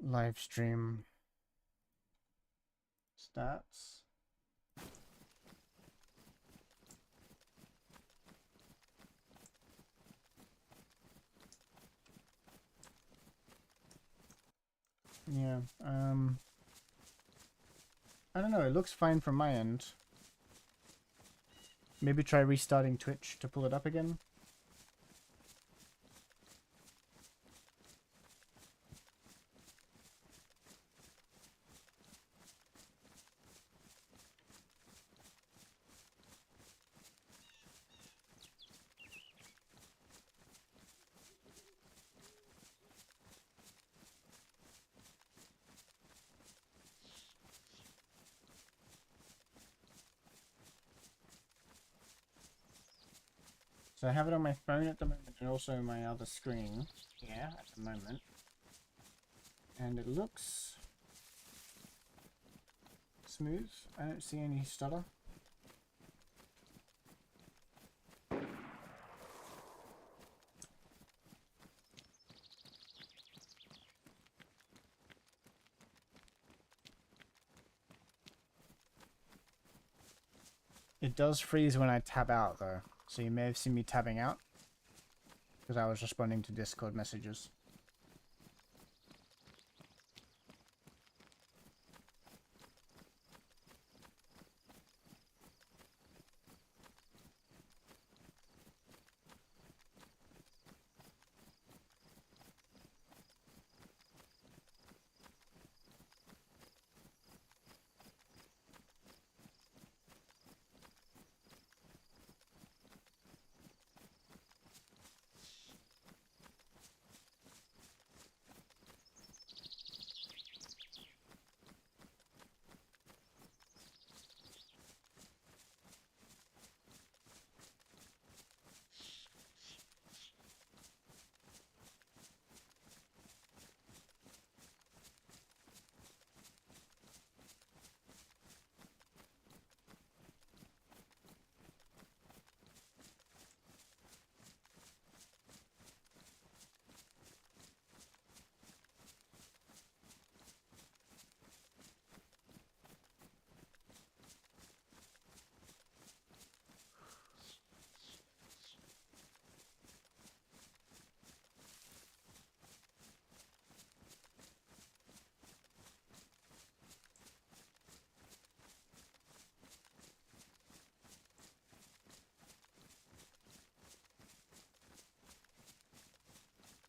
live stream stats. Yeah, I don't know, it looks fine from my end. Maybe try restarting Twitch to pull it up again. So I have it on my phone at the moment and also my other screen here at the moment. And it looks smooth. I don't see any stutter. It does freeze when I tab out though. So you may have seen me tabbing out because I was responding to Discord messages.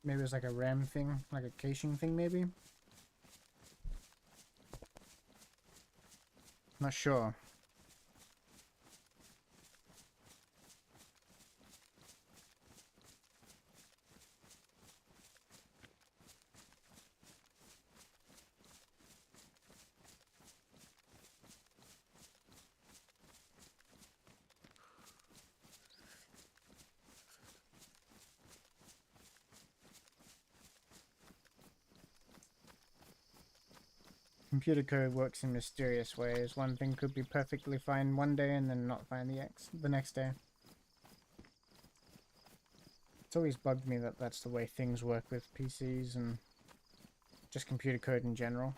Maybe it's like a RAM thing, like a caching thing maybe? Not sure. Computer code works in mysterious ways. One thing could be perfectly fine one day and then not fine the next day. It's always bugged me that that's the way things work with PCs and just computer code in general.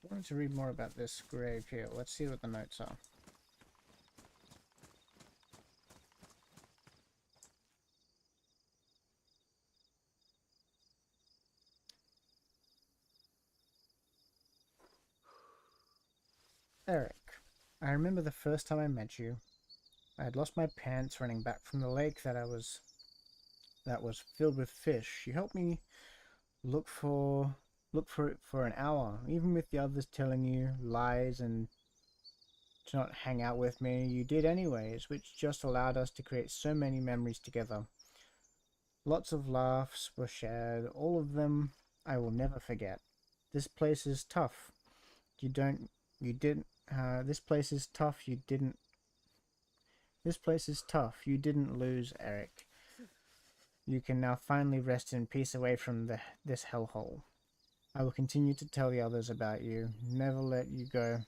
I wanted to read more about this grave here. Let's see what the notes are. Eric, I remember the first time I met you. I had lost my pants running back from the lake that was filled with fish. You helped me look for it for an hour, even with the others telling you lies and to not hang out with me. You did anyways, which just allowed us to create so many memories together. Lots of laughs were shared, all of them I will never forget. This place is tough. This place is tough. This place is tough. You didn't lose, Eric. You can now finally rest in peace away from this hellhole. I will continue to tell the others about you. Never let you go.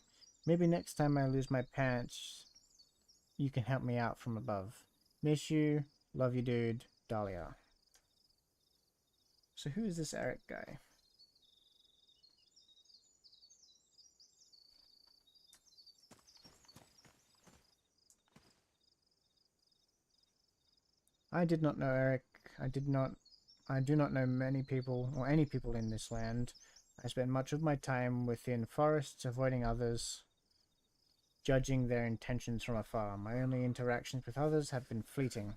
Maybe next time I lose my pants, you can help me out from above. Miss you. Love you, dude. Dahlia. So who is this Eric guy? I did not know Eric. I do not know many people or any people in this land. I spend much of my time within forests, avoiding others, judging their intentions from afar. My only interactions with others have been fleeting.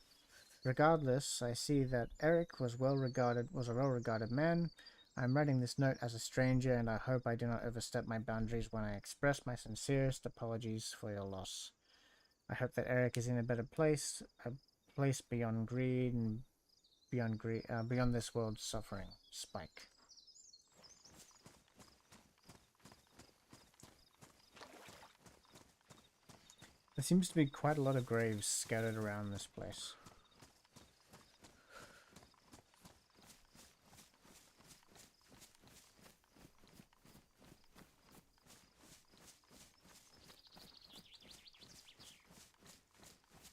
Regardless, I see that Eric was a well-regarded man. I'm writing this note as a stranger, and I hope I do not overstep my boundaries when I express my sincerest apologies for your loss. I hope that Eric is in a better place, a place beyond greed and beyond this world's suffering. Spike. There seems to be quite a lot of graves scattered around this place.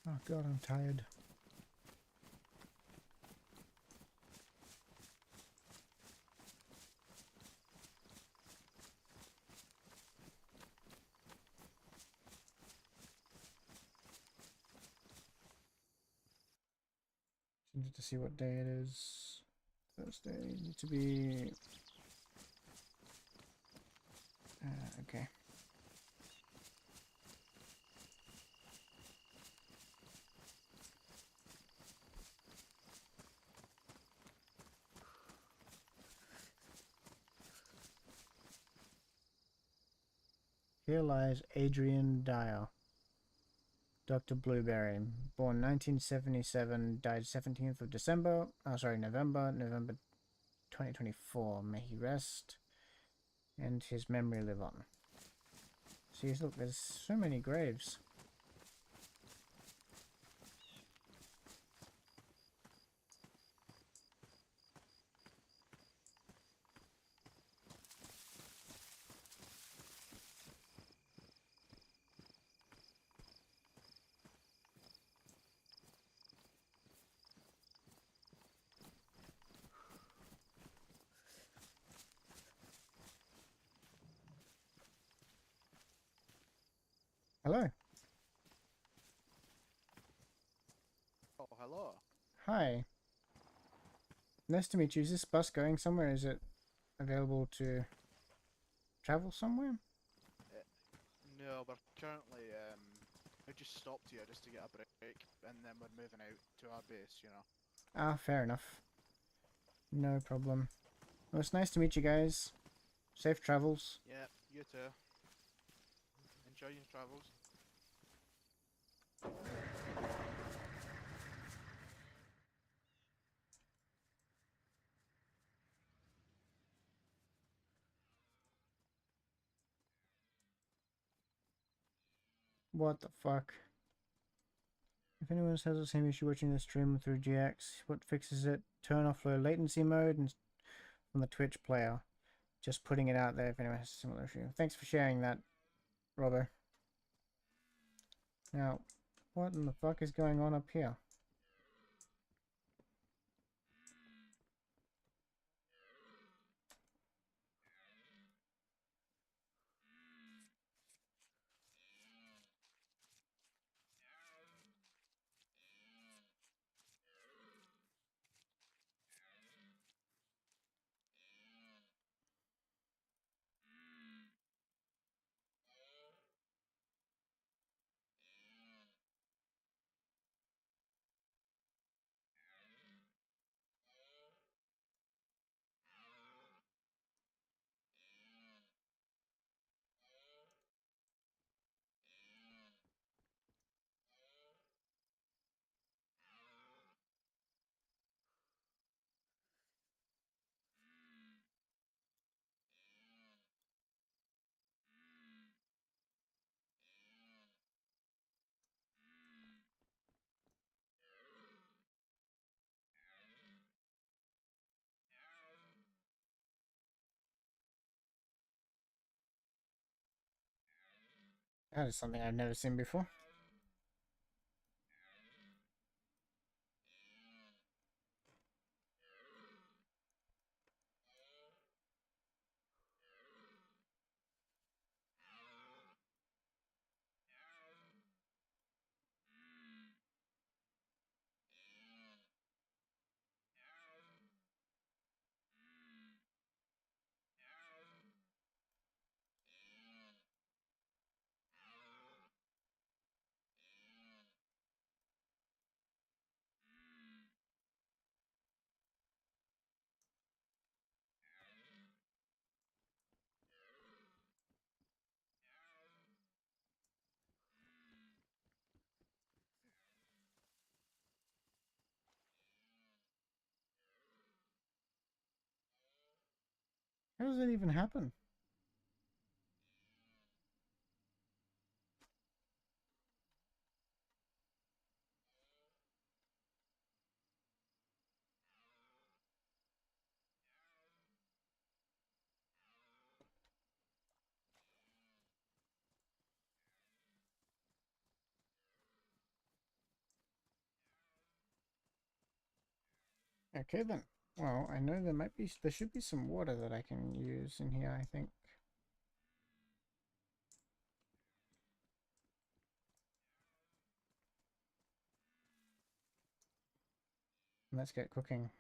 Oh god, I'm tired. Need to see what day it is. Thursday. Need to be. Okay. Here lies Adrian Dyer, Dr. Blueberry, born 1977, died 17th of November 2024. May he rest and his memory live on. See, look, there's so many graves. Hello. Oh, hello. Hi. Nice to meet you. Is this bus going somewhere? Is it available to travel somewhere? No, we're currently I just stopped here just to get a break, and then we're moving out to our base. You know. Ah, fair enough. No problem. Well, it's nice to meet you guys. Safe travels. Yeah, you too. Enjoy your travels. What the fuck? If anyone has the same issue watching the stream through GX, what fixes it? Turn off low latency mode and on the Twitch player. Just putting it out there if anyone has a similar issue. Thanks for sharing that, Robbo. Now, what in the fuck is going on up here? That is something I've never seen before. How does that even happen? Okay then. Well, I know there should be some water that I can use in here, I think. Let's get cooking.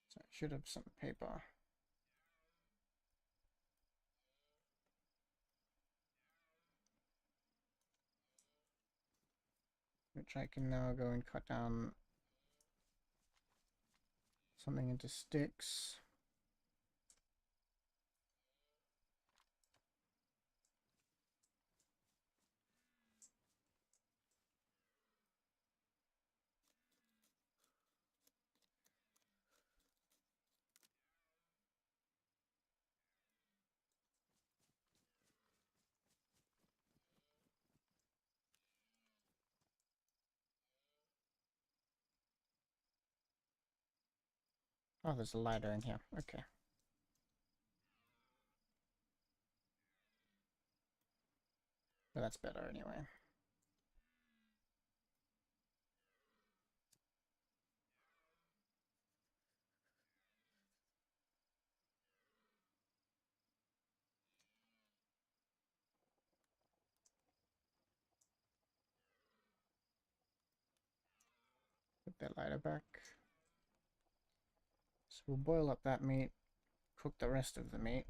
So I should have some paper. Which I can now go and cut down something into sticks. Oh, there's a lighter in here. Okay. But that's better anyway. Put that lighter back. So we'll boil up that meat, cook the rest of the meat.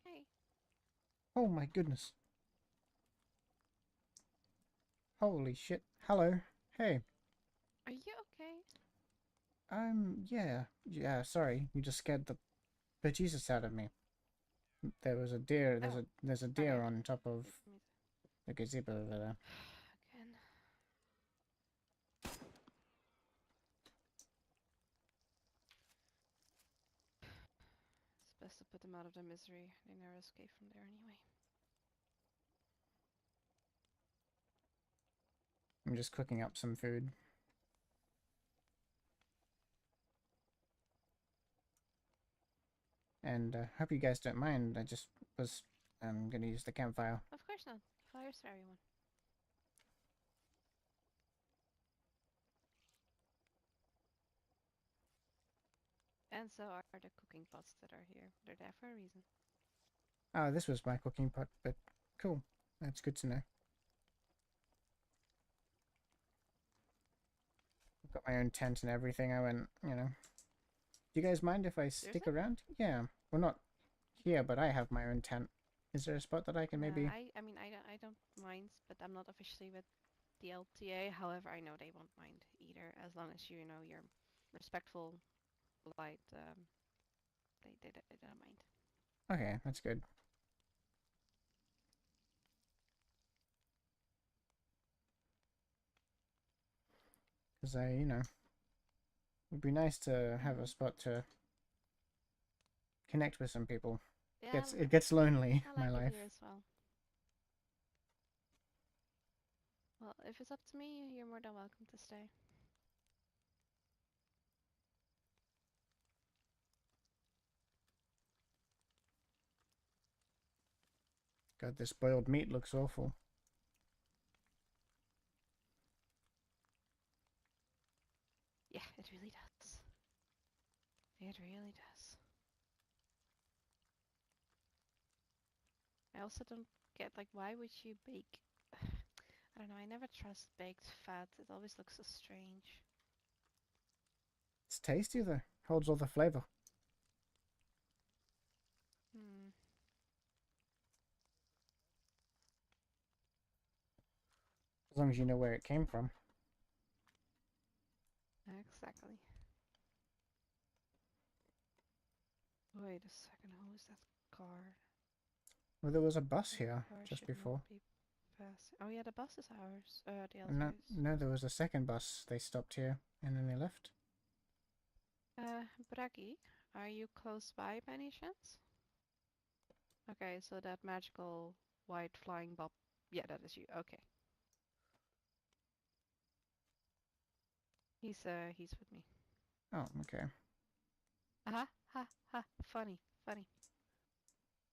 Hey, Oh my goodness. Holy shit. Hello. Hey. are you okay? Yeah, sorry. You just scared the bejesus out of me. There was a deer, Oh, there's a sorry, deer on top of Let me the gazebo over there. again. It's best to put them out of their misery. They never escape from there anyway. I'm just cooking up some food. And hope you guys don't mind. I just was gonna use the campfire. Of course not. Fires for everyone. And so are the cooking pots that are here. They're there for a reason. Oh, this was my cooking pot, but cool. That's good to know. I've got my own tent and everything. I went, you know. Do you guys mind if I stick Seriously? around? Yeah. Well, not here, but I have my own tent. Is there a spot that I can maybe... I mean, I don't mind, but I'm not officially with the LTA. However, I know they won't mind either, as long as you know you're respectful, polite. They don't mind. Okay, that's good. Because you know, it would be nice to have a spot to connect with some people. Yeah, It gets lonely, I my like it life. here as well. Well, if it's up to me, you're more than welcome to stay. God, this boiled meat looks awful. Yeah, it really does. It really does. I also don't get, like, why would you bake? I don't know, I never trust baked fat. It always looks so strange. It's tasty though. Holds all the flavor. Hmm. As long as you know where it came from. Exactly. Wait a second, who is that car? Well, there was a bus That here car just should before. not be passing. Oh yeah, the bus is ours. The No, LTA's. no, there was a second bus. They stopped here and then they left. Bragi, are you close by any chance? Okay, so that magical white flying bob. Yeah, that is you. Okay. He's with me. Oh, okay. Ha ha ha. Funny, funny.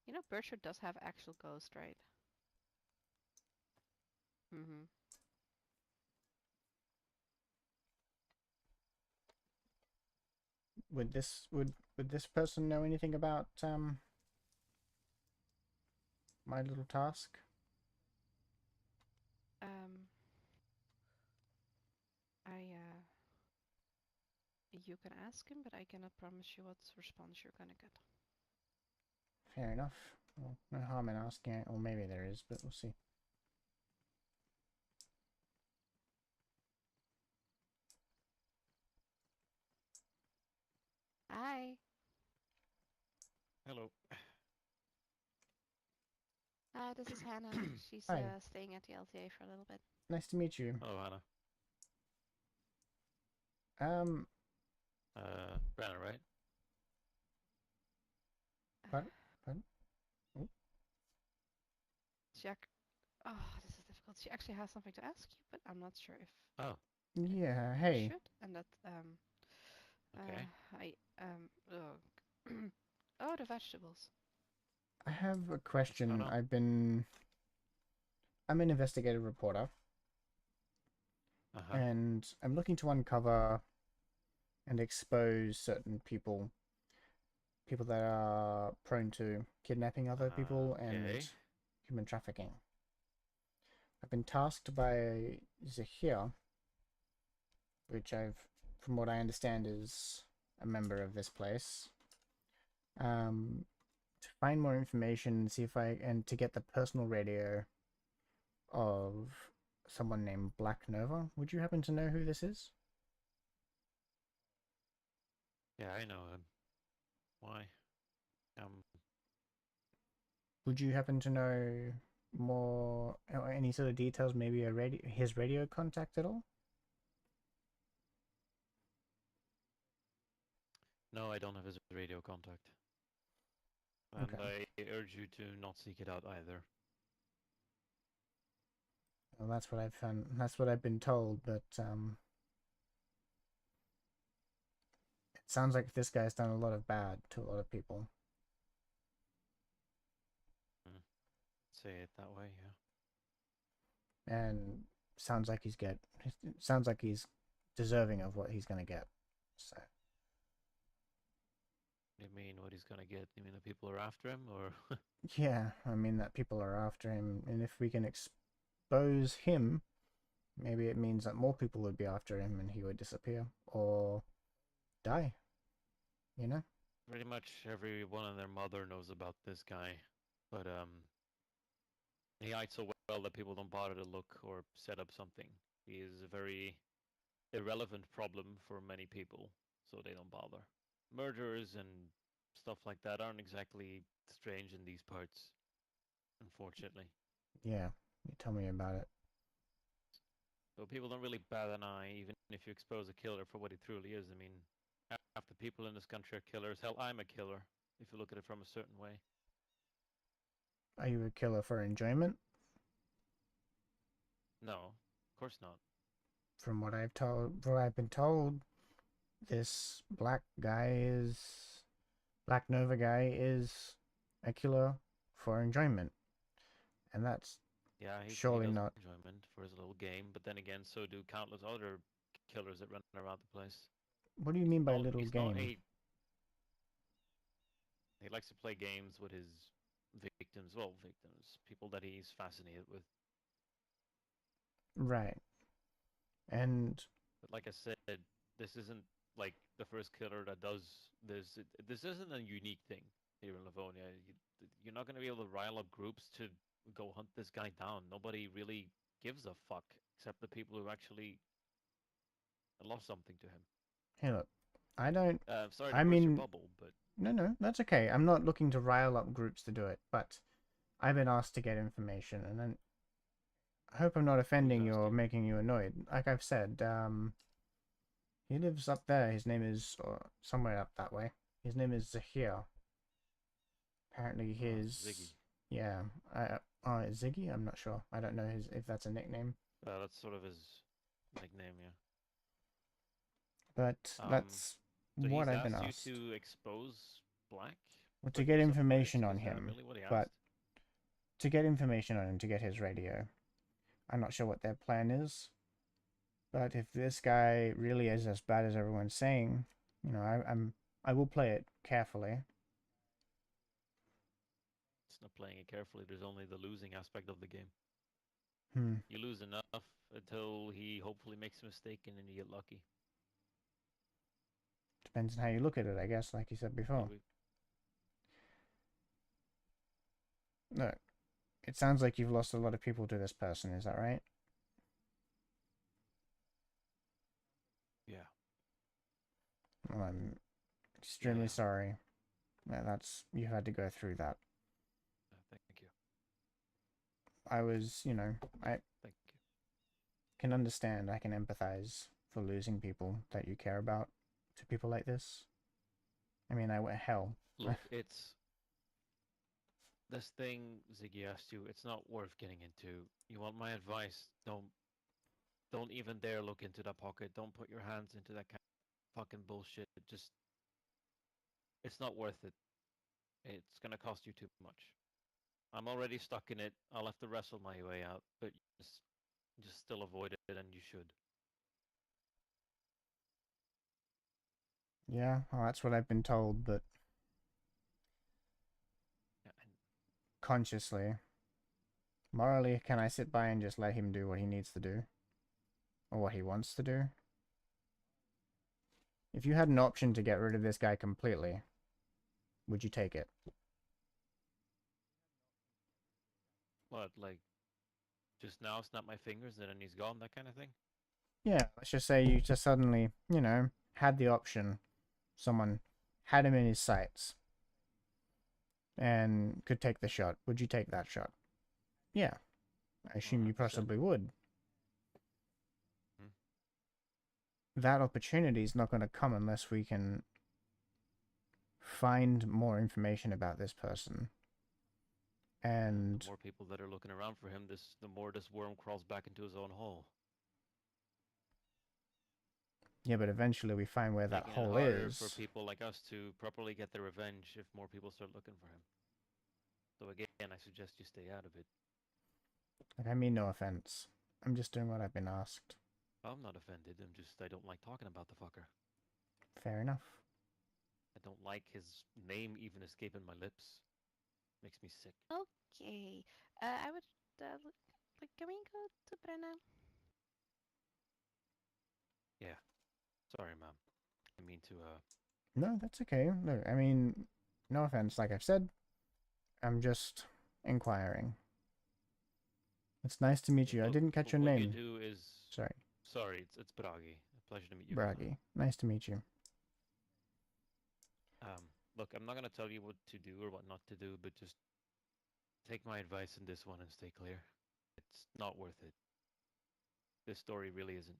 You know, Berkshire does have actual ghost, right? Mm-hmm. Would this person know anything about my little task? I You can ask him, but I cannot promise you what response you're gonna get. Fair enough. Well, no harm in asking it, or maybe there is, but we'll see. Hi. Hello. This is Hannah. She's Hi. staying at the LTA for a little bit. Nice to meet you. Hello, Hannah. Um, Brenner, right? pardon? Oh, Jack. Oh, this is difficult. she actually has something to ask you, but I'm not sure if Oh, Yeah, I hey. should. And that okay. I oh, the vegetables. I have a What's question. going on? I'm an investigative reporter, Uh-huh. and I'm looking to uncover and expose certain people that are prone to kidnapping other people and Okay. human trafficking. I've been tasked by Zahir, which from what I understand, is a member of this place, um, to find more information, see if and to get the personal radio of someone named Black Nova. Would you happen to know who this is? Yeah, I know him. Why? Um, Would you happen to know more or any sort of details? Maybe his radio contact at all? no, I don't have his radio contact. And Okay. I urge you to not seek it out either. Well, that's what I've found. That's what I've been told. But it sounds like this guy's done a lot of bad to a lot of people. Hmm. Say it that way, yeah. And sounds like sounds like he's deserving of what he's gonna get. So You mean what he's gonna get? You mean the people are after him, or? yeah, I mean that people are after him, and if we can expose him, maybe it means that more people would be after him, and he would disappear or die. You know? Pretty much everyone and their mother knows about this guy, but he hides so well that people don't bother to look or set up something. He is a very irrelevant problem for many people, so they don't bother. Murderers and stuff like that aren't exactly strange in these parts, unfortunately. Yeah. You tell me about it. So people don't really bat an eye, even if you expose a killer for what he truly is. I mean, half the people in this country are killers. Hell, I'm a killer, if you look at it from a certain way. Are you a killer for enjoyment? No, of course not. From what I've been told, this Black Nova guy is a killer for enjoyment, and that's Yeah, he surely does not. enjoyment for his little game, but then again, so do countless other killers that run around the place. What do you mean by No, little he's not game? a. He likes to play games with his victims. Well, victims, people that he's fascinated with. Right. And But like I said, this isn't like the first killer that does this. This isn't a unique thing here in Livonia. You're not going to be able to rile up groups to go hunt this guy down. Nobody really gives a fuck except the people who actually lost something to him. hey, look, I don't. Sorry to I burst your mean, bubble, but no, that's okay. I'm not looking to rile up groups to do it, but I've been asked to get information, and then I hope I'm not who's offending you asked or you? making you annoyed. Like I've said, he lives up there. His name is or somewhere up that way. His name is Zahir. Apparently, Ziggy. yeah. Ziggy. I'm not sure. I don't know if that's a nickname, That's sort of his nickname, yeah. but Um, that's so what he's I've been asked you asked. to expose Black, Well, to put get yourself at information risk. on Is that him, really what he but asked? to get information on him to get his radio. I'm not sure what their plan is, but if this guy really is as bad as everyone's saying, I will play it carefully. It's not playing it carefully. There's only the losing aspect of the game. Hmm. You lose enough until he hopefully makes a mistake and then you get lucky. Depends on how you look at it, I guess, like you said Yeah, before. No, it sounds like you've lost a lot of people to this person, is that right? yeah, Well, I'm yeah, extremely yeah. sorry. That's you had to go through that. Thank you, I was, I thank you. can understand, I can empathize for losing people that you care about to people like this. I mean, I went hell. Look, it's this thing Ziggy asked you, it's not worth getting into. You want my advice? Don't even dare look into that pocket. Don't put your hands into that kind of fucking bullshit. Just it's not worth it. It's gonna cost you too much. I'm already stuck in it. I'll have to wrestle my way out, but just still avoid it, and you should. Yeah, well, that's what I've been told, but Yeah, and consciously, morally, can I sit by and just let him do what he needs to do? Or what he wants to do? If you had an option to get rid of this guy completely, would you take it? what, like, just now snap my fingers and then he's gone, that kind of thing? Yeah, let's just say you just suddenly, had the option. Someone had him in his sights and could take the shot. Would you take that shot? Yeah, I assume you 100%. possibly would. Hmm. That opportunity is not going to come unless we can find more information about this person. And The more people that are looking around for him, the more this worm crawls back into his own hole. yeah, but eventually we find where that Making it hole harder for is. people like us to properly get their revenge if more people start looking for him. So again, I suggest you stay out of it. Like, I mean no offense. I'm just doing what I've been asked. I'm not offended. I don't like talking about the fucker. Fair enough. I don't like his name even escaping my lips. Makes me sick. Okay. I would like. Can we go to Brenna? Yeah. Sorry, ma'am. I mean to, No, that's okay. Look, I mean, no offense, like I've said. I'm just inquiring. It's nice to meet you. I didn't catch your what you name. do is... Sorry, Sorry, it's Bragi. A pleasure to meet you. Bragi. Nice to meet you. Look, I'm not gonna tell you what to do or what not to do, but just take my advice in this one and stay clear. It's not worth it. This story really isn't.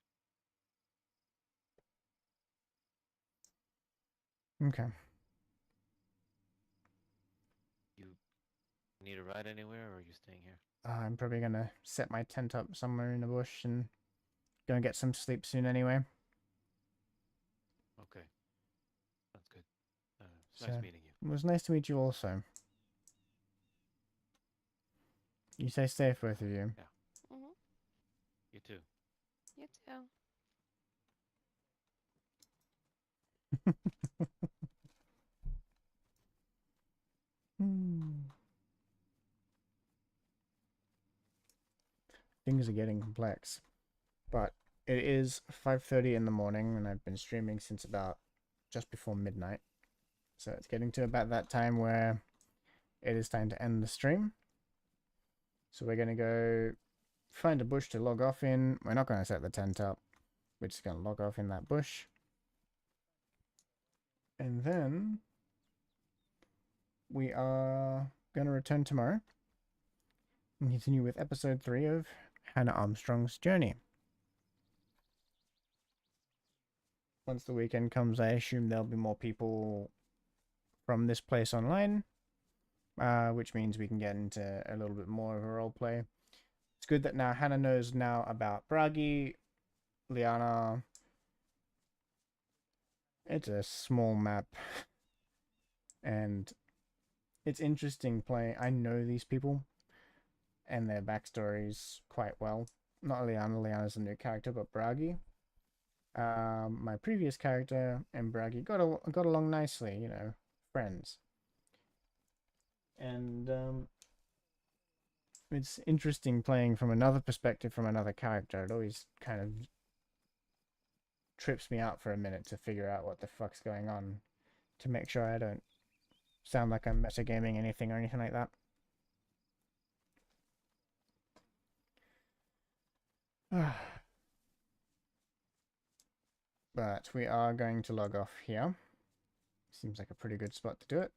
Okay. You need a ride anywhere, or are you staying here? I'm probably gonna set my tent up somewhere in the bush and gonna get some sleep soon anyway. Okay, that's good. It's So, nice meeting you. it was nice to meet you also. You stay safe, both of you. Mhm. You too. You too. Things are getting complex. But it is 5:30 in the morning and I've been streaming since about just before midnight. So it's getting to about that time where it is time to end the stream. So we're going to go find a bush to log off in. We're not going to set the tent up. We're just going to log off in that bush. And then we are going to return tomorrow and continue with episode 3 of Hannah Armstrong's journey. Once the weekend comes, I assume there'll be more people from this place online, which means we can get into a little bit more of a role play. It's good that now Hannah knows now about Bragi, Liana. It's a small map, and it's interesting playing. I know these people and their backstories quite well. Not Liana. Liana's a new character, but Bragi. My previous character and Bragi got along nicely. Friends. And it's interesting playing from another perspective from another character. It always kind of trips me out for a minute to figure out what the fuck's going on, to make sure I don't sound like I'm metagaming anything or anything like that. But we are going to log off here. Seems like a pretty good spot to do it.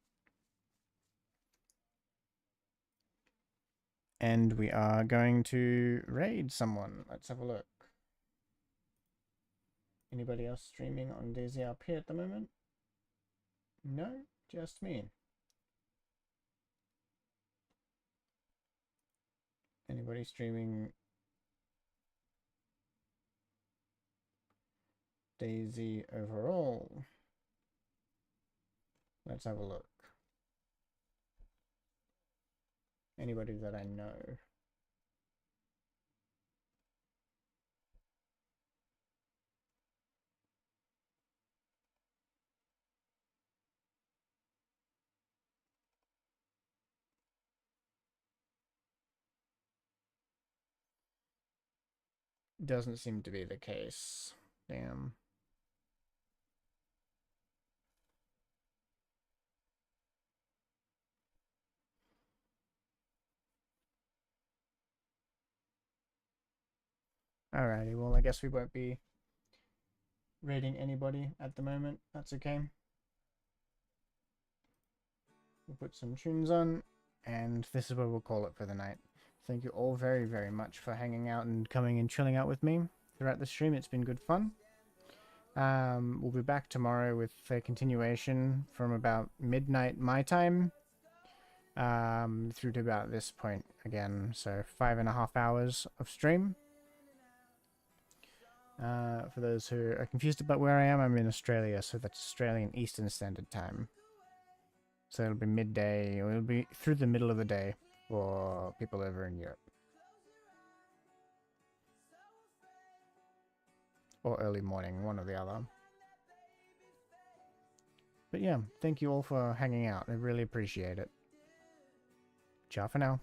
And we are going to raid someone. Let's have a look. Anybody else streaming on DayZ at the moment? No, just me. Anybody streaming Daisy overall? Let's have a look. Anybody that I know. Doesn't seem to be the case. Damn. Alrighty, well, I guess we won't be raiding anybody at the moment. That's okay. We'll put some tunes on, and this is where we'll call it for the night. Thank you all very, very much for hanging out and coming and chilling out with me throughout the stream. It's been good fun. We'll be back tomorrow with a continuation from about midnight my time through to about this point again. So 5.5 hours of stream. For those who are confused about where I am, I'm in Australia, so that's Australian Eastern Standard Time. So it'll be midday, or it'll be through the middle of the day for people over in Europe. Or early morning, one or the other. But yeah, thank you all for hanging out. I really appreciate it. Ciao for now.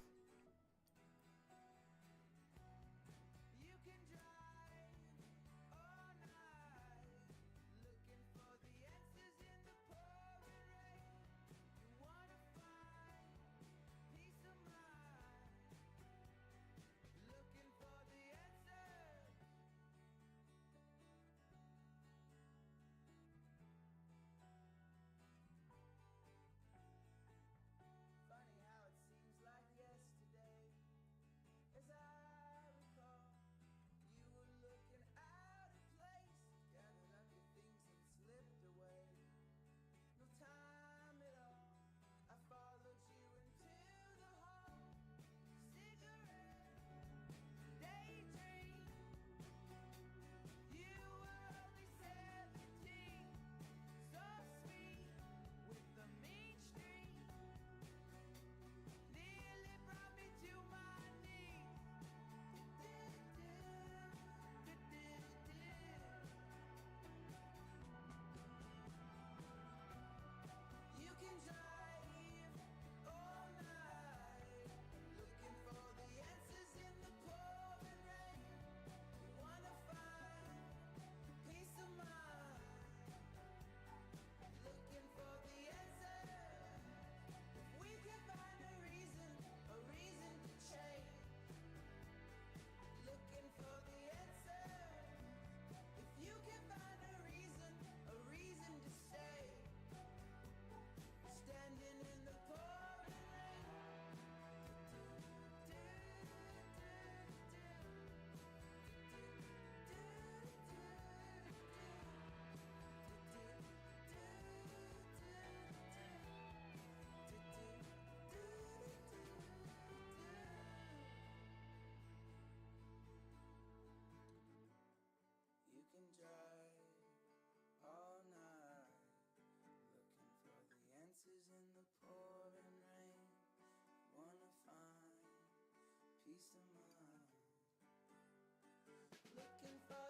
Looking for